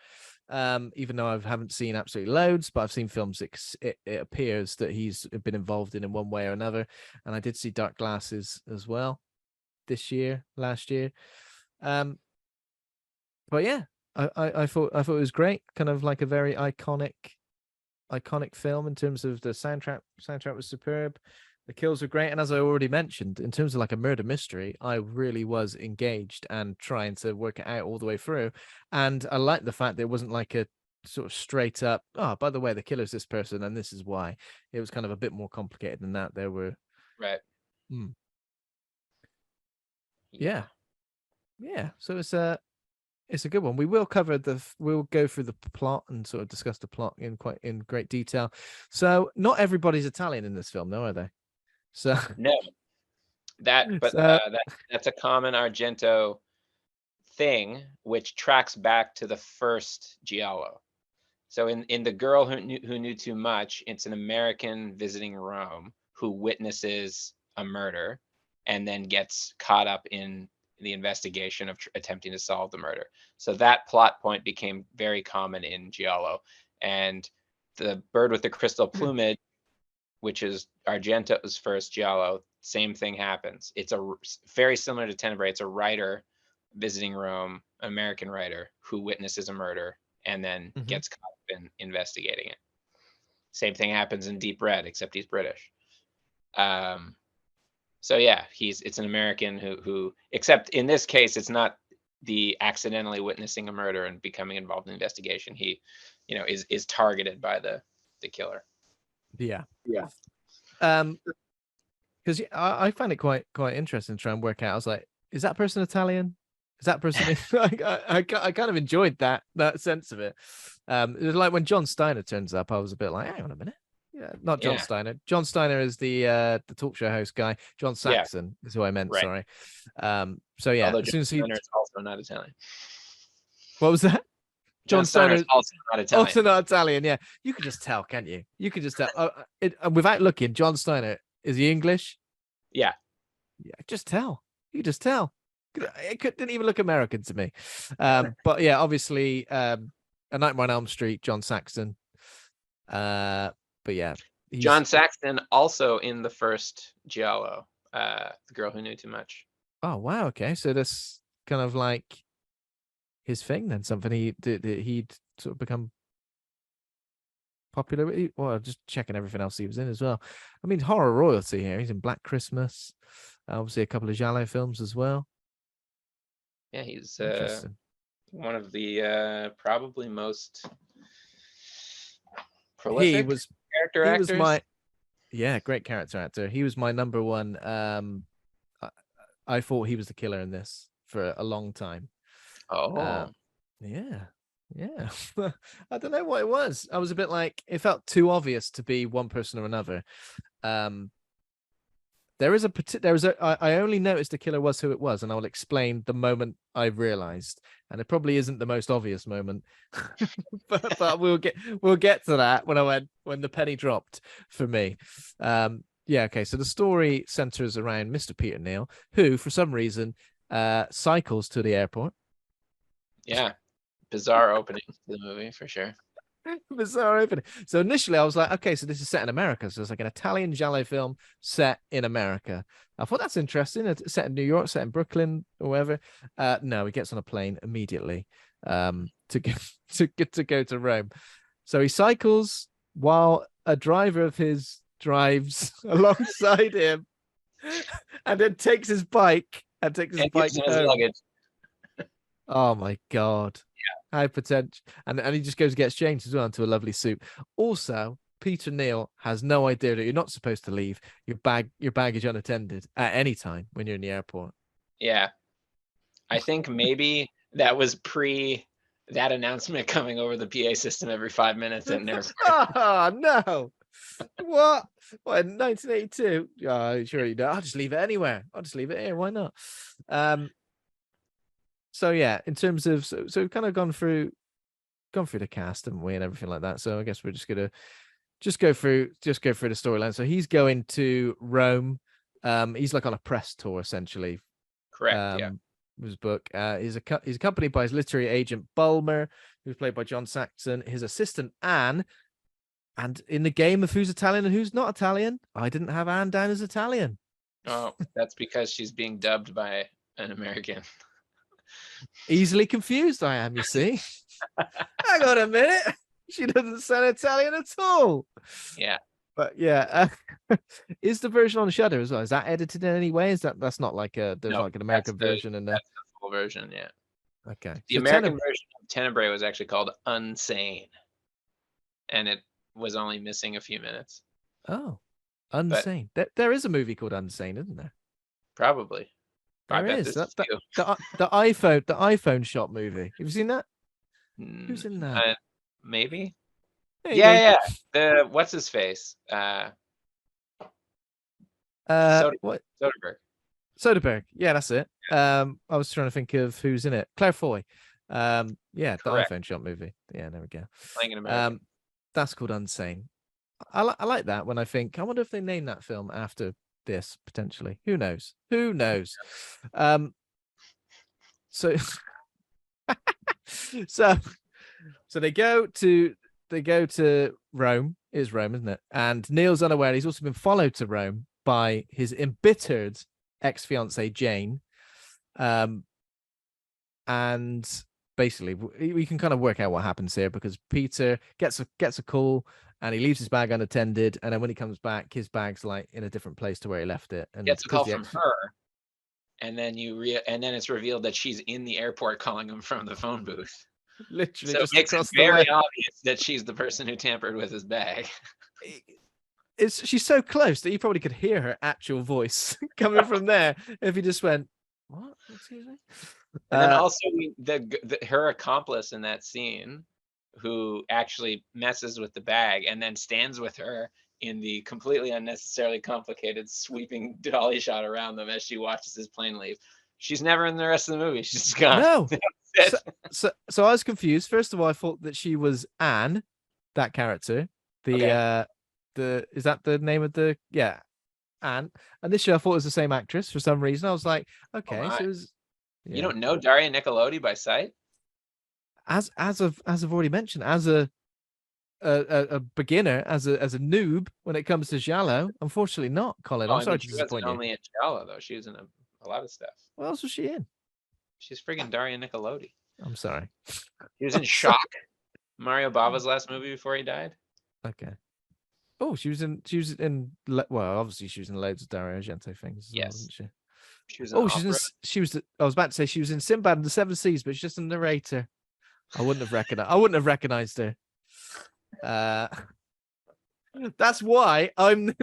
Even though I haven't seen absolutely loads, but I've seen films it appears that he's been involved in one way or another. And I did see Dark Glasses as well last year. But yeah, I thought it was great, kind of like a very iconic film in terms of the soundtrack. Soundtrack was superb. The kills were great, and as I already mentioned, in terms of like a murder mystery, I really was engaged and trying to work it out all the way through. And I liked the fact that it wasn't like a sort of straight up, oh, by the way, the killer's this person and this is why. It was kind of a bit more complicated than that. There were yeah. So it's a good one. We'll go through the plot and sort of discuss the plot in great detail. So not everybody's Italian in this film, though, are they? So no, that's a common Argento thing, which tracks back to the first giallo. So in The Girl Who Knew Too Much, it's an American visiting Rome who witnesses a murder and then gets caught up in the investigation of attempting to solve the murder. So that plot point became very common in giallo. And The Bird with the Crystal Plumage, which is Argento's first giallo, same thing happens. It's very similar to Tenebre. It's a writer visiting Rome, an American writer who witnesses a murder and then gets caught up in investigating it. Same thing happens in Deep Red, except he's British. So yeah, it's an American who, except in this case, it's not the accidentally witnessing a murder and becoming involved in the investigation. He, is targeted by the killer. Yeah. Because I find it quite interesting to try and work out. I was like, is that person Italian? Is that person? I kind of enjoyed that sense of it. It was like when John Steiner turns up, I was a bit like, hang on a minute. Yeah, not John Steiner. John Steiner is the talk show host guy. John Saxon is who I meant. Right. Sorry. So yeah, although as soon as Steiner is also not Italian. What was that? John Steiner is also not Italian. Also not Italian. Yeah, you can just tell, can't you? You can just tell. Without looking, John Steiner, is he English? Yeah. Just tell. You just tell. It didn't even look American to me. But yeah, obviously, A Nightmare on Elm Street, John Saxon. But yeah, John Saxon also in the first giallo, The Girl Who Knew Too Much. Oh wow, okay, so that's kind of like his thing then, something he'd sort of become popular with. Well, just checking everything else he was in as well. I mean, horror royalty here. He's in Black Christmas, obviously a couple of giallo films as well. Yeah, he's one of the probably most prolific character actors. Great character actor. He was my number one. I thought he was the killer in this for a long time. Yeah. I don't know what it was. I was a bit like, it felt too obvious to be one person or another. I only noticed the killer was who it was, and I will explain the moment I realized. And it probably isn't the most obvious moment, but we'll get to that when the penny dropped for me. Okay. So the story centers around Mr. Peter Neal, who for some reason cycles to the airport. Yeah, bizarre opening to the movie for sure. Bizarre opening. So initially I was like, okay, so this is set in America. So it's like an Italian giallo film set in America. I thought that's interesting. It's set in New York, set in Brooklyn or wherever. No, he gets on a plane immediately to go to Rome. So he cycles while a driver of his drives alongside him and then takes his bike home. Oh my God. High potential, and he just goes to get changed as well into a lovely suit. Also, Peter Neal has no idea that you're not supposed to leave your baggage unattended at any time when you're in the airport. Yeah, I think maybe that was pre that announcement coming over the PA system every 5 minutes at Nurse. Oh no! What? What in 1982? Oh, sure you know. I'll just leave it anywhere. I'll just leave it here. Why not? So yeah, in terms of so we've kind of gone through the cast, haven't we, and everything like that. So I guess we're just gonna go through the storyline. So he's going to Rome. He's like on a press tour essentially. Correct. Yeah. His book. He's accompanied by his literary agent Bulmer, who's played by John Saxon, his assistant Anne. And in the game of who's Italian and who's not Italian, I didn't have Anne down as Italian. Oh, that's because she's being dubbed by an American. Easily confused I am, you see. Hang on a minute. She doesn't sound Italian at all. Yeah. But yeah, is the version on Shudder as well? Is that edited in any way? That's not like there's like an American version and that's the full version, yeah. Okay. The American version of Tenebrae was actually called Unsane. And it was only missing a few minutes. Oh, Unsane. There is a movie called Unsane, isn't there? Probably. There is. The iPhone shot movie. Have you seen that? Who's in that? Maybe. Yeah. The what's his face? What? Soderbergh. Yeah, that's it. I was trying to think of who's in it. Claire Foy. Yeah, the iPhone shot movie. Yeah, there we go. Playing an American. That's called Unsane. I like that when I think, I wonder if they name that film after this potentially. Who knows? So so they go to Rome. It is Rome, isn't it? And Neal's unaware he's also been followed to Rome by his embittered ex-fiancée Jane. And basically we can kind of work out what happens here, because Peter gets a call and he leaves his bag unattended, and then when he comes back, his bag's like in a different place to where he left it, and gets a call from her, and then and then it's revealed that she's in the airport calling him from the phone booth. Literally, so it makes it very obvious that she's the person who tampered with his bag. She's so close that you probably could hear her actual voice coming from there if he just went, "What? Excuse me?" And then also her accomplice in that scene, who actually messes with the bag and then stands with her in the completely unnecessarily complicated sweeping dolly shot around them as she watches his plane leave. She's never in the rest of the movie. She's just gone. No. So I was confused. First of all, I thought that she was Anne, that character. Is that the name of the Anne? And this show I thought it was the same actress for some reason. I was like, okay, so it was. Yeah. You don't know Dario Argento by sight? As I've already mentioned, as a beginner, as a noob when it comes to giallo, unfortunately not, Colin. I'm sorry to disappoint you. Only in giallo though. She was in a lot of stuff. What else was she in? She's friggin' Dario Argento. I'm sorry. She was in Shock, Mario Bava's last movie before he died. Okay. Oh, she was in. Well, obviously she was in loads of Dario Argento things. Yes. Well, wasn't she? I was about to say she was in Sinbad and the Seven Seas, but she's just a narrator. I wouldn't have recognized her. That's why I'm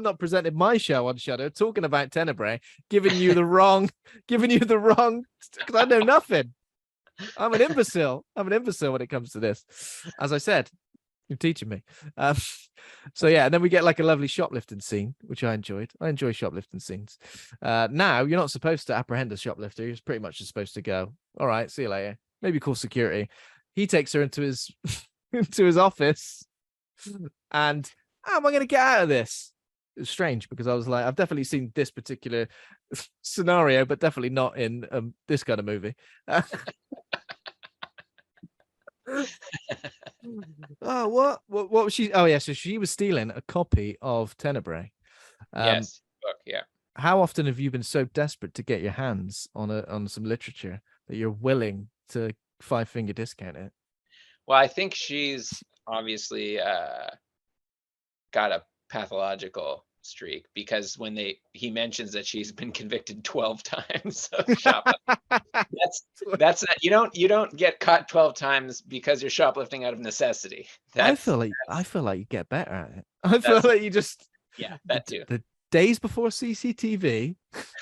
not presenting my show on Shudder talking about Tenebrae, giving you the wrong, because I know nothing. I'm an imbecile when it comes to this. As I said, you're teaching me. So yeah, and then we get like a lovely shoplifting scene, which I enjoyed. I enjoy shoplifting scenes. Now you're not supposed to apprehend a shoplifter. You're pretty much just supposed to go, all right, see you later. Maybe call security. He takes her into his office, and how am I going to get out of this? It was strange because I was like, I've definitely seen this particular scenario, but definitely not in this kind of movie. Oh, what was she? Oh yeah, so she was stealing a copy of Tenebrae. Yes, book. Yeah. How often have you been so desperate to get your hands on some literature that you're willing to 5-finger discount it? Well, I think she's obviously got a pathological streak, because when he mentions that she's been convicted 12 times of shoplifting. that's you don't get caught 12 times because you're shoplifting out of necessity. I feel like you get better at it. I feel like you just that too. The days before CCTV,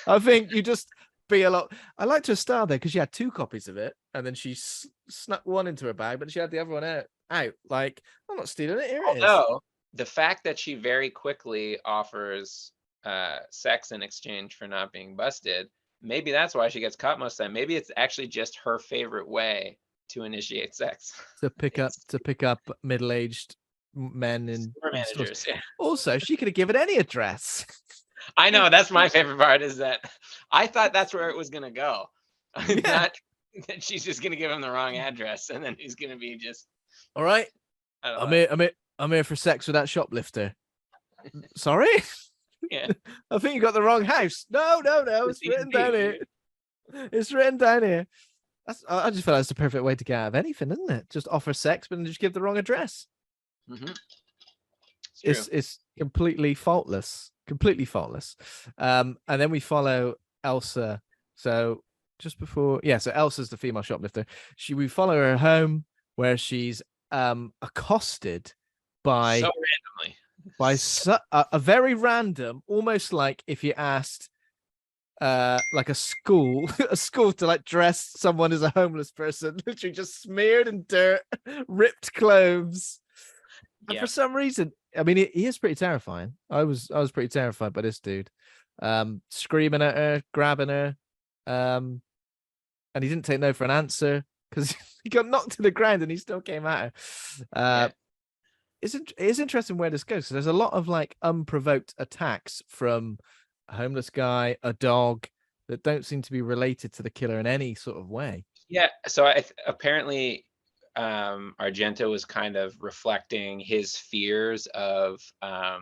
I think you just be a lot. I liked her style there because she had 2 copies of it. and then she snuck one into her bag, but she had the other one out. Like, I'm not stealing it. Here it is. Although the fact that she very quickly offers sex in exchange for not being busted, maybe that's why she gets caught most of the time. Maybe it's actually just her favorite way to initiate sex. To pick up middle-aged men in Store managers. stores. Yeah. Also, she could have given any address. I know, that's my favorite part, is that I thought that's where it was gonna go. Yeah. Not that she's just gonna give him the wrong address, and then he's gonna be just, All right, I don't know. I'm here for sex with that shoplifter. Sorry? Yeah. I think you got the wrong house. No. It's written down here. It's written down here. I just feel like it's the perfect way to get out of anything, isn't it? Just offer sex, but then just give the wrong address. It's completely faultless. Completely faultless. And then we follow Elsa. So just before, so Elsa's the female shoplifter. We follow her home, where she's accosted by so randomly by a very random, almost like if you asked like a school to like dress someone as a homeless person, literally just smeared in dirt, ripped clothes. And for some reason, I mean, he is pretty terrifying. I was pretty terrified by this dude, screaming at her, grabbing her, and he didn't take no for an answer, because he got knocked to the ground and he still came at her. It's interesting where this goes. So there's a lot of like unprovoked attacks from a homeless guy, a dog, that don't seem to be related to the killer in any sort of way. Yeah. So apparently Argento was kind of reflecting his fears of how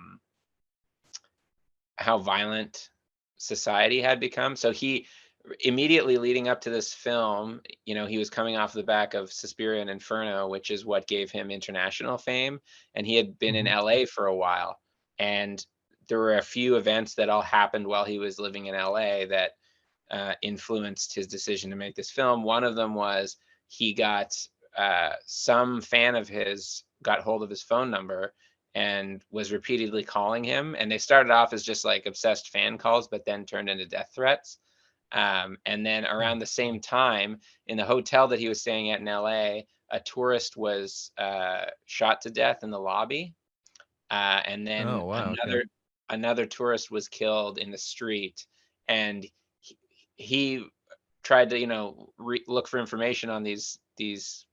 violent society had become. So he immediately leading up to this film, he was coming off the back of Suspiria and Inferno, which is what gave him international fame. And he had been in LA for a while. And there were a few events that all happened while he was living in LA that influenced his decision to make this film. One of them was he got some fan of his got hold of his phone number and was repeatedly calling him. And they started off as just like obsessed fan calls, but then turned into death threats. And then around the same time, in the hotel that he was staying at in LA, a tourist was shot to death in the lobby. And then another tourist was killed in the street. And he tried to, look for information on these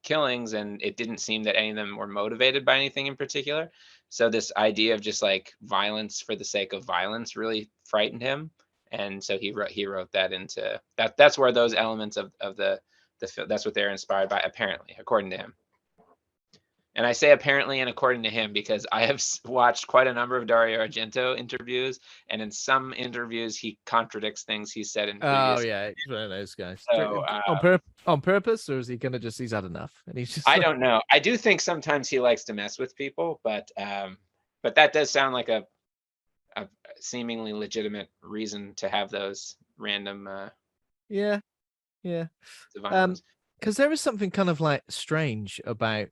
killings, and it didn't seem that any of them were motivated by anything in particular. So this idea of just like violence for the sake of violence really frightened him. And so he wrote that into that. That's where those elements of the that's what they're inspired by, apparently, according to him. And I say apparently and according to him because I have watched quite a number of Dario Argento interviews, and in some interviews he contradicts things he said in previous. Oh yeah, he's one of those guys. So, on purpose, or is he gonna he's had enough and he's just? I don't know. I do think sometimes he likes to mess with people, but that does sound like a seemingly legitimate reason to have those random yeah because there is something kind of like strange about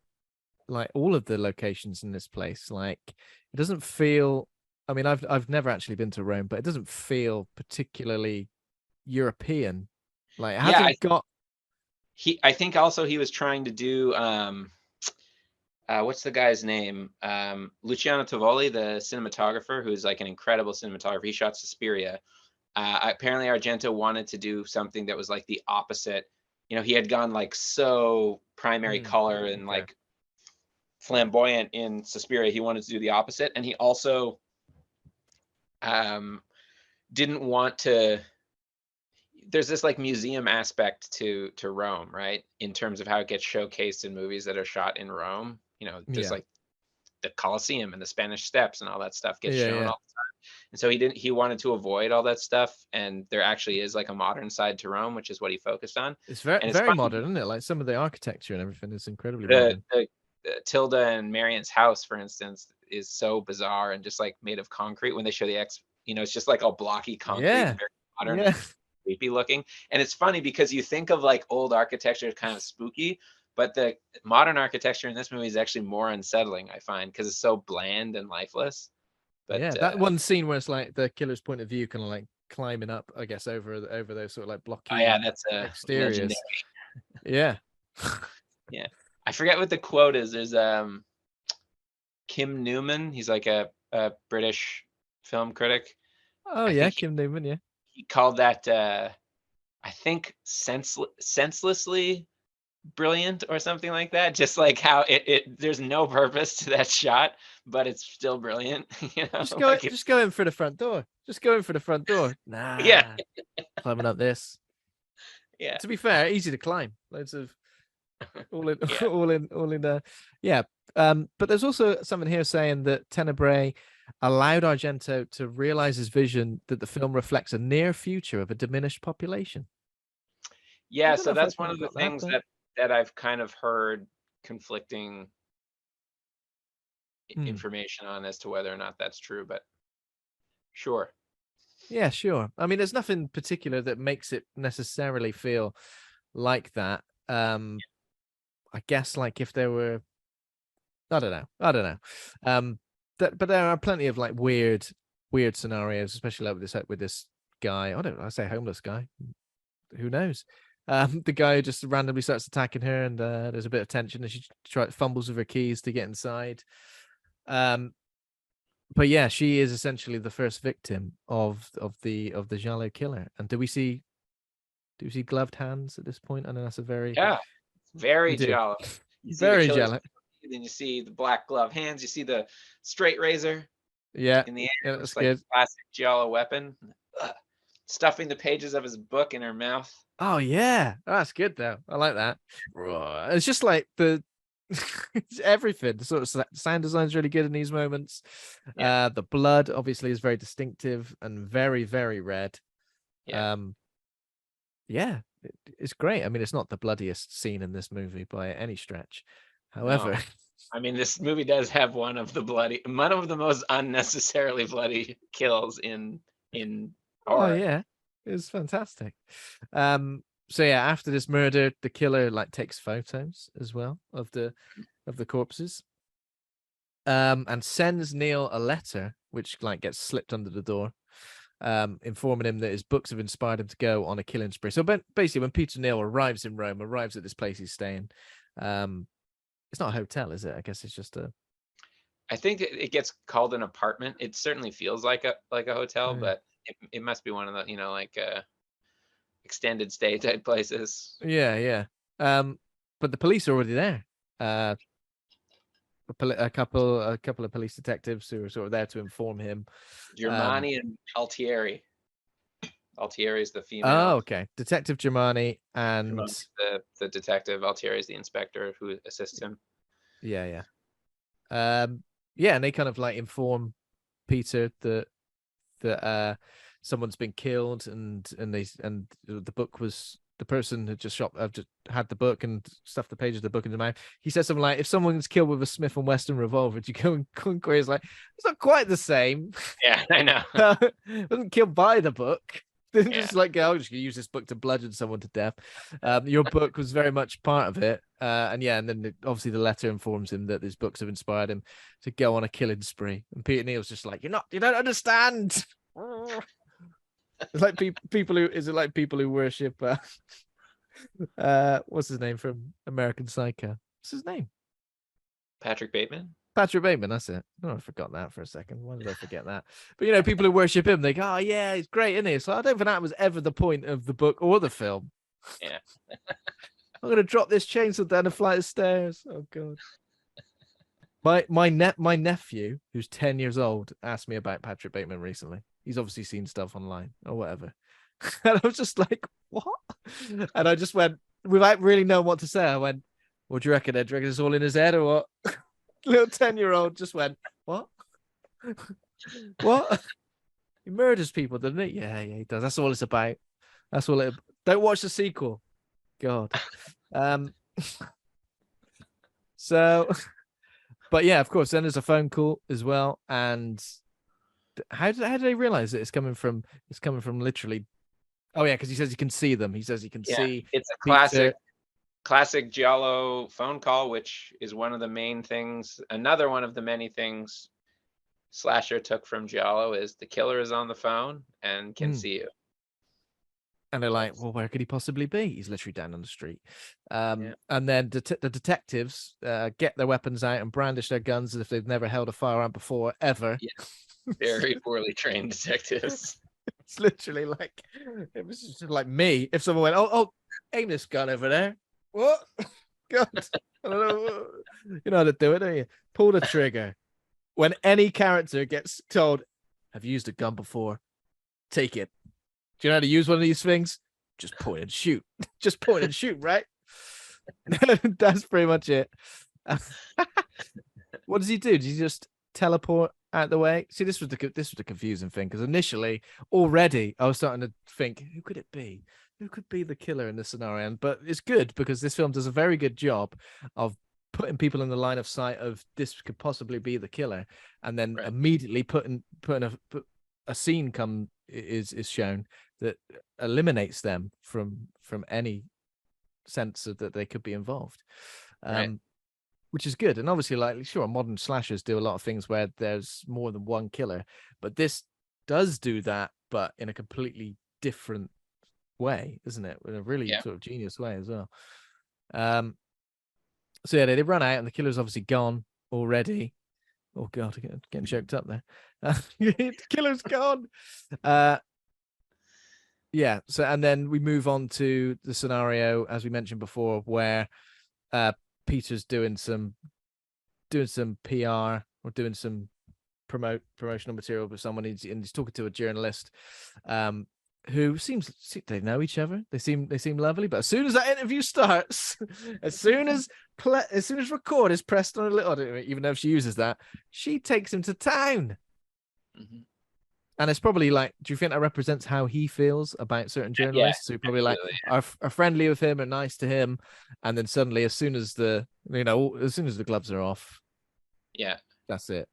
like all of the locations in this place. Like, it doesn't feel, I mean, I've never actually been to Rome, but it doesn't feel particularly European. Like, it hasn't got I think also he was trying to do what's the guy's name? Luciano Tovoli, the cinematographer, who's like an incredible cinematographer. He shot Suspiria. Apparently Argento wanted to do something that was like the opposite. He had gone like so primary color and like flamboyant in Suspiria. He wanted to do the opposite. And he also didn't want to, there's this like museum aspect to Rome, right? In terms of how it gets showcased in movies that are shot in Rome. Just like the Colosseum and the Spanish Steps and all that stuff gets shown all the time. And so he wanted to avoid all that stuff. And there actually is like a modern side to Rome, which is what he focused on. It's very modern, isn't it? Like some of the architecture and everything is incredibly modern. Tilda and Marion's house, for instance, is so bizarre and just like made of concrete. When they show it's just like all blocky concrete, very modern and creepy looking. And it's funny because you think of like old architecture kind of spooky, but the modern architecture in this movie is actually more unsettling, I find, because it's so bland and lifeless. But that one scene where it's like the killer's point of view, kind of like climbing up, I guess, over those sort of like blocky that's exteriors. Yeah. Yeah. I forget what the quote is. There's Kim Newman. He's like a British film critic. Oh I yeah, think Kim Newman. Yeah. he called that I think senselessly brilliant or something like that. Just like how it there's no purpose to that shot, but it's still brilliant. You know, like Just go in for the front door. Just go in for the front door. yeah, Nah, climbing up this. yeah, To be fair, easy to climb. Loads of all in, yeah. all in there. Yeah. But there's also something here saying that Tenebrae allowed Argento to realize his vision that the film reflects a near future of a diminished population. I Yeah, don't know so if I that's one quite of the got that, things but that I've kind of heard conflicting hmm. information on as to whether or not that's true, but sure. Yeah, sure. I mean, there's nothing particular that makes it necessarily feel like that. I guess like if there were, I don't know. I don't know. But there are plenty of like weird scenarios, especially like with this guy. I don't know, I say homeless guy. Who knows? The guy who just randomly starts attacking her, and there's a bit of tension, and she fumbles with her keys to get inside. But yeah, she is essentially the first victim of the giallo killer. And do we see gloved hands at this point? I know that's a very Yeah, we very do giallo. You see the very killer's, giallo. then you see the black glove hands. You see the straight razor Yeah, in the air, yeah, which that's is like good. classic giallo weapon. Ugh. Stuffing the pages of his book in her mouth. Oh yeah, that's good though. I like that. It's just like the it's everything. The sort of sound design's really good in these moments. Yeah, The blood obviously is very distinctive and very, very red. yeah. Um, yeah, it's great. I mean, it's not the bloodiest scene in this movie by any stretch. No, However, I mean this movie does have one of the most unnecessarily bloody kills in oh horror. yeah, it's fantastic. So yeah, after this murder, the killer like takes photos as well of the corpses. And sends Neil a letter which like gets slipped under the door, informing him that his books have inspired him to go on a killing spree. So basically, when Peter Neal arrives in Rome, arrives at this place he's staying, it's not a hotel, is it? I guess it's just a. I think it gets called an apartment. It certainly feels like a hotel, Oh, but it must be one of the, like extended stay type places. yeah, yeah. But the police are already there. Uh, a couple of police detectives who are sort of there to inform him. Um, Germani and Altieri. Altieri is the oh, female. okay. Detective Germani and Germani's the detective. Altieri is the inspector who assists him. yeah, yeah. Yeah, and they kind of like inform Peter that someone's been killed, and the book was the person had just just had the book and stuffed the pages of the book in the mouth. He says something like, "If someone's killed with a Smith and Wesson revolver, do you go and inquire?" It's like it's not quite the same. Yeah, I know. Wasn't killed by the book. Didn't Yeah. just like go, I'm just gonna use this book to bludgeon someone to death. Your book was very much part of it. And yeah, and then obviously the letter informs him that his books have inspired him to go on a killing spree. And Peter Neal's just like, you don't understand. It's like people who worship what's his name from American Psycho? What's his name? Patrick Bateman? Patrick Bateman, that's it. Oh, I forgot that for a second. Why did I forget that? But people who worship him, they go, "Oh yeah, he's great, isn't he?" So I don't think that was ever the point of the book or the film. Yeah. I'm gonna drop this chainsaw down a flight of stairs. Oh god. My nephew, who's 10 years old, asked me about Patrick Bateman recently. He's obviously seen stuff online or whatever. And I was just like, what? And I just went, without really knowing what to say, I went, what do you reckon, Ed? Do you reckon it's all in his head or what? Little 10-year-old just went, what? What? He murders people, doesn't he? Yeah, he does. That's all it's about. That's all it. Don't watch the sequel. God. Um. So, but yeah, of course. Then there's a phone call as well, and how do they realize that it's coming from? It's coming from literally. Oh yeah, because he says he can see them. He says he can Yeah. see It's a Peter. classic giallo phone call, which is one of the main things. Another one of the many things slasher took from giallo is the killer is on the phone and can Mm, see you. And they're like, well, where could he possibly be? He's literally down on the street. Yeah. And then the detectives get their weapons out and brandish their guns as if they've never held a firearm before, ever. Yeah. Very poorly trained detectives. It's literally like, it was just like me. If someone went, oh, aim this gun over there. What? God, I don't know. You know how to do it, don't you? Pull the trigger. When any character gets told, have you used a gun before? Take it. Do you know how to use one of these things? Just point and shoot. Just point and shoot, right? That's pretty much it. What does he do? Does he just teleport out the way? See, this was the confusing thing, because initially, already, I was starting to think, who could it be? Who could be the killer in this scenario? But it's good because this film does a very good job of putting people in the line of sight of this could possibly be the killer, and then immediately putting a scene is shown that eliminates them from any sense of that they could be involved, which is good. And obviously, like, sure, modern slashers do a lot of things where there's more than one killer, but this does do that, but in a completely different way, isn't it? In a really sort of genius way as well. So yeah, they run out and the killer's obviously gone already. Oh god, I'm getting choked up there. The killer's gone. Yeah, so and then we move on to the scenario, as we mentioned before, where Peter's doing some PR or doing some promotional material with someone, and he's talking to a journalist who seems they know each other. They seem lovely, but as soon as that interview starts, as soon as record is pressed on a little, even though she uses that, she takes him to town. Mm-hmm. And it's probably like, do you think that represents how he feels about certain journalists who probably like are friendly with him and nice to him, and then suddenly, as soon as the gloves are off, that's it.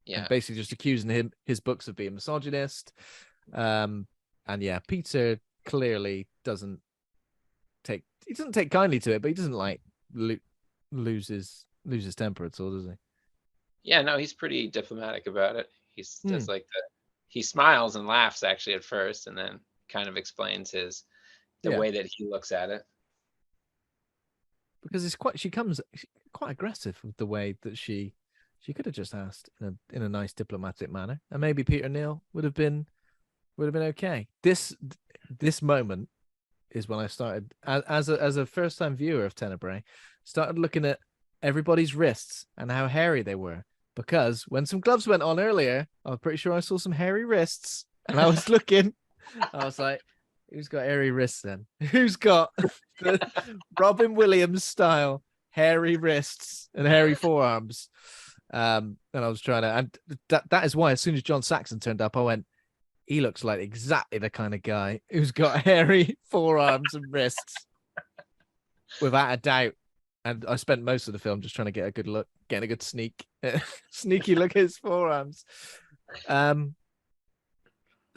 Yeah, and basically just accusing his books of being misogynist. And yeah, Peter clearly doesn't take kindly to it, but he doesn't like lose his temper at all, does he? Yeah, no, he's pretty diplomatic about it. He's just like he smiles and laughs actually at first, and then kind of explains the way that he looks at it. Because she comes quite aggressive with the way that she could have just asked in a nice diplomatic manner, and maybe Peter Neal would have been okay. This moment is when I started, as a first time viewer of Tenebrae, started looking at everybody's wrists and how hairy they were. Because when some gloves went on earlier, I'm pretty sure I saw some hairy wrists, and I was looking. I was like, "Who's got hairy wrists then? Who's got the Robin Williams style hairy wrists and hairy forearms?" And I was trying to, and that is why as soon as John Saxon turned up, I went, "He looks like exactly the kind of guy who's got hairy forearms and wrists, without a doubt." And I spent most of the film just trying to get a good look, getting a good sneaky look at his forearms. So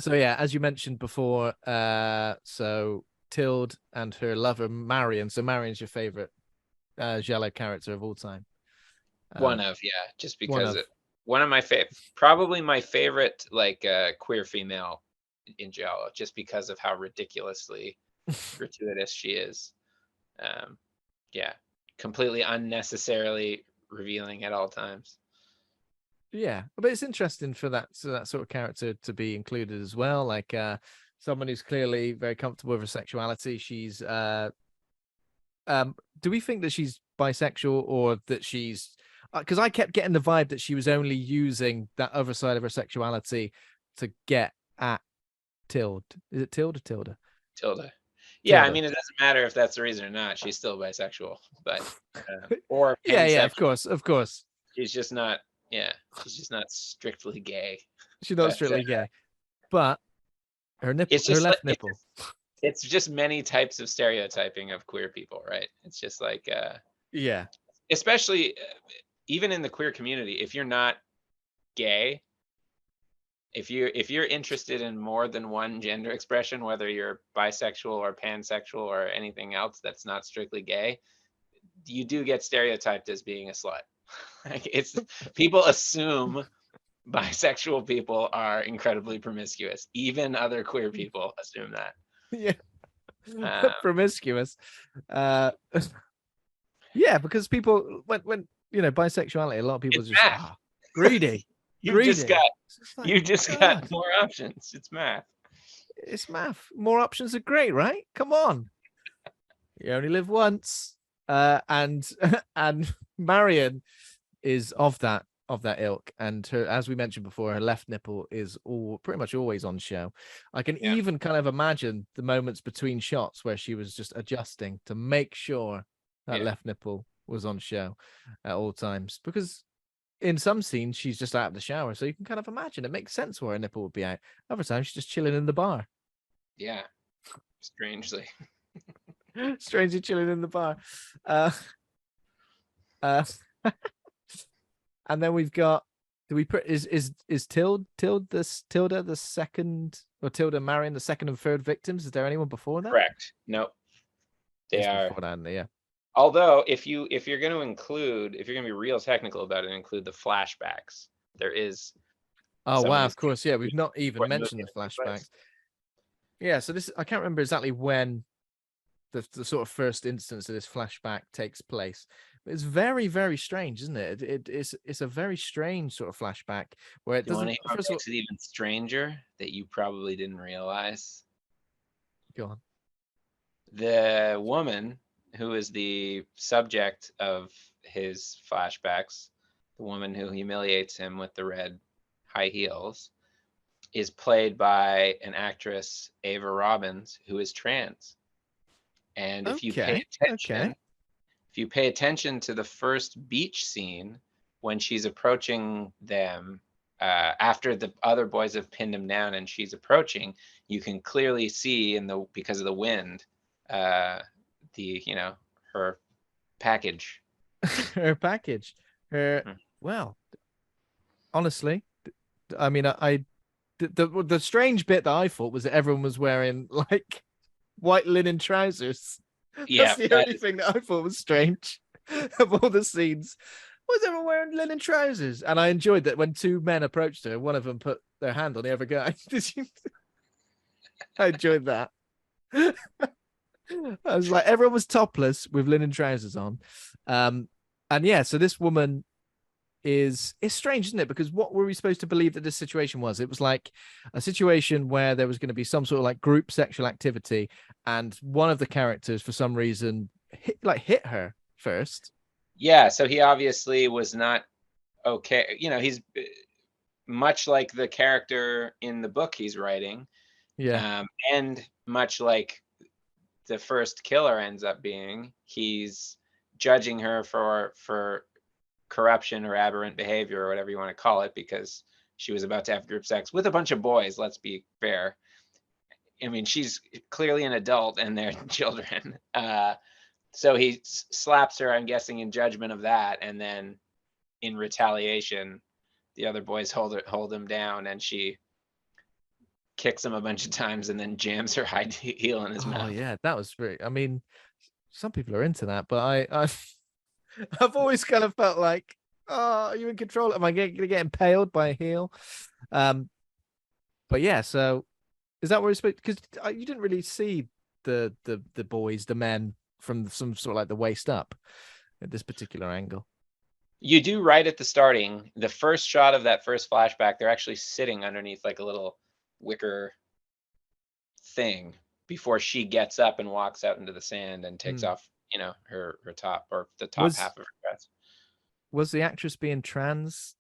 yeah, as you mentioned before, so Tilde and her lover Marion. So Marion's your favorite giallo character of all time. Just because one of my probably my favorite like queer female in giallo, just because of how ridiculously gratuitous she is. Completely unnecessarily revealing at all times. Yeah, but it's interesting for that sort of character to be included as well. Like someone who's clearly very comfortable with her sexuality. She's do we think that she's bisexual, or that she's because I kept getting the vibe that she was only using that other side of her sexuality to get at Tilde. Is it Tilde or Tilda? Tilda. Yeah, I mean, it doesn't matter if that's the reason or not. She's still bisexual, but or yeah, of course. She's just not. Yeah, she's just not strictly gay. She's not strictly gay, but her nipple, her left nipple. It's just many types of stereotyping of queer people, right? It's just like especially even in the queer community, if you're not gay, if you're interested in more than one gender expression, whether you're bisexual or pansexual or anything else that's not strictly gay, you do get stereotyped as being a slut. Like, it's people assume bisexual people are incredibly promiscuous. Even other queer people assume that. Yeah. Um, Promiscuous. Uh, yeah, because people when bisexuality, a lot of people it's just math. greedy, You've just greedy. got It's just like, you just got God, more options. It's math. it's math. More options are great, right? Come on. You only live once. And and Marion is of that ilk, and her, as we mentioned before, her left nipple is all pretty much always on show. I can Yeah. even kind of imagine the moments between shots where she was just adjusting to make sure that Yeah. left nipple was on show at all times, because in some scenes she's just out of the shower, so you can kind of imagine it makes sense where her nipple would be out. Other times she's just chilling in the bar. Yeah. Strangely. Strangely chilling in the bar. uh uh And then we've got, do we put is Tilda the second, or Tilda Marion the second and third victims? Is there anyone before that? Correct. Nope. They It's are. before that, yeah. Although if you're going to include, if you're going to be real technical about it, include the flashbacks. There is Oh some of wow, these of course, yeah. We've not even before the movie mentioned the takes place. flashbacks. Yeah, so this, I can't remember exactly when the sort of first instance of this flashback takes place. It's very, very strange, isn't it? It's a very strange sort of flashback where it Do you want to doesn't. hear what First of all, makes it even stranger that you probably didn't realize? go on. The woman who is the subject of his flashbacks, the woman who humiliates him with the red high heels, is played by an actress, Ava Robbins, who is trans. And if you pay Okay, okay. attention to the first beach scene when she's approaching them, after the other boys have pinned him down and she's approaching, you can clearly see because of the wind, her package. Her package. Her, Hmm. well, honestly, I mean, the strange bit that I thought was that everyone was wearing like white linen trousers. That's Yeah, the only thing that I thought was strange of all the scenes. Why is everyone wearing linen trousers? And I enjoyed that when two men approached her, one of them put their hand on the other guy. I enjoyed that. I was like, everyone was topless with linen trousers on. And yeah, so this woman is strange, isn't it? Because what were we supposed to believe that this situation was? It was like a situation where there was going to be some sort of like group sexual activity, and one of the characters for some reason hit her first. yeah. So he obviously was not okay. He's much like the character in the book he's writing, Yeah. and much like the first killer ends up being, he's judging her for corruption or aberrant behavior or whatever you want to call it, because she was about to have group sex with a bunch of boys. Let's be fair. I mean, she's clearly an adult and they're children. So he slaps her, I'm guessing, in judgment of that, and then in retaliation, the other boys hold him down, and she kicks him a bunch of times and then jams her high heel in his Oh mouth. yeah, that was very. I mean, some people are into that, but I've always kind of felt like, oh, are you in control? Am I going to get impaled by a heel? Um, but yeah, so is that where it's supposed? Because you didn't really see the boys, the men, from some sort of like the waist up at this particular angle. You do right at the starting. The first shot of that first flashback, they're actually sitting underneath like a little wicker thing before she gets up and walks out into the sand and takes Hmm. off, her top, or the top Was half of her dress. was the actress being trans?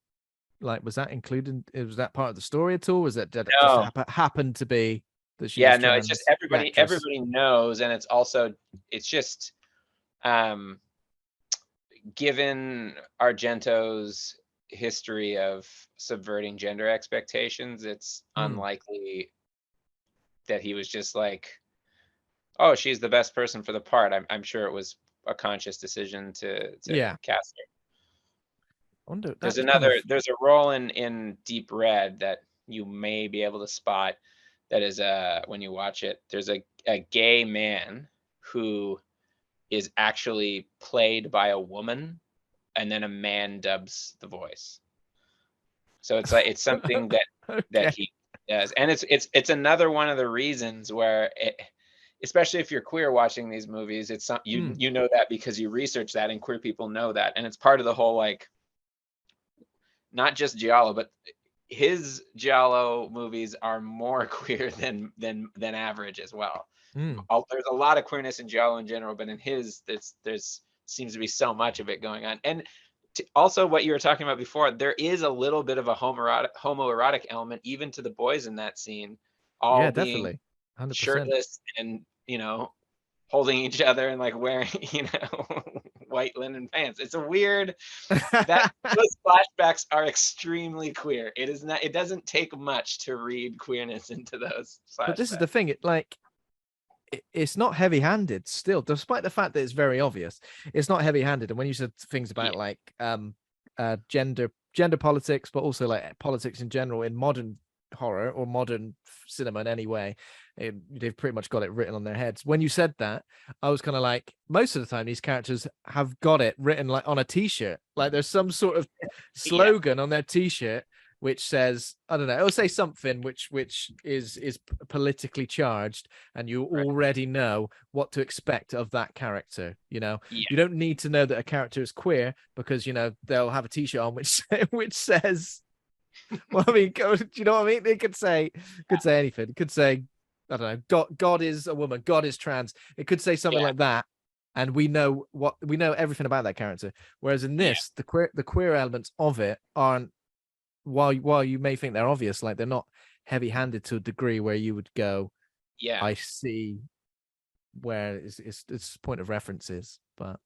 Like, was that included? Was that part of the story at all? Was that did it just No, happened to be that she yeah, was no, it's just trans? The actress. everybody knows, and it's just um given Argento's history of subverting gender expectations, it's Hmm. unlikely that he was just like, oh, she's the best person for the part. I'm sure it was a conscious decision to Yeah. cast her. I wonder. There's That was kind of. there's a role in Deep Red that you may be able to spot, that is, when you watch it, there's a gay man who is actually played by a woman, and then a man dubs the voice. So it's something that Okay. he does, and it's another one of the reasons where especially if you're queer watching these movies, it's you know that because you research that, and queer people know that, and it's part of the whole, like, not just giallo, but his giallo movies are more queer than average as well. There's a lot of queerness in giallo in general, but in his, there's seems to be so much of it going on. And also, what you were talking about before, there is a little bit of a homoerotic element even to the boys in that scene, all Yeah, being definitely. 100%. shirtless and, holding each other and, like, wearing, white linen pants. It's a weird, that those flashbacks are extremely queer. It doesn't take much to read queerness into those flashbacks. But this is the thing, it's not heavy-handed still, despite the fact that it's very obvious. It's not heavy-handed. And when you said things about like gender politics, but also like politics in general in modern horror or modern cinema in any way, they've pretty much got it written on their heads. When you said that, I was kind of like, most of the time these characters have got it written like on a t-shirt, like there's some sort of slogan on their t-shirt which says, I don't know, it'll say something which is politically charged, and you already know what to expect of that character. You don't need to know that a character is queer because they'll have a t-shirt on which says, well, I mean, do you know what I mean? It could say anything. It could say, I don't know, God is a woman, God is trans. It could say something like that, and we know everything about that character. Whereas in this, the queer elements of it aren't. While you may think they're obvious, like they're not heavy-handed to a degree where you would go, I see where it's point of reference is. But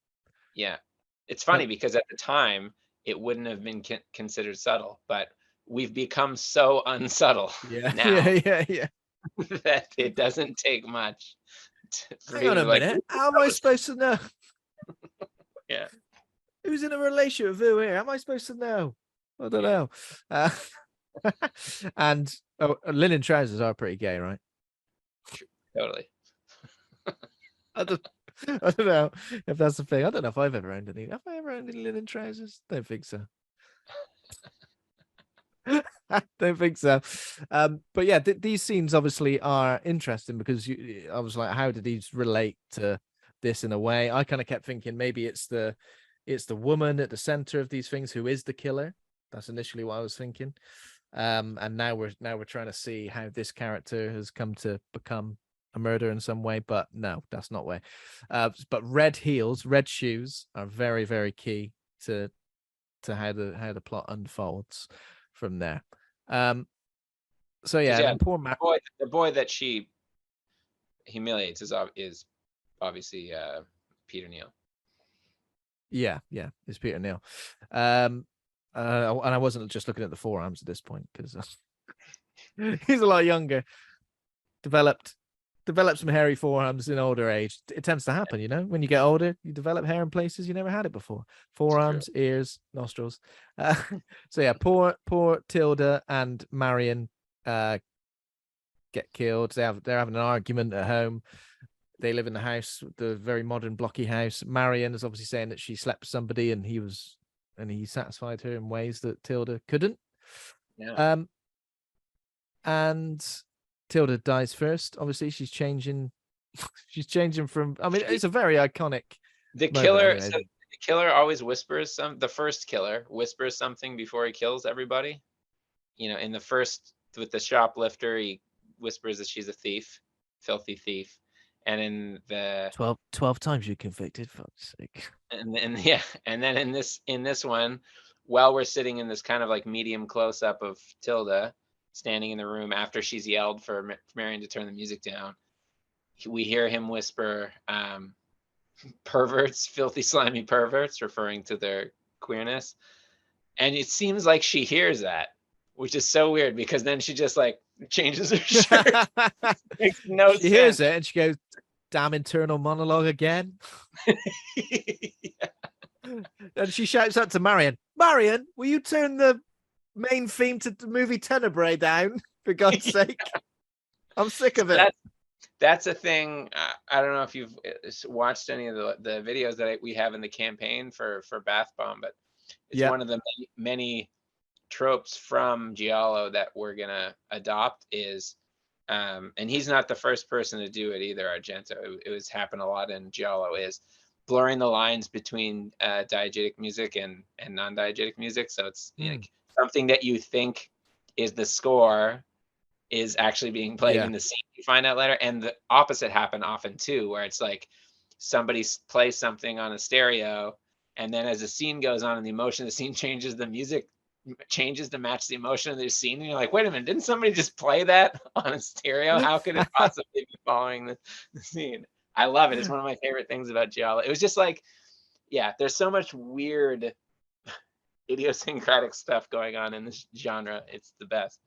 it's funny because at the time it wouldn't have been considered subtle, but we've become so unsubtle now that it doesn't take much. Hang on a minute, how am I supposed to know? Who's in a relationship with who here? How am I supposed to know? I don't know. And linen trousers are pretty gay, right? Totally. I don't know if that's the thing. I don't know if I've ever owned any. Have I ever owned any linen trousers? Don't think so. I don't think so. But yeah, these scenes obviously are interesting because I was like, how did these relate to this in a way? I kind of kept thinking maybe it's the woman at the center of these things who is the killer. That's initially what I was thinking. And now we're trying to see how this character has come to become a murderer in some way, but no, that's not way. But red shoes are very, very key to how the plot unfolds from there. So yeah, poor the boy that she humiliates is obviously Peter Neal. Yeah, it's Peter Neal. And I wasn't just looking at the forearms at this point because he's a lot younger. Developed some hairy forearms in older age. It tends to happen, when you get older, you develop hair in places you never had it before. Forearms, ears, nostrils. So yeah, poor Tilda and Marion get killed. They're having an argument at home. They live in the house, the very modern blocky house. Marion is obviously saying that she slept with somebody and he satisfied her in ways that Tilda couldn't. And Tilda dies first. Obviously, she's changing. She's changing from. I mean, it's a very iconic. The killer. Anyway. So the killer always whispers the first killer whispers something before he kills everybody. In the first with the shoplifter, he whispers that she's a thief, filthy thief. And in the 12 times you convicted, fuck's sake. And then in this one, while we're sitting in this kind of like medium close up of Tilda standing in the room after she's yelled for Marion to turn the music down, we hear him whisper, perverts, filthy, slimy perverts, referring to their queerness. And it seems like she hears that, which is so weird because then she just like changes her shirt. Makes no sense. She hears it and she goes, damn internal monologue again. And she shouts out to Marion, will you turn the main theme to the movie Tenebrae down, for God's sake? I'm sick of it. That's a thing. I don't know if you've watched any of the videos that we have in the campaign for Bath Bomb, but it's one of the many tropes from giallo that we're gonna adopt is And he's not the first person to do it either. Argento, it was happened a lot in giallo, is blurring the lines between diegetic music and non-diegetic music. So it's like something that you think is the score is actually being played in the scene. You find out later, and the opposite happen often too, where it's like somebody plays something on a stereo, and then as the scene goes on and the emotion of the scene changes, the music changes to match the emotion of the scene, and you're like, wait a minute, didn't somebody just play that on a stereo? How could it possibly be following the scene? I love it. It's one of my favorite things about giallo. It was just like, yeah, there's so much weird idiosyncratic stuff going on in this genre. It's the best.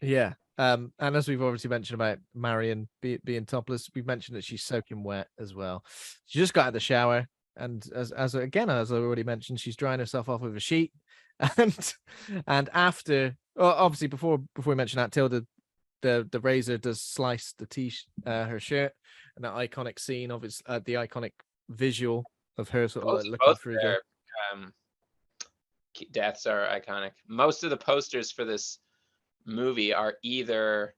Yeah. And as we've obviously mentioned about Marion being topless, we've mentioned that she's soaking wet as well. She just got out of the shower, and as I already mentioned, she's drying herself off with a sheet. And after, well, obviously before we mention that, Tilda, the razor does slice her shirt, and that iconic scene of the iconic visual of her sort of like looking through their deaths are iconic. Most of the posters for this movie are either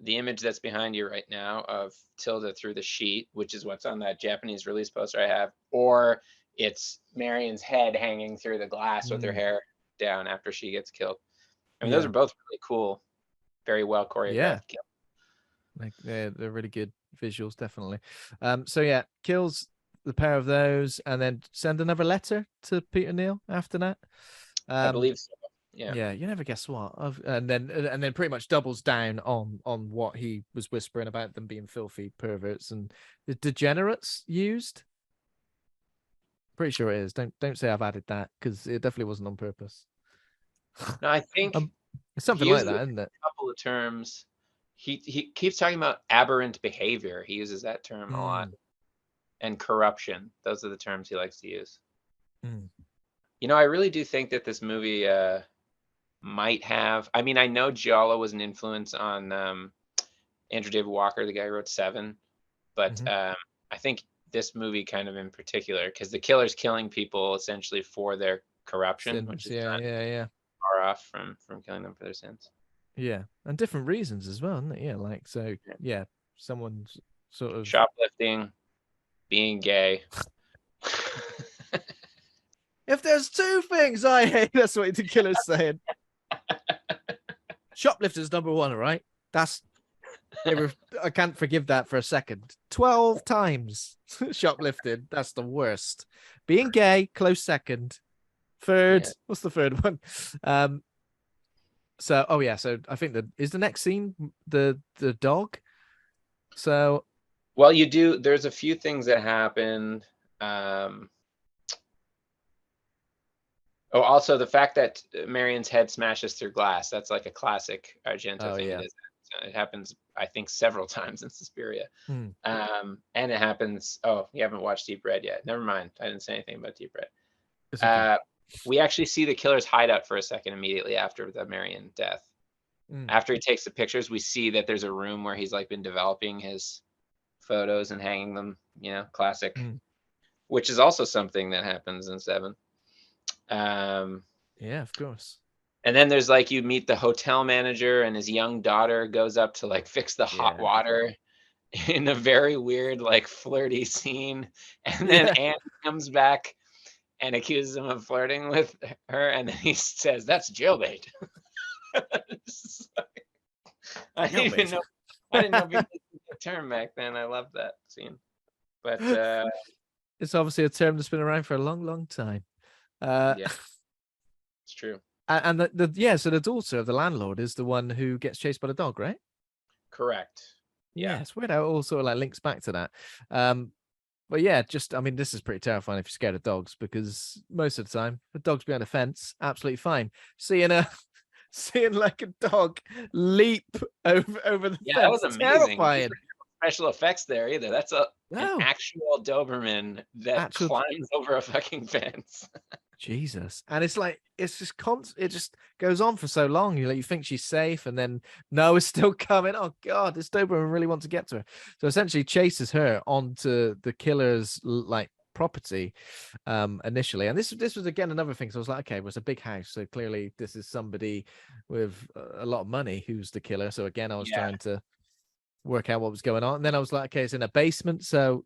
the image that's behind you right now of Tilda through the sheet, which is what's on that Japanese release poster I have, or it's Marion's head hanging through the glass with her hair down after she gets killed. I mean, those are both really cool, very well choreographed kills. Like they're really good visuals, definitely. So yeah, kills the pair of those, and then send another letter to Peter Neal after that. I believe so. Yeah, you never guess what. And then pretty much doubles down on what he was whispering about them being filthy perverts and the degenerates used. Pretty sure it is. Don't say I've added that, because it definitely wasn't on purpose. No, I think it's something like that, isn't it? A couple of terms. He keeps talking about aberrant behavior. He uses that term a lot. And corruption. Those are the terms he likes to use. You know, I really do think that this movie might have, I mean, I know giallo was an influence on Andrew David Walker, the guy who wrote Seven, but I think this movie kind of in particular, because the killer's killing people essentially for their corruption, Sins, which is far off from killing them for their sins. Yeah, and different reasons as well, isn't it? Yeah, like, so yeah, someone's sort of shoplifting, being gay. If there's two things I hate, that's what the killer's saying. Shoplifters number one, all right? I can't forgive that for a second. 12 times shoplifted. That's the worst. Being gay, close second. Third, what's the third one? So I think is the next scene the dog. So, well, there's a few things that happen. Also the fact that Marion's head smashes through glass, that's like a classic Argento thing. Yeah. It happens, I think, several times in Suspiria. And it happens, you haven't watched Deep Red yet. Never mind. I didn't say anything about Deep Red. We actually see the killer's hideout for a second immediately after the Marion death. After he takes the pictures, we see that there's a room where he's like been developing his photos and hanging them, classic, which is also something that happens in Seven. Yeah, of course. And then there's like, you meet the hotel manager and his young daughter goes up to like fix the hot water in a very weird, like flirty scene. And then Anne comes back and accuses him of flirting with her. And then he says, that's jailbait. I didn't know if he used the term back then. I love that scene. But it's obviously a term that's been around for a long, long time. Yeah, it's true. And so the daughter of the landlord is the one who gets chased by the dog, right? Correct. Yeah, it's weird how it all sort of like links back to that. But yeah, this is pretty terrifying if you're scared of dogs, because most of the time the dog's behind a fence, absolutely fine. Seeing like a dog leap over the fence, that was amazing. Terrifying. Special effects there either. That's an actual Doberman that climbs over a fucking fence. Jesus. And it's like, it's just it just goes on for so long. You think she's safe, and then no, it's still coming. Oh God, this Doberman really wants to get to her. So essentially chases her onto the killer's like property initially. And this was again another thing. So I was like, okay, it was a big house, so clearly this is somebody with a lot of money who's the killer. So again, I was trying to work out what was going on. And then I was like, okay, it's in a basement, so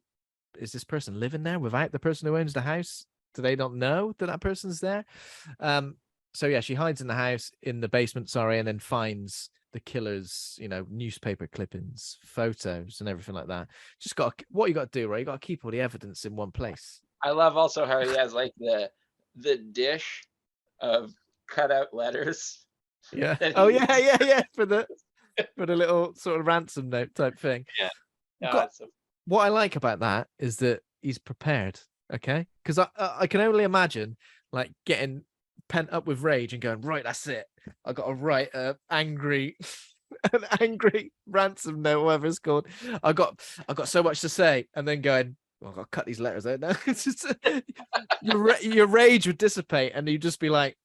is this person living there without the person who owns the house? Do they not know that that person's there? So yeah, she hides in the house, in the basement, and then finds the killer's, newspaper clippings, photos, and everything like that. Just what you got to do, right? You got to keep all the evidence in one place. I love also how he has like the dish of cutout letters. Yeah. Oh yeah. For the little sort of ransom note type thing. Yeah. What I like about that is that he's prepared. Okay, because I can only imagine like getting pent up with rage and going, right, that's it. I got to write an angry ransom note, whatever it's called. I got so much to say, and then going, well, I've got to cut these letters out now. It's just, your rage would dissipate, and you'd just be like,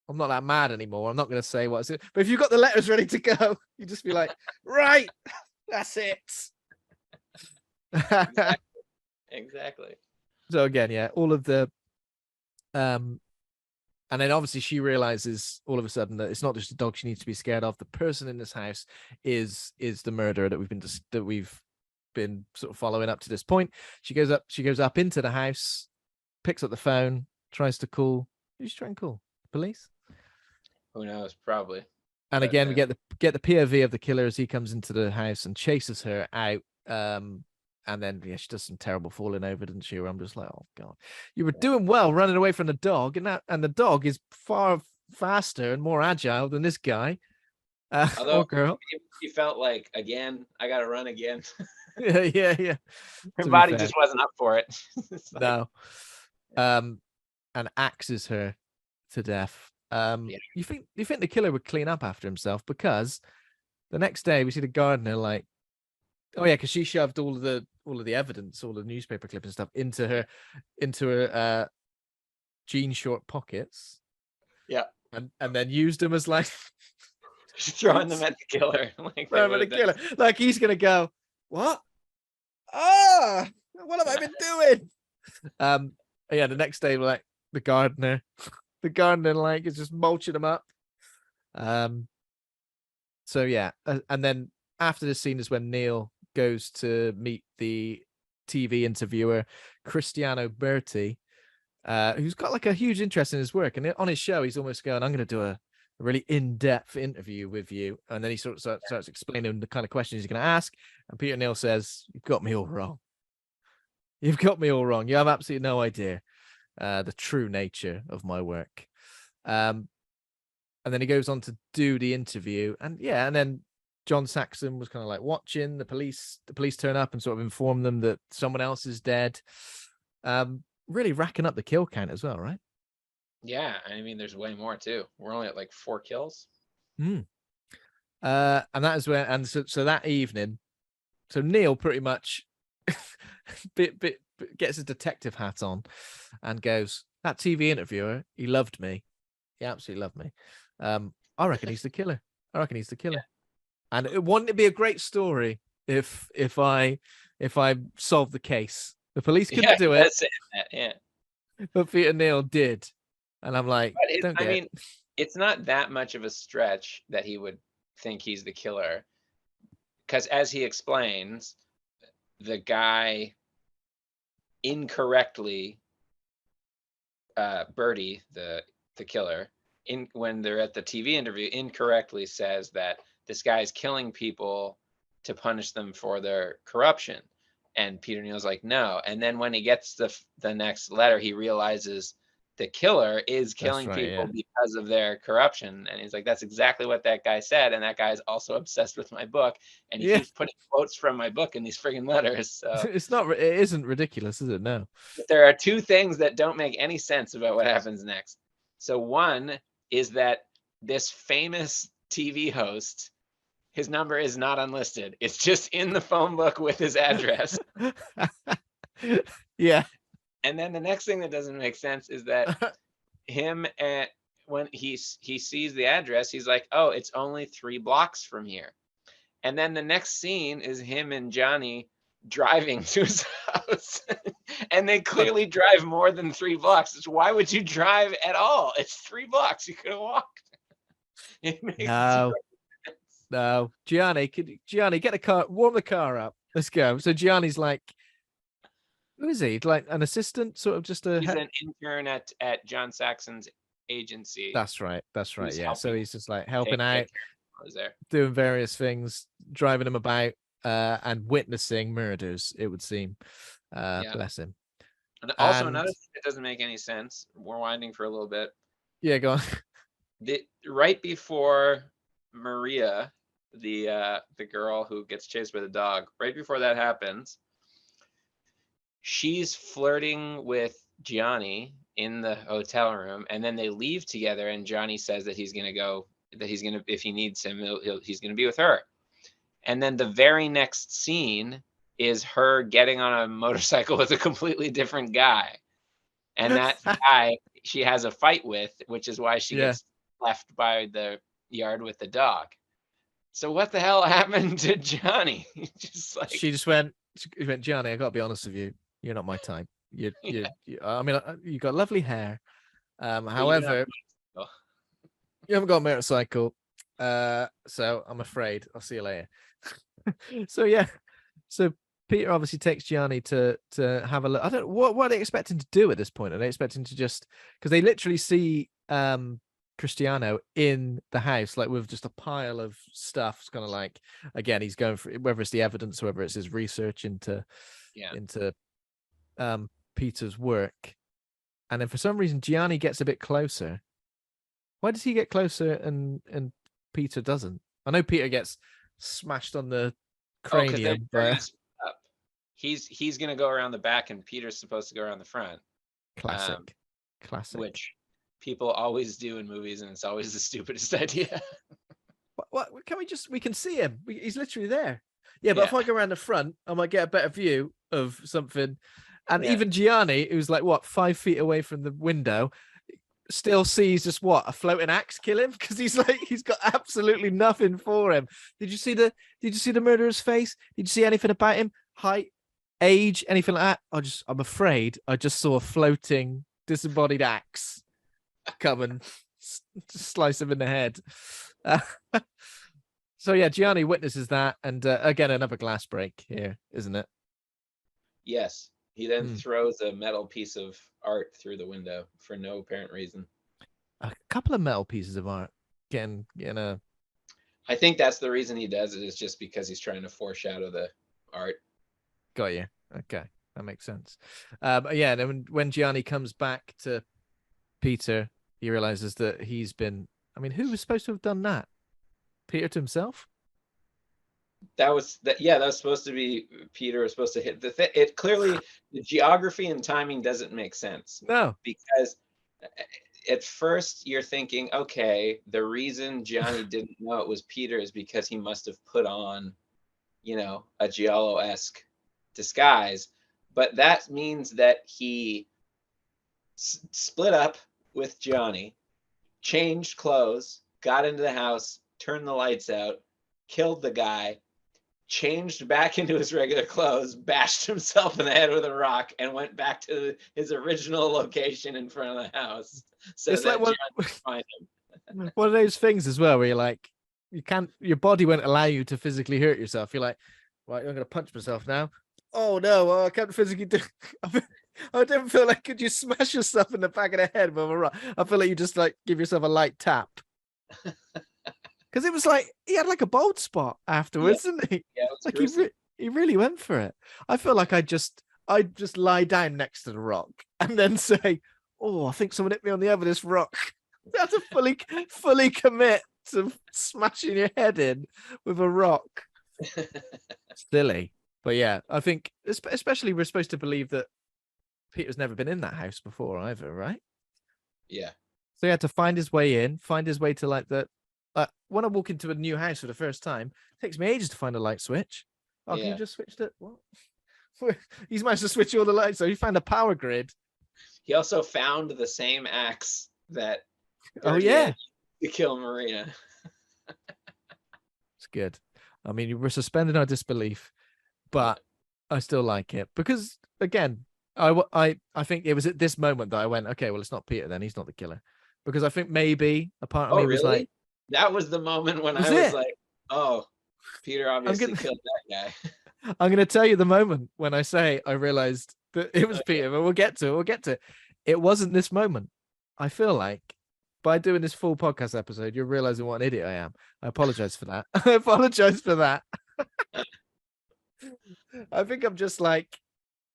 I'm not that mad anymore. I'm not going to say what's it. But if you've got the letters ready to go, you just be like, right, that's it. Exactly. So again, yeah, all of the and then obviously she realizes all of a sudden that it's not just a dog she needs to be scared of. The person in this house is the murderer that we've been sort of following up to this point. She goes up into the house, picks up the phone, tries to call. Who's she trying to call? Police? Who knows? Probably. And again, we get the POV of the killer as he comes into the house and chases her out. And then she does some terrible falling over, doesn't she? Where I'm just like, oh god, you were doing well running away from the dog, and the dog is far faster and more agile than this guy. Although girl, he felt like, again, I gotta run again. yeah. Her body just wasn't up for it. No. And axes her to death. You think the killer would clean up after himself? Because the next day we see the gardener like, oh yeah, because she shoved all of the evidence, all the newspaper clips and stuff into her jean short pockets. Yeah. And then used them as like throwing them at the killer. Like he's gonna go, what? What have I been doing? Yeah, the next day, like the gardener like is just mulching them up. So yeah, and then after this scene is when Neal goes to meet the TV interviewer Cristiano Berti, who's got like a huge interest in his work, and on his show he's almost going, I'm going to do a really in-depth interview with you, and then he sort of starts explaining the kind of questions he's going to ask, and Peter Neal says, you've got me all wrong. You have absolutely no idea the true nature of my work. And then he goes on to do the interview, and then John Saxon was kind of like watching the police turn up and sort of inform them that someone else is dead. Really racking up the kill count as well, right? Yeah, I mean, there's way more too. We're only at like 4 kills. And that is where, and so that evening, so Neal pretty much gets his detective hat on and goes, that TV interviewer, he loved me. He absolutely loved me. I reckon he's the killer. Yeah. And wouldn't it be a great story if I solved the case? The police couldn't do it. Yeah. But Peter Neal did. And I'm like, it's not that much of a stretch that he would think he's the killer. Because as he explains, the guy incorrectly, Bertie, the killer, when they're at the TV interview, incorrectly says that this guy's killing people to punish them for their corruption. And Peter Neal's like, no. And then when he gets the next letter, he realizes the killer is killing people because of their corruption. And he's like, that's exactly what that guy said. And that guy's also obsessed with my book. And he keeps putting quotes from my book in these friggin' letters. So it isn't ridiculous, is it? No. But there are 2 things that don't make any sense about what happens next. So one is that this famous TV host, his number is not unlisted. It's just in the phone book with his address. Yeah. And then the next thing that doesn't make sense is that when he sees the address, he's like, oh, it's only 3 blocks from here. And then the next scene is him and Johnny driving to his house. And they clearly drive more than 3 blocks. So why would you drive at all? It's 3 blocks. You could have walked. It makes No, zero sense. no. Gianni, get the car, warm the car up. Let's go. So Gianni's like, who is he? Like an assistant, sort of just a. He's an intern at John Saxon's agency That's right. That's right. who's Yeah. So helping he's just like take helping out, care of him there. doing various things, driving him about, and witnessing murders. It would seem. Yeah. Bless him. And also And another thing that doesn't make any sense. We're winding for a little bit. yeah, go on. Right before Maria, the girl who gets chased by the dog, right before that happens, she's flirting with Gianni in the hotel room, and then they leave together, and Johnny says that he's gonna go, that he's gonna, if he needs him, he's gonna be with her. And then the very next scene is her getting on a motorcycle with a completely different guy. And that guy she has a fight with, which is why she Yeah. gets left by the yard with the dog. So what the hell happened to Johnny? Just like, She went, Gianni, I gotta be honest with you. You're not my type. I mean, you got lovely hair. However, you haven't got a motorcycle. So I'm afraid I'll see you later. So yeah. So Peter obviously takes Gianni to have a look. I don't know what are they expecting to do at this point? Are they expecting to just, because they literally see Cristiano in the house, like with just a pile of stuff. It's kind of like, again, he's going for, whether it's the evidence or whether it's his research into Peter's work. And then for some reason Gianni gets a bit closer. Why does he get closer and Peter doesn't? I know Peter gets smashed on the cranium, but he's gonna go around the back and Peter's supposed to go around the front. Classic. Which people always do in movies, and it's always the stupidest idea. What can we can see him. He's literally there. Yeah, but if I go around the front, I might get a better view of something. And even Gianni, who's like, what, 5 feet away from the window, still sees just what, a floating axe kill him, because he's got absolutely nothing for him. Did you see the murderer's face? Did you see anything about him? Height, age, anything like that? I'm afraid I just saw a floating disembodied axe come and slice him in the head. So yeah, Gianni witnesses that, and again, another glass break here, isn't it? Yes. He then throws a metal piece of art through the window for no apparent reason. A couple of metal pieces of art getting a. I think that's the reason he does it, is just because he's trying to foreshadow the art. Got you. Okay, that makes sense. Yeah, and then when Gianni comes back to Peter, he realizes that he's been. I mean, who was supposed to have done that? Peter to himself? That was supposed to be Peter was supposed to hit the thing. It clearly, the geography and timing doesn't make sense. No, because at first you're thinking, okay, the reason Johnny didn't know it was Peter is because he must have put on, a giallo-esque disguise. But that means that he split up with Johnny, changed clothes, got into the house, turned the lights out, killed the guy, changed back into his regular clothes, bashed himself in the head with a rock, and went back to his original location in front of the house. So it's that like John find him. One of those things as well, where you're like, your body won't allow you to physically hurt yourself. You're like, right, I'm going to punch myself now. Oh no, I can't physically do. I don't feel like, could you smash yourself in the back of the head with a rock? I feel like you just like give yourself a light tap. Because it was like he had like a bald spot afterwards, didn't he? Yeah, like he really went for it. I feel like I'd just lie down next to the rock and then say, "Oh, I think someone hit me on the head with this rock." That's a fully commit to smashing your head in with a rock. Silly, but yeah, I think especially we're supposed to believe that Peter's never been in that house before either, right? Yeah. So he had to find his way in, find his way to like the. When I walk into a new house for the first time, it takes me ages to find a light switch. Oh, Can you just switch it? What? He's managed to switch all the lights. So he found a power grid. He also found the same axe that. To kill Maria. It's good. I mean, we're suspending our disbelief, but I still like it because again, I think it was at this moment that I went, okay, well, it's not Peter then. He's not the killer, because I think maybe a part of Oh, me was like, really? That was the moment when was I was it? like, "Oh, Peter I'm obviously gonna killed that guy." I'm gonna tell you the moment when I say I realized that it was Okay. Peter, but we'll get to it. We'll get to it. It wasn't this moment. I feel like by doing this full podcast episode, you're realizing what an idiot I am. I apologize for that. I apologize for that. I think I'm just like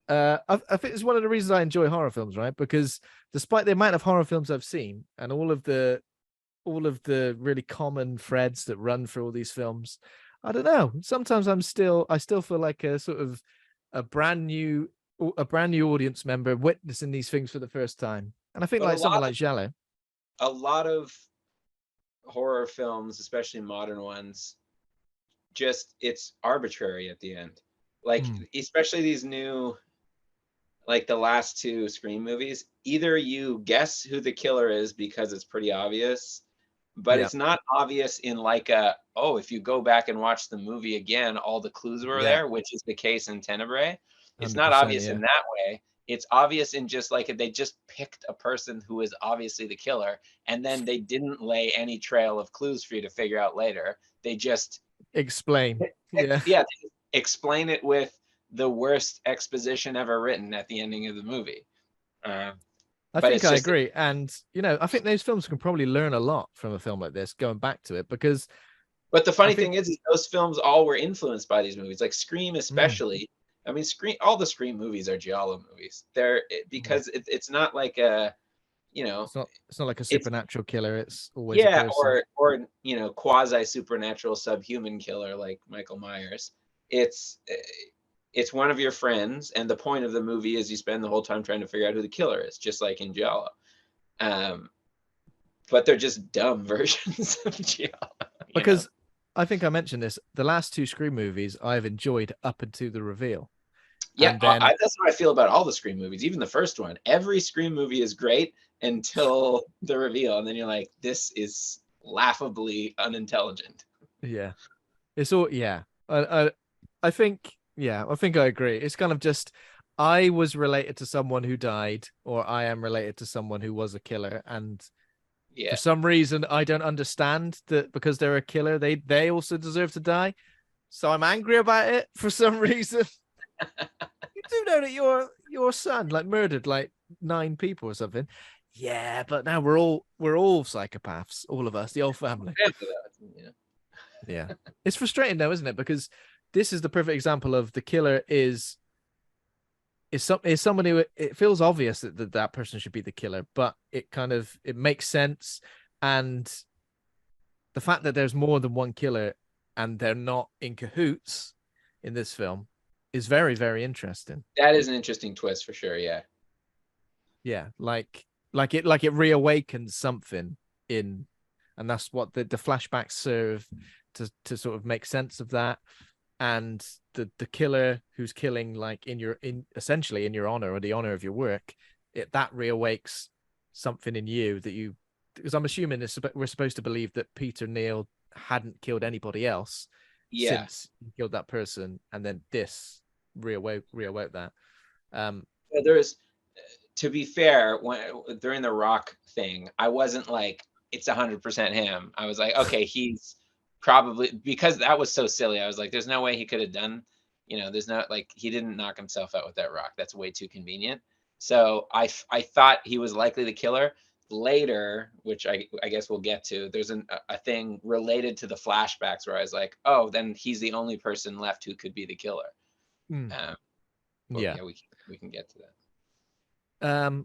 I think it's one of the reasons I enjoy horror films, right? Because despite the amount of horror films I've seen and all of the really common threads that run through all these films, I don't know. Sometimes I still feel like a sort of a brand new audience member witnessing these things for the first time. And I think But like something like Giallo. a lot of horror films, especially modern ones, just it's arbitrary at the end. Like Mm, especially these new, like the last two Scream movies, either you guess who the killer is because it's pretty obvious, but yeah, it's not obvious in like a, oh, if you go back and watch the movie again, all the clues were yeah, there, which is the case in Tenebrae. It's not 100%. obvious in Yeah, that way. It's obvious in just like they just picked a person who is obviously the killer, and then they didn't lay any trail of clues for you to figure out later. They just explain. Yeah, yeah, they explain it with the worst exposition ever written at the ending of the movie. Uh, I but think it's I just, agree. And I think those films can probably learn a lot from a film like this, going back to it, because but the I funny think thing is those films all were influenced by these movies, like Scream mm, especially. I mean, Scream, all the Scream movies are giallo movies. mm, Because it's not like a, you know, it's not like a it's supernatural killer. It's always a yeah, person. or quasi supernatural subhuman killer like Michael Myers. It's it's one of your friends, and the point of the movie is you spend the whole time trying to figure out who the killer is, just like in giallo. Um, but they're just dumb versions of giallo. Because I think I mentioned this. The last two Scream movies I've enjoyed up until the reveal, Yeah, and then that's how I feel about all the Scream movies, even the first one. Every Scream movie is great until the reveal, and then you're like, this is laughably unintelligent. yeah, it's all yeah. I think I think I agree. It's kind of just I was related to someone who died, or I am related to someone who was a killer, and for Yeah. some reason I don't understand that because they're a killer, they also deserve to die. So I'm angry about it for some reason. You do know that your son like murdered like 9 people or something. Yeah, but now we're all psychopaths, all of us, the whole family. Yeah. Yeah. It's frustrating though, isn't it? Because this is the perfect example of the killer is someone who it feels obvious that person should be the killer, but it makes sense. And the fact that there's more than one killer and they're not in cahoots in this film is very, very interesting. That is an interesting twist for sure. Yeah. Yeah, like it reawakens something in, and that's what the flashbacks serve to sort of make sense of that. And the killer who's killing like in essentially in your honor or the honor of your work, that reawakes something in you that you, because I'm assuming we're supposed to believe that Peter Neal hadn't killed anybody else Yeah. since he killed that person, and then this reawoke that. There's, to be fair, when during the Rock thing, I wasn't like it's 100% him. I was like, okay, he's probably, because that was so silly. I was like, there's no way he could have done, there's not like he didn't knock himself out with that rock. That's way too convenient. So I thought he was likely the killer. Later, which I guess we'll get to, there's a thing related to the flashbacks where I was like, oh, then he's the only person left who could be the killer. Mm, Um, but yeah. yeah, we can get to that.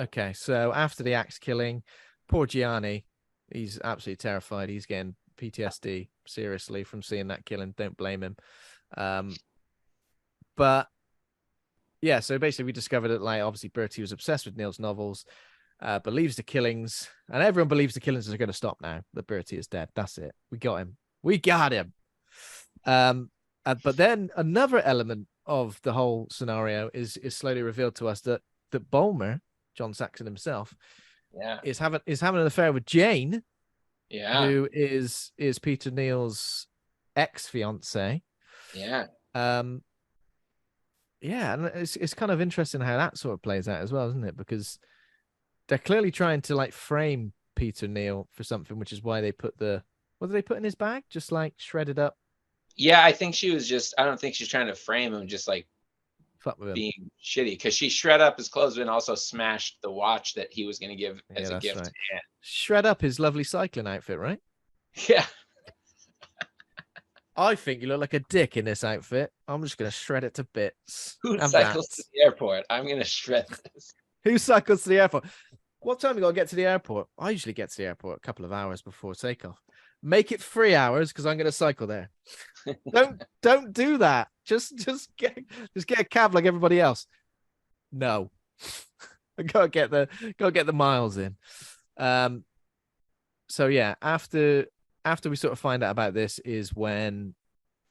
Okay, so after the axe killing, poor Gianni, he's absolutely terrified. He's getting PTSD seriously from seeing that killing. Don't blame him. Um, but yeah, so basically we discovered that like obviously Bertie was obsessed with Neil's novels, believes the killings, and everyone believes the killings are going to stop now that Bertie is dead. That's it. We got him. We got him. But then another element of the whole scenario is slowly revealed to us that Bulmer, John Saxon himself, Yeah. is having an affair with Jane, Yeah. who is Peter Neal's ex fiance. Yeah. Um, Yeah, and it's kind of interesting how that sort of plays out as well, isn't it? Because they're clearly trying to like frame Peter Neal for something, which is why they put the what did they put in his bag? Just like shredded up, Yeah, I think she was just, I don't think she's trying to frame him, just like fuck with him. being shitty, because she shred up his clothes and also smashed the watch that he was going to give Yeah, as a that's gift right. to Anne. Shred up his lovely cycling outfit, right? Yeah. I think you look like a dick in this outfit. I'm just gonna shred it to bits. Who Have that. cycles to the airport? I'm going to shred this. Who cycles to the airport? What time you got to get to the airport? I usually get to the airport a couple of hours before takeoff. Make it 3 hours because I'm going to cycle there. Don't do that. Just get a cab like everybody else. No, gotta get the miles in. So yeah, after we sort of find out about this is when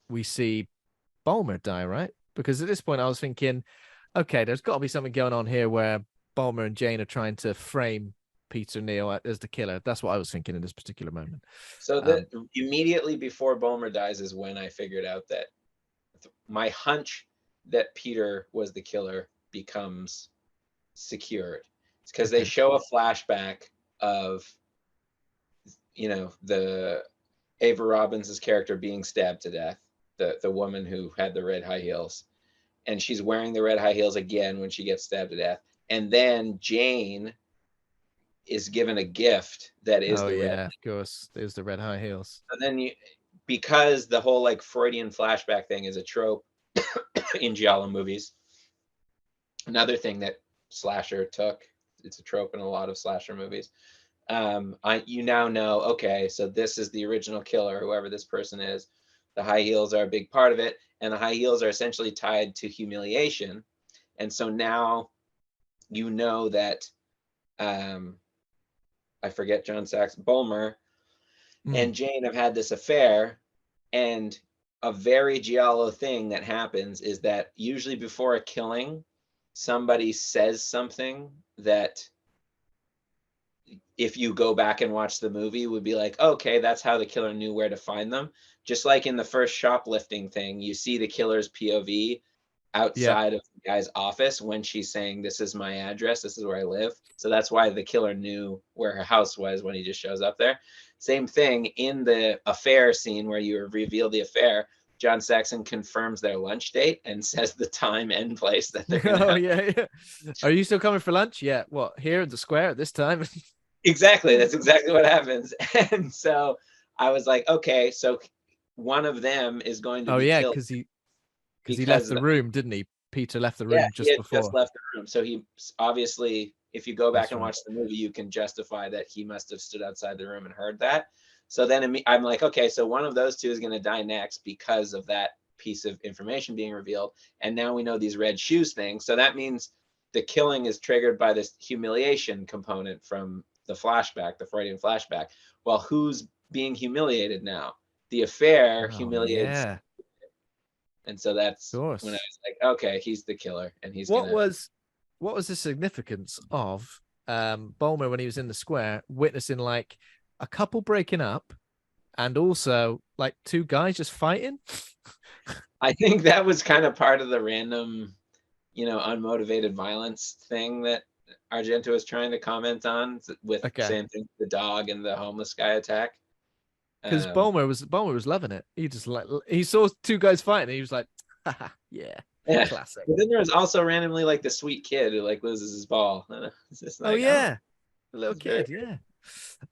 we see Bulmer die, right? Because at this point I was thinking, okay, there's got to be something going on here where Bulmer and Jane are trying to frame Peter Neal as the killer. That's what I was thinking in this particular moment. So that immediately before Bulmer dies is when I figured out that my hunch that Peter was the killer becomes secured. It's because they show a flashback of, you know, the Ava Robbins' character being stabbed to death, the woman who had the red high heels, and she's wearing the red high heels again when she gets stabbed to death. And then Jane is given a gift that is the red. Of course, there's the red high heels. And then because the whole like Freudian flashback thing is a trope in giallo movies. Another thing that slasher took, it's a trope in a lot of slasher movies. You now know, okay, so this is the original killer, whoever this person is. The high heels are a big part of it, and the high heels are essentially tied to humiliation. And so now you know that I forget John Sachs, Bulmer and Jane have had this affair, and a very giallo thing that happens is that usually before a killing, somebody says something that if you go back and watch the movie would be like, okay, that's how the killer knew where to find them. Just like in the first shoplifting thing, you see the killer's POV outside of the guy's office when she's saying, this is my address, this is where I live. So that's why the killer knew where her house was when he just shows up there. Same thing in the affair scene where you reveal the affair. John Saxon confirms their lunch date and says the time and place that they're going to have. Yeah. Are you still coming for lunch? Yeah. What, here at the square at this time? Exactly. That's exactly what happens. And so I was like, okay, so one of them is going to be killed. Because he left the room, didn't he? Peter left the room he had before. just left the room. So he obviously, if you go back and watch the movie, you can justify that he must have stood outside the room and heard that. So then I'm like, okay, so one of those two is going to die next because of that piece of information being revealed. And now we know these red shoes things. So that means the killing is triggered by this humiliation component from the flashback, the Freudian flashback. Well, who's being humiliated now? The affair humiliates. Yeah. And so that's when I was like, okay, he's the killer, and he's what was the significance of Bulmer when he was in the square witnessing like a couple breaking up and also like two guys just fighting? I think that was kind of part of the random, unmotivated violence thing that Argento was trying to comment on with same thing, the dog and the homeless guy attack. Because Bulmer was loving it. He just like he saw two guys fighting. And he was like, yeah, classic. But then there was also randomly like the sweet kid who like loses his ball. It's just like, a little kid,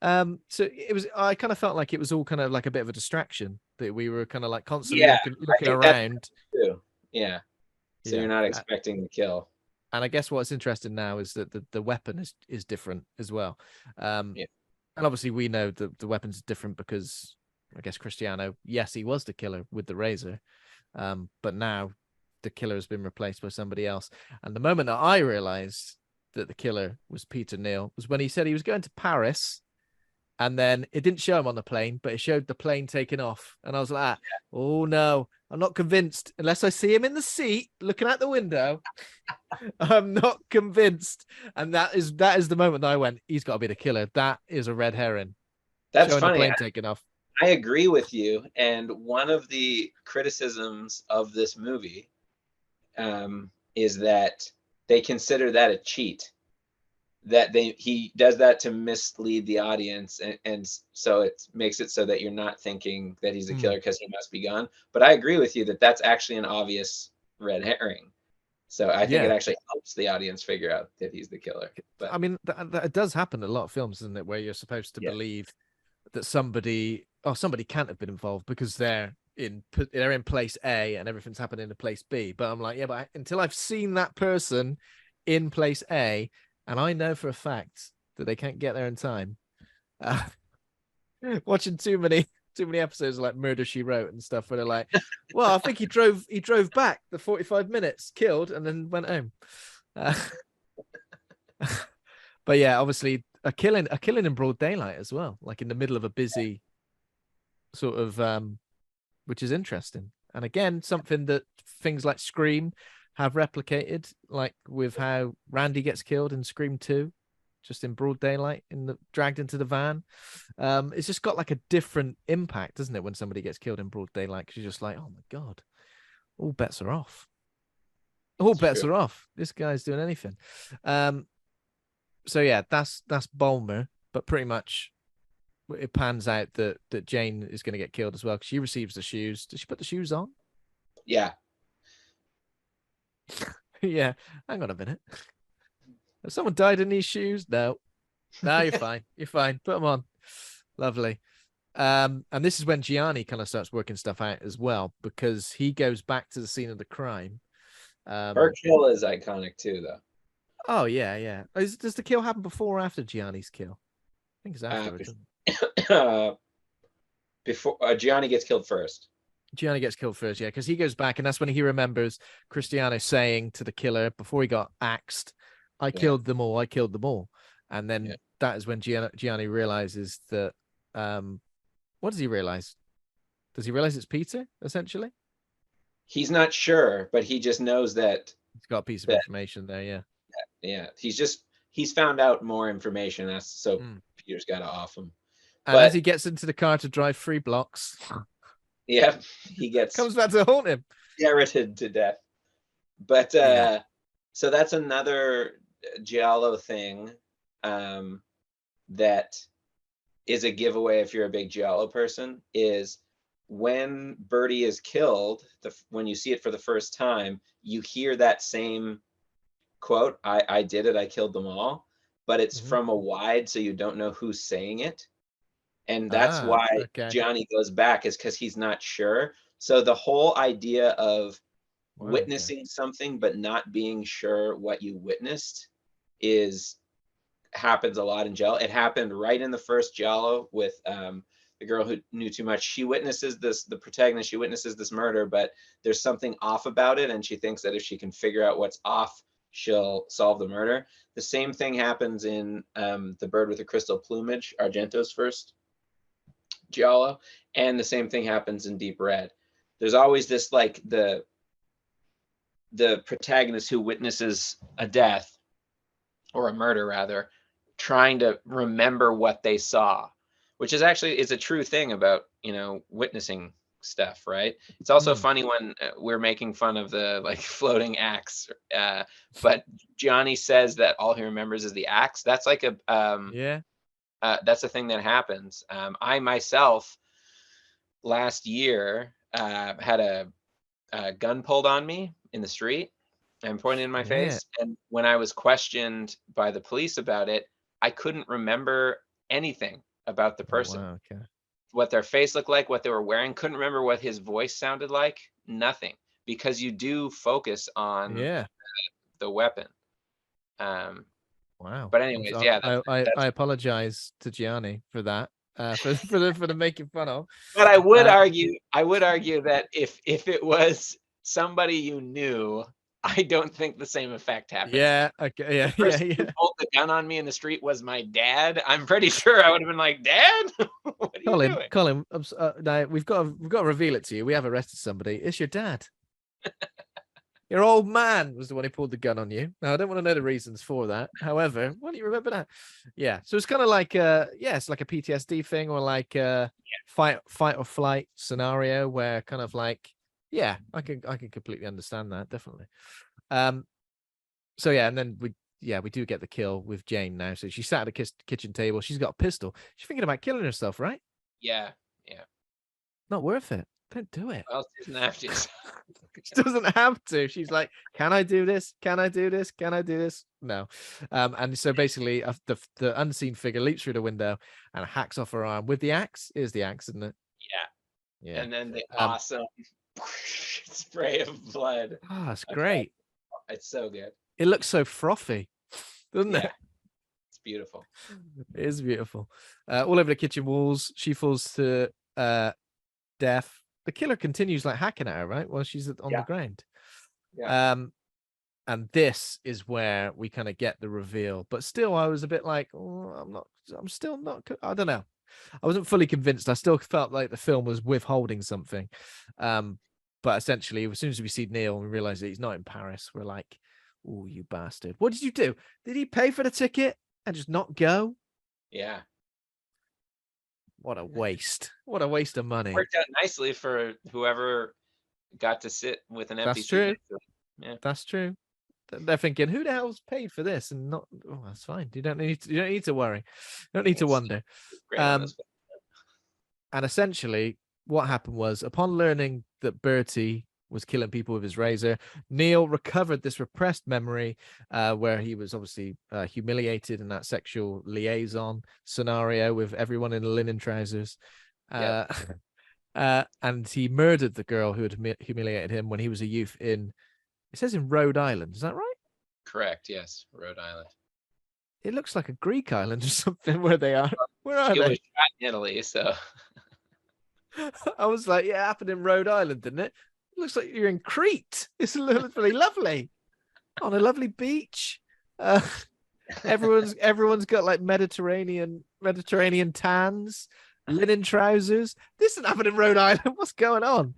So it was. I kind of felt like it was all kind of like a bit of a distraction that we were kind of like constantly looking around. Yeah. So you're not expecting the kill. And I guess what's interesting now is that the weapon is different as well. And obviously we know that the weapon's different because I guess Cristiano, yes, he was the killer with the razor. But now the killer has been replaced by somebody else. And the moment that I realized that the killer was Peter Neal was when he said he was going to Paris. And then it didn't show him on the plane, but it showed the plane taking off. And I was like, oh no, I'm not convinced. Unless I see him in the seat looking out the window, I'm not convinced. And that is the moment that I went, he's got to be the killer. That is a red herring. That's funny. The plane taking off. I agree with you. And one of the criticisms of this movie, is that they consider that a cheat. That he does that to mislead the audience, and so it makes it so that you're not thinking that he's the killer because he must be gone. But I agree with you that that's actually an obvious red herring. So I think it actually helps the audience figure out that he's the killer. But I mean, that does happen in a lot of films, isn't it? Where you're supposed to believe that somebody can't have been involved because they're in place A and everything's happening in place B. But I'm like, yeah, but until I've seen that person in place A, and I know for a fact that they can't get there in time. Watching too many episodes of like Murder She Wrote and stuff where they're like, well, I think he drove back the 45 minutes, killed, and then went home. But yeah, obviously a killing in broad daylight as well, like in the middle of a busy sort of which is interesting. And again, something that things like Scream have replicated, like with how Randy gets killed in Scream 2, just in broad daylight, dragged into the van. It's just got like a different impact, doesn't it, when somebody gets killed in broad daylight? Because you're just like, oh my God, all bets are off. All bets are off. This guy's doing anything. So yeah, that's Bulmer, but pretty much it pans out that Jane is going to get killed as well because she receives the shoes. Does she put the shoes on? Yeah. Yeah. Hang on a minute. Has someone died in these shoes? No. No, you're fine. You're fine. Put them on. Lovely. And this is when Gianni kind of starts working stuff out as well because he goes back to the scene of the crime. Her kill is iconic too, though. Oh yeah, yeah. Does the kill happen before or after Gianni's kill? I think it's after. Before Gianni gets killed first. Gianni gets killed first, yeah, because he goes back, and that's when he remembers Cristiano saying to the killer before he got axed, "I killed them all. I killed them all." And then that is when Gianni realizes that. What does he realize? Does he realize it's Peter? Essentially, he's not sure, but he just knows that he's got a piece of information there. Yeah. Yeah, he's found out more information, so Peter's got to off him. And as he gets into the car to drive 3 blocks, yeah, he comes back to haunt him, garroted to death. But so that's another giallo thing that is a giveaway if you're a big giallo person. Is when Bertie is killed, when you see it for the first time, you hear that same quote, I did it, I killed them all, but it's from a wide, so you don't know who's saying it. And that's why Gianni goes back, is because he's not sure. So the whole idea of witnessing something but not being sure what you witnessed happens a lot in giallo. It happened right in the first giallo with the girl who knew too much. She witnesses the protagonist, she witnesses this murder, but there's something off about it, and she thinks that if she can figure out what's off, she'll solve the murder. The same thing happens in The Bird with the Crystal Plumage, Argento's first giallo, and the same thing happens in Deep Red. There's always this, like, the protagonist who witnesses a death, or a murder rather, trying to remember what they saw, which is a true thing about, witnessing stuff, right? It's also funny when we're making fun of the floating axe, but Johnny says that all he remembers is the axe. That's like that's a thing that happens. I myself last year had a gun pulled on me in the street and pointed in my face, and when I was questioned by the police about it, I couldn't remember anything about the person. Wow, okay. What their face looked like, what they were wearing, couldn't remember what his voice sounded like, nothing, because you do focus on the weapon. Wow. But anyways, I apologize to Gianni for that, for the making fun of. But I would argue that if it was somebody you knew, I don't think the same effect happens. Yeah. Okay. Yeah. The person who pulled the gun on me in the street was my dad. I'm pretty sure I would have been like, "Dad, what are you doing?" Colin, now we've got to reveal it to you. We have arrested somebody. It's your dad. Your old man was the one who pulled the gun on you. Now I don't want to know the reasons for that. However, why don't you remember that? Yeah. So it's kind of like it's like a PTSD thing, or like a fight or flight scenario where kind of like Yeah, I can completely understand that, definitely. So yeah, and then we do get the kill with Jane now. So she's sat at the kitchen table. She's got a pistol. She's thinking about killing herself, right? Yeah, yeah. Not worth it. Don't do it. Well, she doesn't have to. She doesn't have to. She's like, can I do this? Can I do this? Can I do this? No. And so basically, the unseen figure leaps through the window and hacks off her arm with the axe. Is the axe, isn't it? Yeah. Yeah. And then the awesome spray of blood. Ah, it's great. It's so good. It looks so frothy, doesn't Yeah. it? It's beautiful. It is beautiful. All over the kitchen walls, she falls to death. The killer continues like hacking at her, right? While she's on the ground. Yeah. And this is where we kind of get the reveal. But still, I was a bit like, oh, I'm still not, I don't know. I wasn't fully convinced. I still felt like the film was withholding something. But essentially, as soon as we see Neil and we realize that he's not in Paris, we're like, oh, you bastard. What did you do? Did he pay for the ticket and just not go? Yeah. What a waste. What a waste of money. Worked out nicely for whoever got to sit with an empty That's true. seat. Yeah. That's true. They're thinking, who the hell's paid for this? And not, oh, that's fine. You don't need to worry. You don't need to wonder. Great on this film. And essentially, what happened was, upon learning that Bertie was killing people with his razor, Neil recovered this repressed memory where he was obviously humiliated in that sexual liaison scenario with everyone in the linen trousers. And he murdered the girl who had humiliated him when he was a youth in, it says in Rhode Island. Is that right? Correct. Yes. Rhode Island. It looks like a Greek island or something where they are. Where are It they? was shot in Italy, so. I was like, yeah, it happened in Rhode Island, didn't it? It looks like you're in Crete. It's literally lovely. On a lovely beach. Everyone's got like Mediterranean tans, linen trousers. This isn't happening in Rhode Island. What's going on?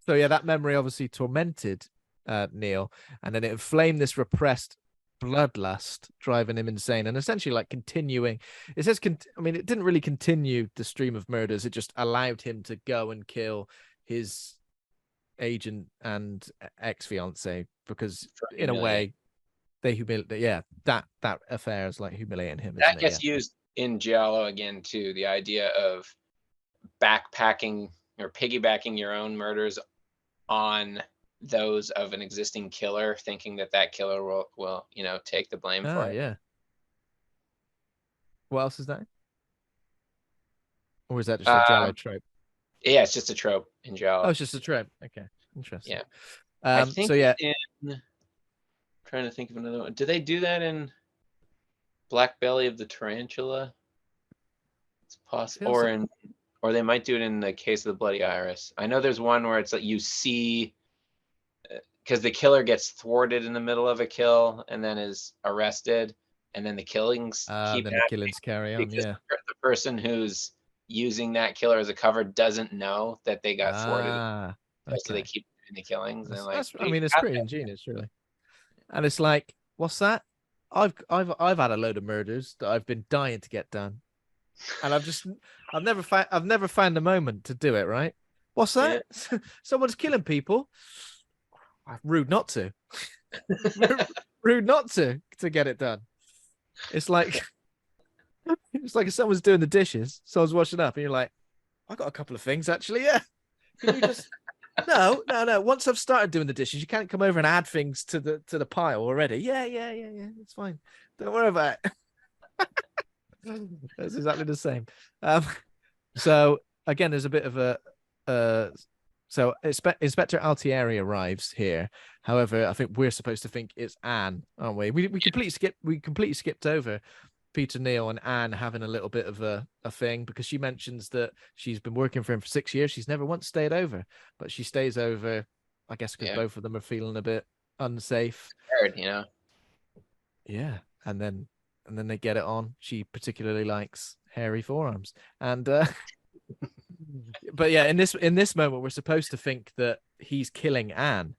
So yeah, that memory obviously tormented Neil, and then it inflamed this repressed bloodlust, driving him insane, and essentially like continuing. It says, I mean, it didn't really continue the stream of murders. It just allowed him to go and kill his agent and ex-fiance because, in a way, they humiliate. Yeah, that affair is like humiliating him. That gets used in giallo again too. The idea of backpacking or piggybacking your own murders on those of an existing killer, thinking that killer will take the blame for it. Yeah. What else is that? Or is that just a giallo trope? Yeah, it's just a trope in giallo. Oh, it's just a trope. Okay, interesting. Yeah. I think so yeah. Trying to think of another one. Do they do that in Black Belly of the Tarantula? It's possible, or they might do it in the Case of the Bloody Iris. I know there's one where it's like you see, because the killer gets thwarted in the middle of a kill and then is arrested, and then the killings keep then the killings carry on. Yeah, the person who's using that killer as a cover doesn't know that they got thwarted, so they keep doing the killings. And like, I mean, it's pretty ingenious, really. And it's like, what's that? I've had a load of murders that I've been dying to get done, and I've never found the moment to do it. Right? What's that? Yeah. Someone's killing people. Rude not to. Rude not to get it done. It's like if someone's doing the dishes, someone's washing up, and you're like, I got a couple of things actually. Yeah. Can you just? No. Once I've started doing the dishes, you can't come over and add things to the pile already. Yeah. It's fine. Don't worry about it. That's exactly the same. So again, there's a bit of a so Inspector Altieri arrives here. However, I think we're supposed to think it's Anne, aren't we? We completely skipped over Peter Neal and Anne having a little bit of a thing, because she mentions that she's been working for him for 6 years. She's never once stayed over, but she stays over, I guess, because both of them are feeling a bit unsafe. Scared, Yeah, and then they get it on. She particularly likes hairy forearms, and but yeah, in this moment, we're supposed to think that he's killing Anne,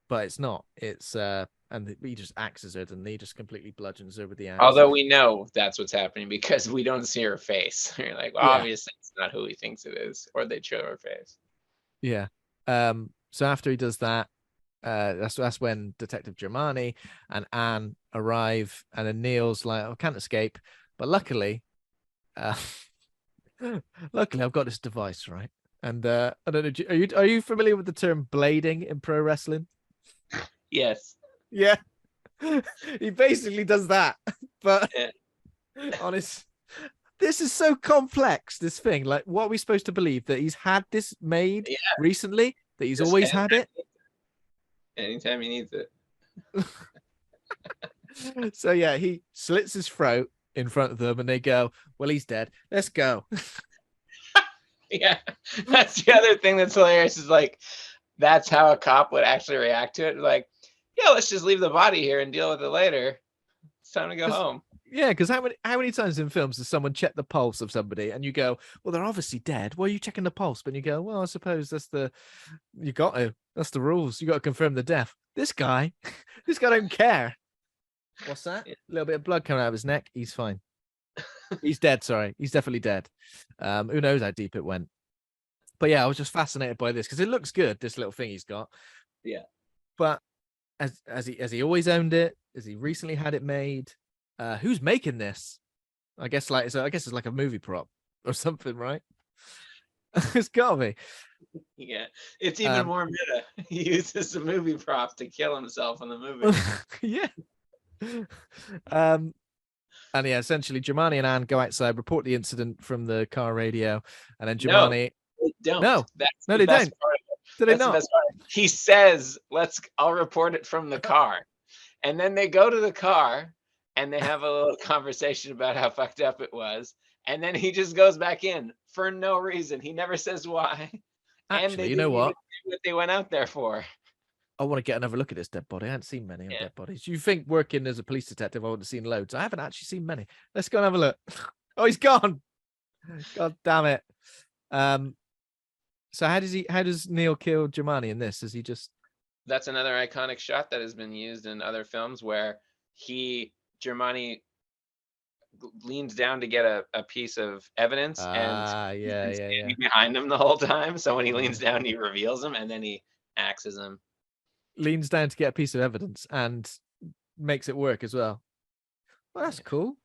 but it's not. It's and he just axes her, and he just completely bludgeons her with the axe. Although we know that's what's happening because we don't see her face. You're like, well, obviously it's not who he thinks it is, or they show her face. Yeah. So after he does that, that's when Detective Germani and Anne arrive, and then Neil's like, I can't escape. But luckily, uh, luckily I've got this device, right? And I don't know, are you familiar with the term blading in pro wrestling? Yes. Yeah. He basically does that. But Yeah. honest, this is so complex, this thing. Like, what are we supposed to believe? That he's had this made Yeah. recently? That he's Just always had it? anytime he needs it. So yeah, he slits his throat in front of them and they go, well, he's dead. Let's go. Yeah. That's the other thing that's hilarious is like, that's how a cop would actually react to it. Like, yeah, let's just leave the body here and deal with it later. It's time to go home. Yeah, because how many times in films does someone check the pulse of somebody and you go, well, they're obviously dead. Why are you checking the pulse? But you go, well, I suppose you got to. That's the rules. You got to confirm the death. This guy don't care. What's that? Yeah. A little bit of blood coming out of his neck. He's fine. He's dead. Sorry, he's definitely dead. Who knows how deep it went? But yeah, I was just fascinated by this because it looks good. This little thing he's got. Yeah. But has he always owned it? Has he recently had it made? Who's making this? I guess it's like a movie prop or something, right? It's gotta be. Yeah. It's even more meta. He uses the movie prop to kill himself in the movie. Yeah. And yeah, essentially Germani and Anne go outside, report the incident from the car radio, and then Germani. They don't. No, That's no, the they best don't. part of it. Do they That's the not? best part. He says, I'll report it from the car. And then they go to the car and they have a little conversation about how fucked up it was. And then he just goes back in for no reason. He never says why. And Actually, they you know didn't even what? do what they went out there for. I want to get another look at this dead body. I haven't seen many Yeah. dead bodies. You think working as a police detective, I would have seen loads. I haven't actually seen many. Let's go and have a look. Oh, he's gone. God damn it. So how does Neil kill Germani in this? Is he just That's another iconic shot that has been used in other films where Germani leans down to get a piece of evidence and he's been standing behind him the whole time. So when he leans down, he reveals him and then he axes him. Leans down to get a piece of evidence and makes it work as well. Well, that's cool.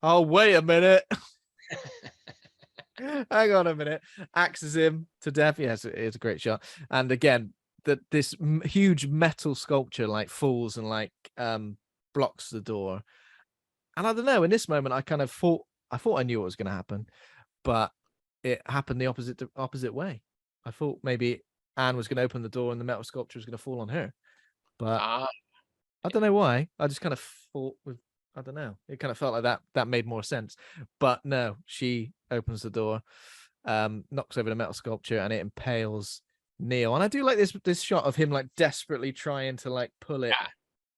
Oh, wait a minute. Hang on a minute. Axes him to death. Yes, it's a great shot. And again, this huge metal sculpture like falls and like blocks the door. And I don't know, in this moment, I thought I knew what was going to happen, but it happened the opposite way. I thought maybe Anne was going to open the door and the metal sculpture was going to fall on her, but I don't know why. I just kind of thought I don't know. It kind of felt like that made more sense, but no, she opens the door, knocks over the metal sculpture, and it impales Neil. And I do like this shot of him like desperately trying to like pull it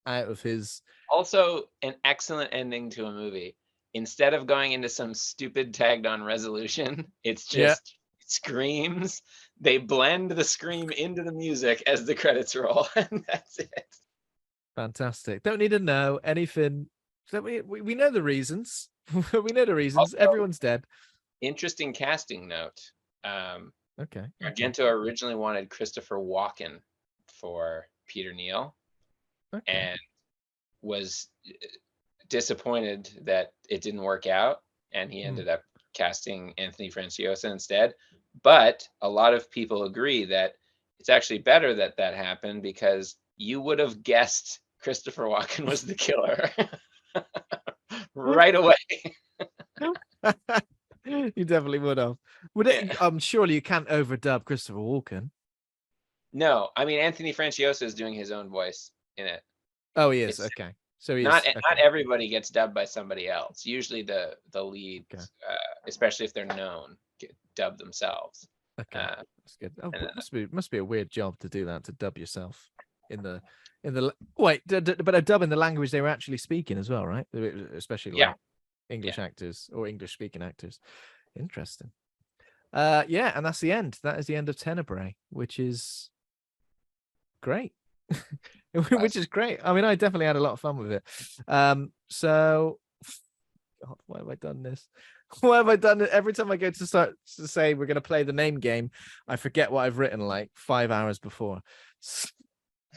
out of his. Also, an excellent ending to a movie. Instead of going into some stupid tagged on resolution, it's just screams. They blend the scream into the music as the credits roll, and that's it. Fantastic. Don't need to know anything. We know the reasons. We know the reasons. Also, everyone's dead. Interesting casting note. Okay. Argento originally wanted Christopher Walken for Peter Neal, and was disappointed that it didn't work out, and he ended up casting Anthony Franciosa instead. But a lot of people agree that it's actually better that happened because you would have guessed Christopher Walken was the killer right away. You definitely would have. Surely you can't overdub Christopher Walken. No, I mean Anthony Franciosa is doing his own voice in it. Oh, he is. Okay. So not everybody gets dubbed by somebody else. Usually the lead, especially if they're known, get dubbed themselves. Okay, that's good. Oh, must be a weird job to do that, to dub yourself in the wait, but a dub in the language they were actually speaking as well, right? Especially like English actors or English speaking actors. Interesting. And that's the end. That is the end of Tenebrae, which is great. Which is great. I mean, I definitely had a lot of fun with it. So God, why have I done this? Why have I done it? Every time I go to start to say we're going to play the name game, I forget what I've written like 5 hours before.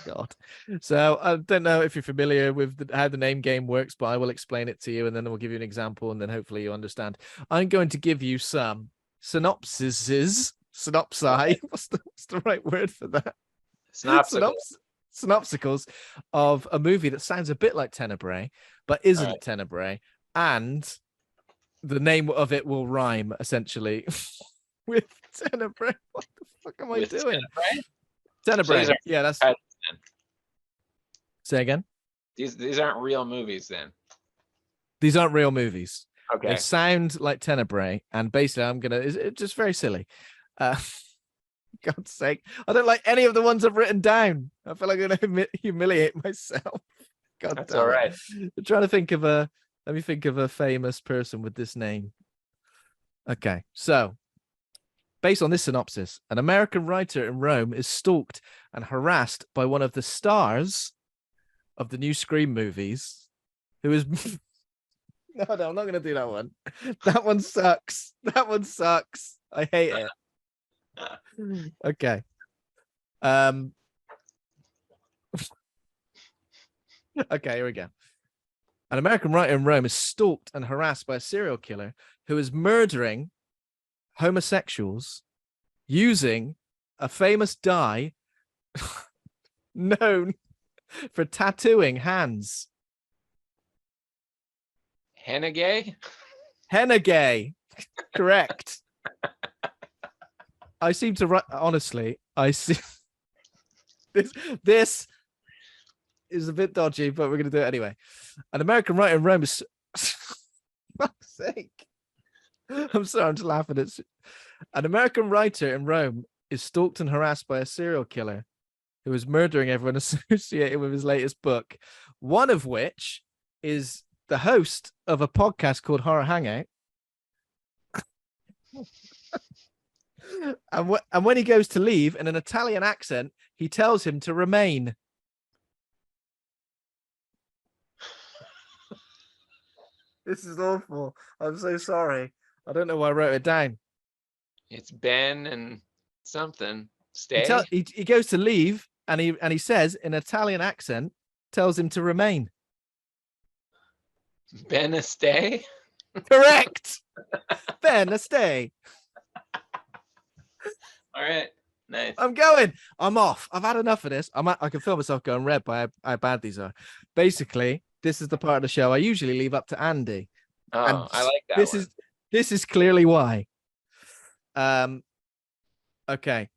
God. So I don't know if you're familiar with how the name game works, but I will explain it to you, and then we'll give you an example, and then hopefully you understand. I'm going to give you some synopsisi. What's the right word for that? Synopsicals of a movie that sounds a bit like Tenebrae, but isn't Tenebrae, and the name of it will rhyme essentially with Tenebrae. What the fuck am I doing? Tenebrae. So yeah, that's. Say again. These aren't real movies then. These aren't real movies. Okay. They sound like Tenebrae, and basically, it's just very silly. God's sake, I don't like any of the ones I've written down. I feel like I'm gonna humiliate myself. God, that's all right. I'm trying to think of a. Let me think of a famous person with this name. Okay, so based on this synopsis, an American writer in Rome is stalked and harassed by one of the stars of the new Scream movies, who is. No, I'm not going to do that one. That one sucks. That one sucks. I hate it. Okay. Okay, here we go. An American writer in Rome is stalked and harassed by a serial killer who is murdering homosexuals using a famous dye known for tattooing hands. Henna gay? Henna gay. Correct. I seem to honestly, I see this is a bit dodgy, but we're gonna do it anyway. An American writer in Rome is fuck's sake. I'm sorry, I'm just laughing at an American writer in Rome is stalked and harassed by a serial killer who is murdering everyone associated with his latest book, one of which is the host of a podcast called Horror Hangout. And when he goes to leave, in an Italian accent, he tells him to remain. This is awful. I'm so sorry. I don't know why I wrote it down. It's Ben and something. Stay. He goes to leave, and he says in an Italian accent, tells him to remain. Ben, stay. Correct. Ben, stay. All right. Nice. I'm going. I'm off. I've had enough of this. I can feel myself going red by how bad these are. Basically, this is the part of the show I usually leave up to Andy. Oh, and I like that. This is clearly why. Okay.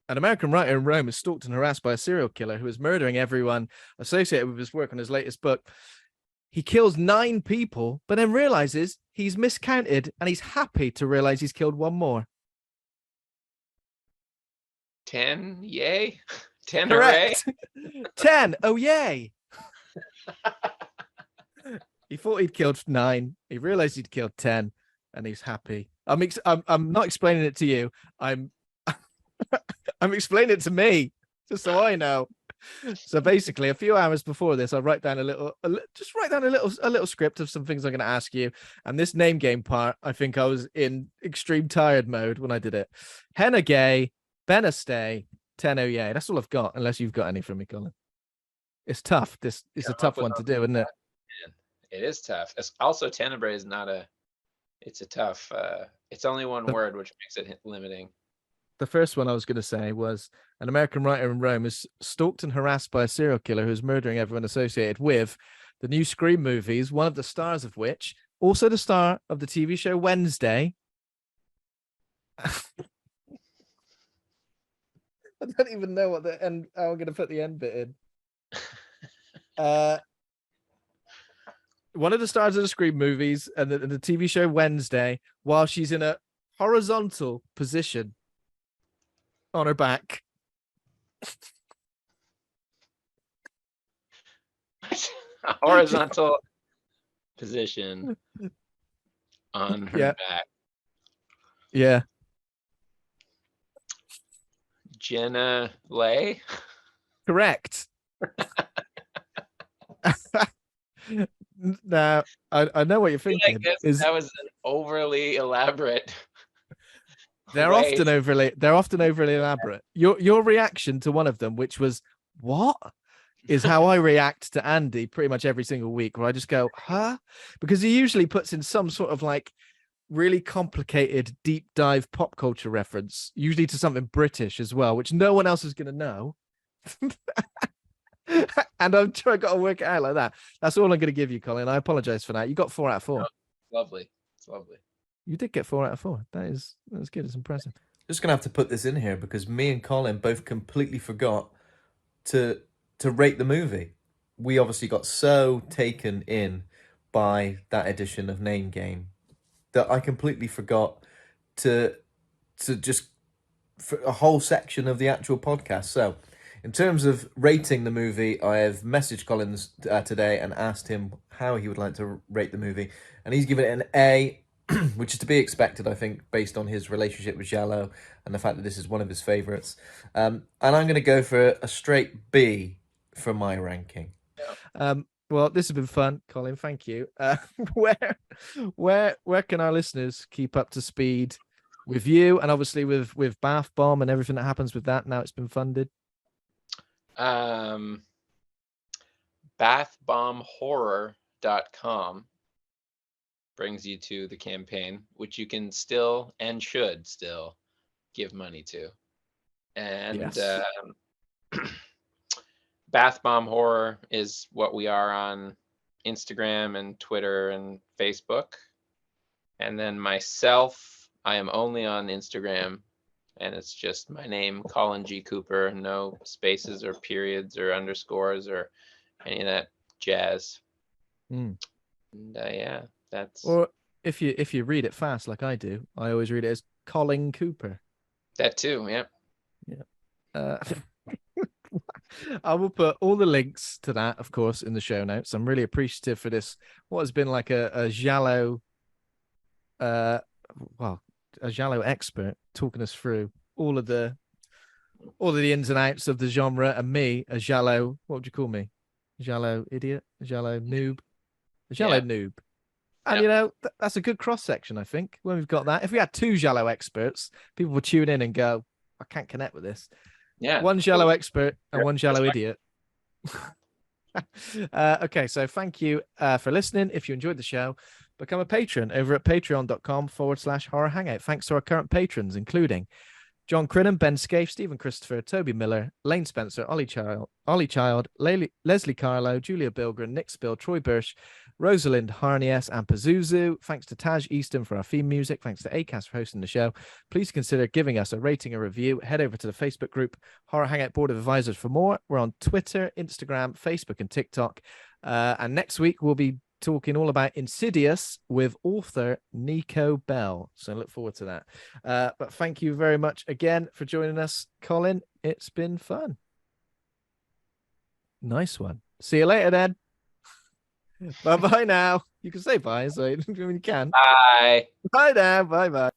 An American writer in Rome is stalked and harassed by a serial killer who is murdering everyone associated with his work on his latest book. He kills 9 people, but then realizes he's miscounted, and he's happy to realize he's killed one more. 10, yay. 10, correct. hooray. 10, oh yay. He thought he'd killed 9. He realized he'd killed 10, and he's happy. I'm not explaining it to you. I'm explaining it to me, just so I know. So basically, a few hours before this, I write down a little script of some things I'm going to ask you. And this name game part, I think I was in extreme tired mode when I did it. Henna gay, Benna stay, 10 oh yay. That's all I've got, unless you've got any from me, Colin. It's tough. This is a tough one to do, isn't it? It is tough. It's also, Tenebre is not it's a tough, it's only one word, which makes it limiting. The first one I was going to say was an American writer in Rome is stalked and harassed by a serial killer who's murdering everyone associated with the new Scream movies, one of the stars of which, also the star of the TV show Wednesday. I don't even know what the end, how I'm going to put the end bit in. One of the stars of the Scream movies and the TV show Wednesday, while she's in a horizontal position on her back. A horizontal position on her back. Yeah. Jenna Lay? Now, I know what you're feel like thinking. Is that was an overly elaborate they're way. often overly elaborate. Your reaction to one of them, which was what, is how I react to Andy pretty much every single week, where I just go, huh? Because he usually puts in some sort of like really complicated deep dive pop culture reference, usually to something British as well, which no one else is going to know. And I'm trying to work it out like that. That's all I'm going to give you, Colin. I apologize for that. You got 4 out of 4. Oh, lovely. It's lovely. You did get 4 out of 4. That's good. It's impressive. Just gonna have to put this in here because me and Colin both completely forgot to rate the movie. We obviously got so taken in by that edition of Name Game that I completely forgot to just for a whole section of the actual podcast. So, in terms of rating the movie, I have messaged Collins today and asked him how he would like to rate the movie, and he's given it an A, which is to be expected, I think, based on his relationship with giallo and the fact that this is one of his favourites. And I'm going to go for a straight B for my ranking. Well, this has been fun, Colin. Thank you. Where can our listeners keep up to speed with you, and obviously with Bath Bomb and everything that happens with that now it's been funded? Bathbombhorror.com brings you to the campaign, which you can still and should still give money to. And Yes. Bath Bomb Horror is what we are on Instagram and Twitter and Facebook. And then myself, I am only on Instagram, and it's just my name, Colin G. Cooper, no spaces or periods or underscores or any of that jazz. And yeah, that's. Or if you read it fast like I do, I always read it as Colin Cooper. That too, yeah. Yeah. I will put all the links to that, of course, in the show notes. I'm really appreciative for this. What has been like a giallo, a giallo expert talking us through all of the ins and outs of the genre, and me, a giallo. What would you call me? Giallo idiot, a giallo noob, a giallo noob. And you know that's a good cross section. I think when we've got that, if we had 2 giallo experts, people would tune in and go, "I can't connect with this." Yeah. One giallo expert and one giallo idiot. Okay, so thank you for listening. If you enjoyed the show, become a patron over at patreon.com/horror hangout. Thanks to our current patrons, including John Crinham, Ben Scaife, Stephen Christopher, Toby Miller, Lane Spencer, Ollie Child, Leslie Carlo, Julia Bilgren, Nick Spill, Troy Birch, Rosalind Harnies, and Pazuzu. Thanks to Taj Easton for our theme music. Thanks to Acast for hosting the show. Please consider giving us a rating or review. Head over to the Facebook group Horror Hangout Board of Advisors for more. We're on Twitter, Instagram, Facebook, and TikTok. And next week we'll be talking all about Insidious with author Nico Bell. So look forward to that. But thank you very much again for joining us, Colin. It's been fun. Nice one. See you later, then. Bye-bye now. You can say bye, so you can. Bye. Bye now. Bye-bye.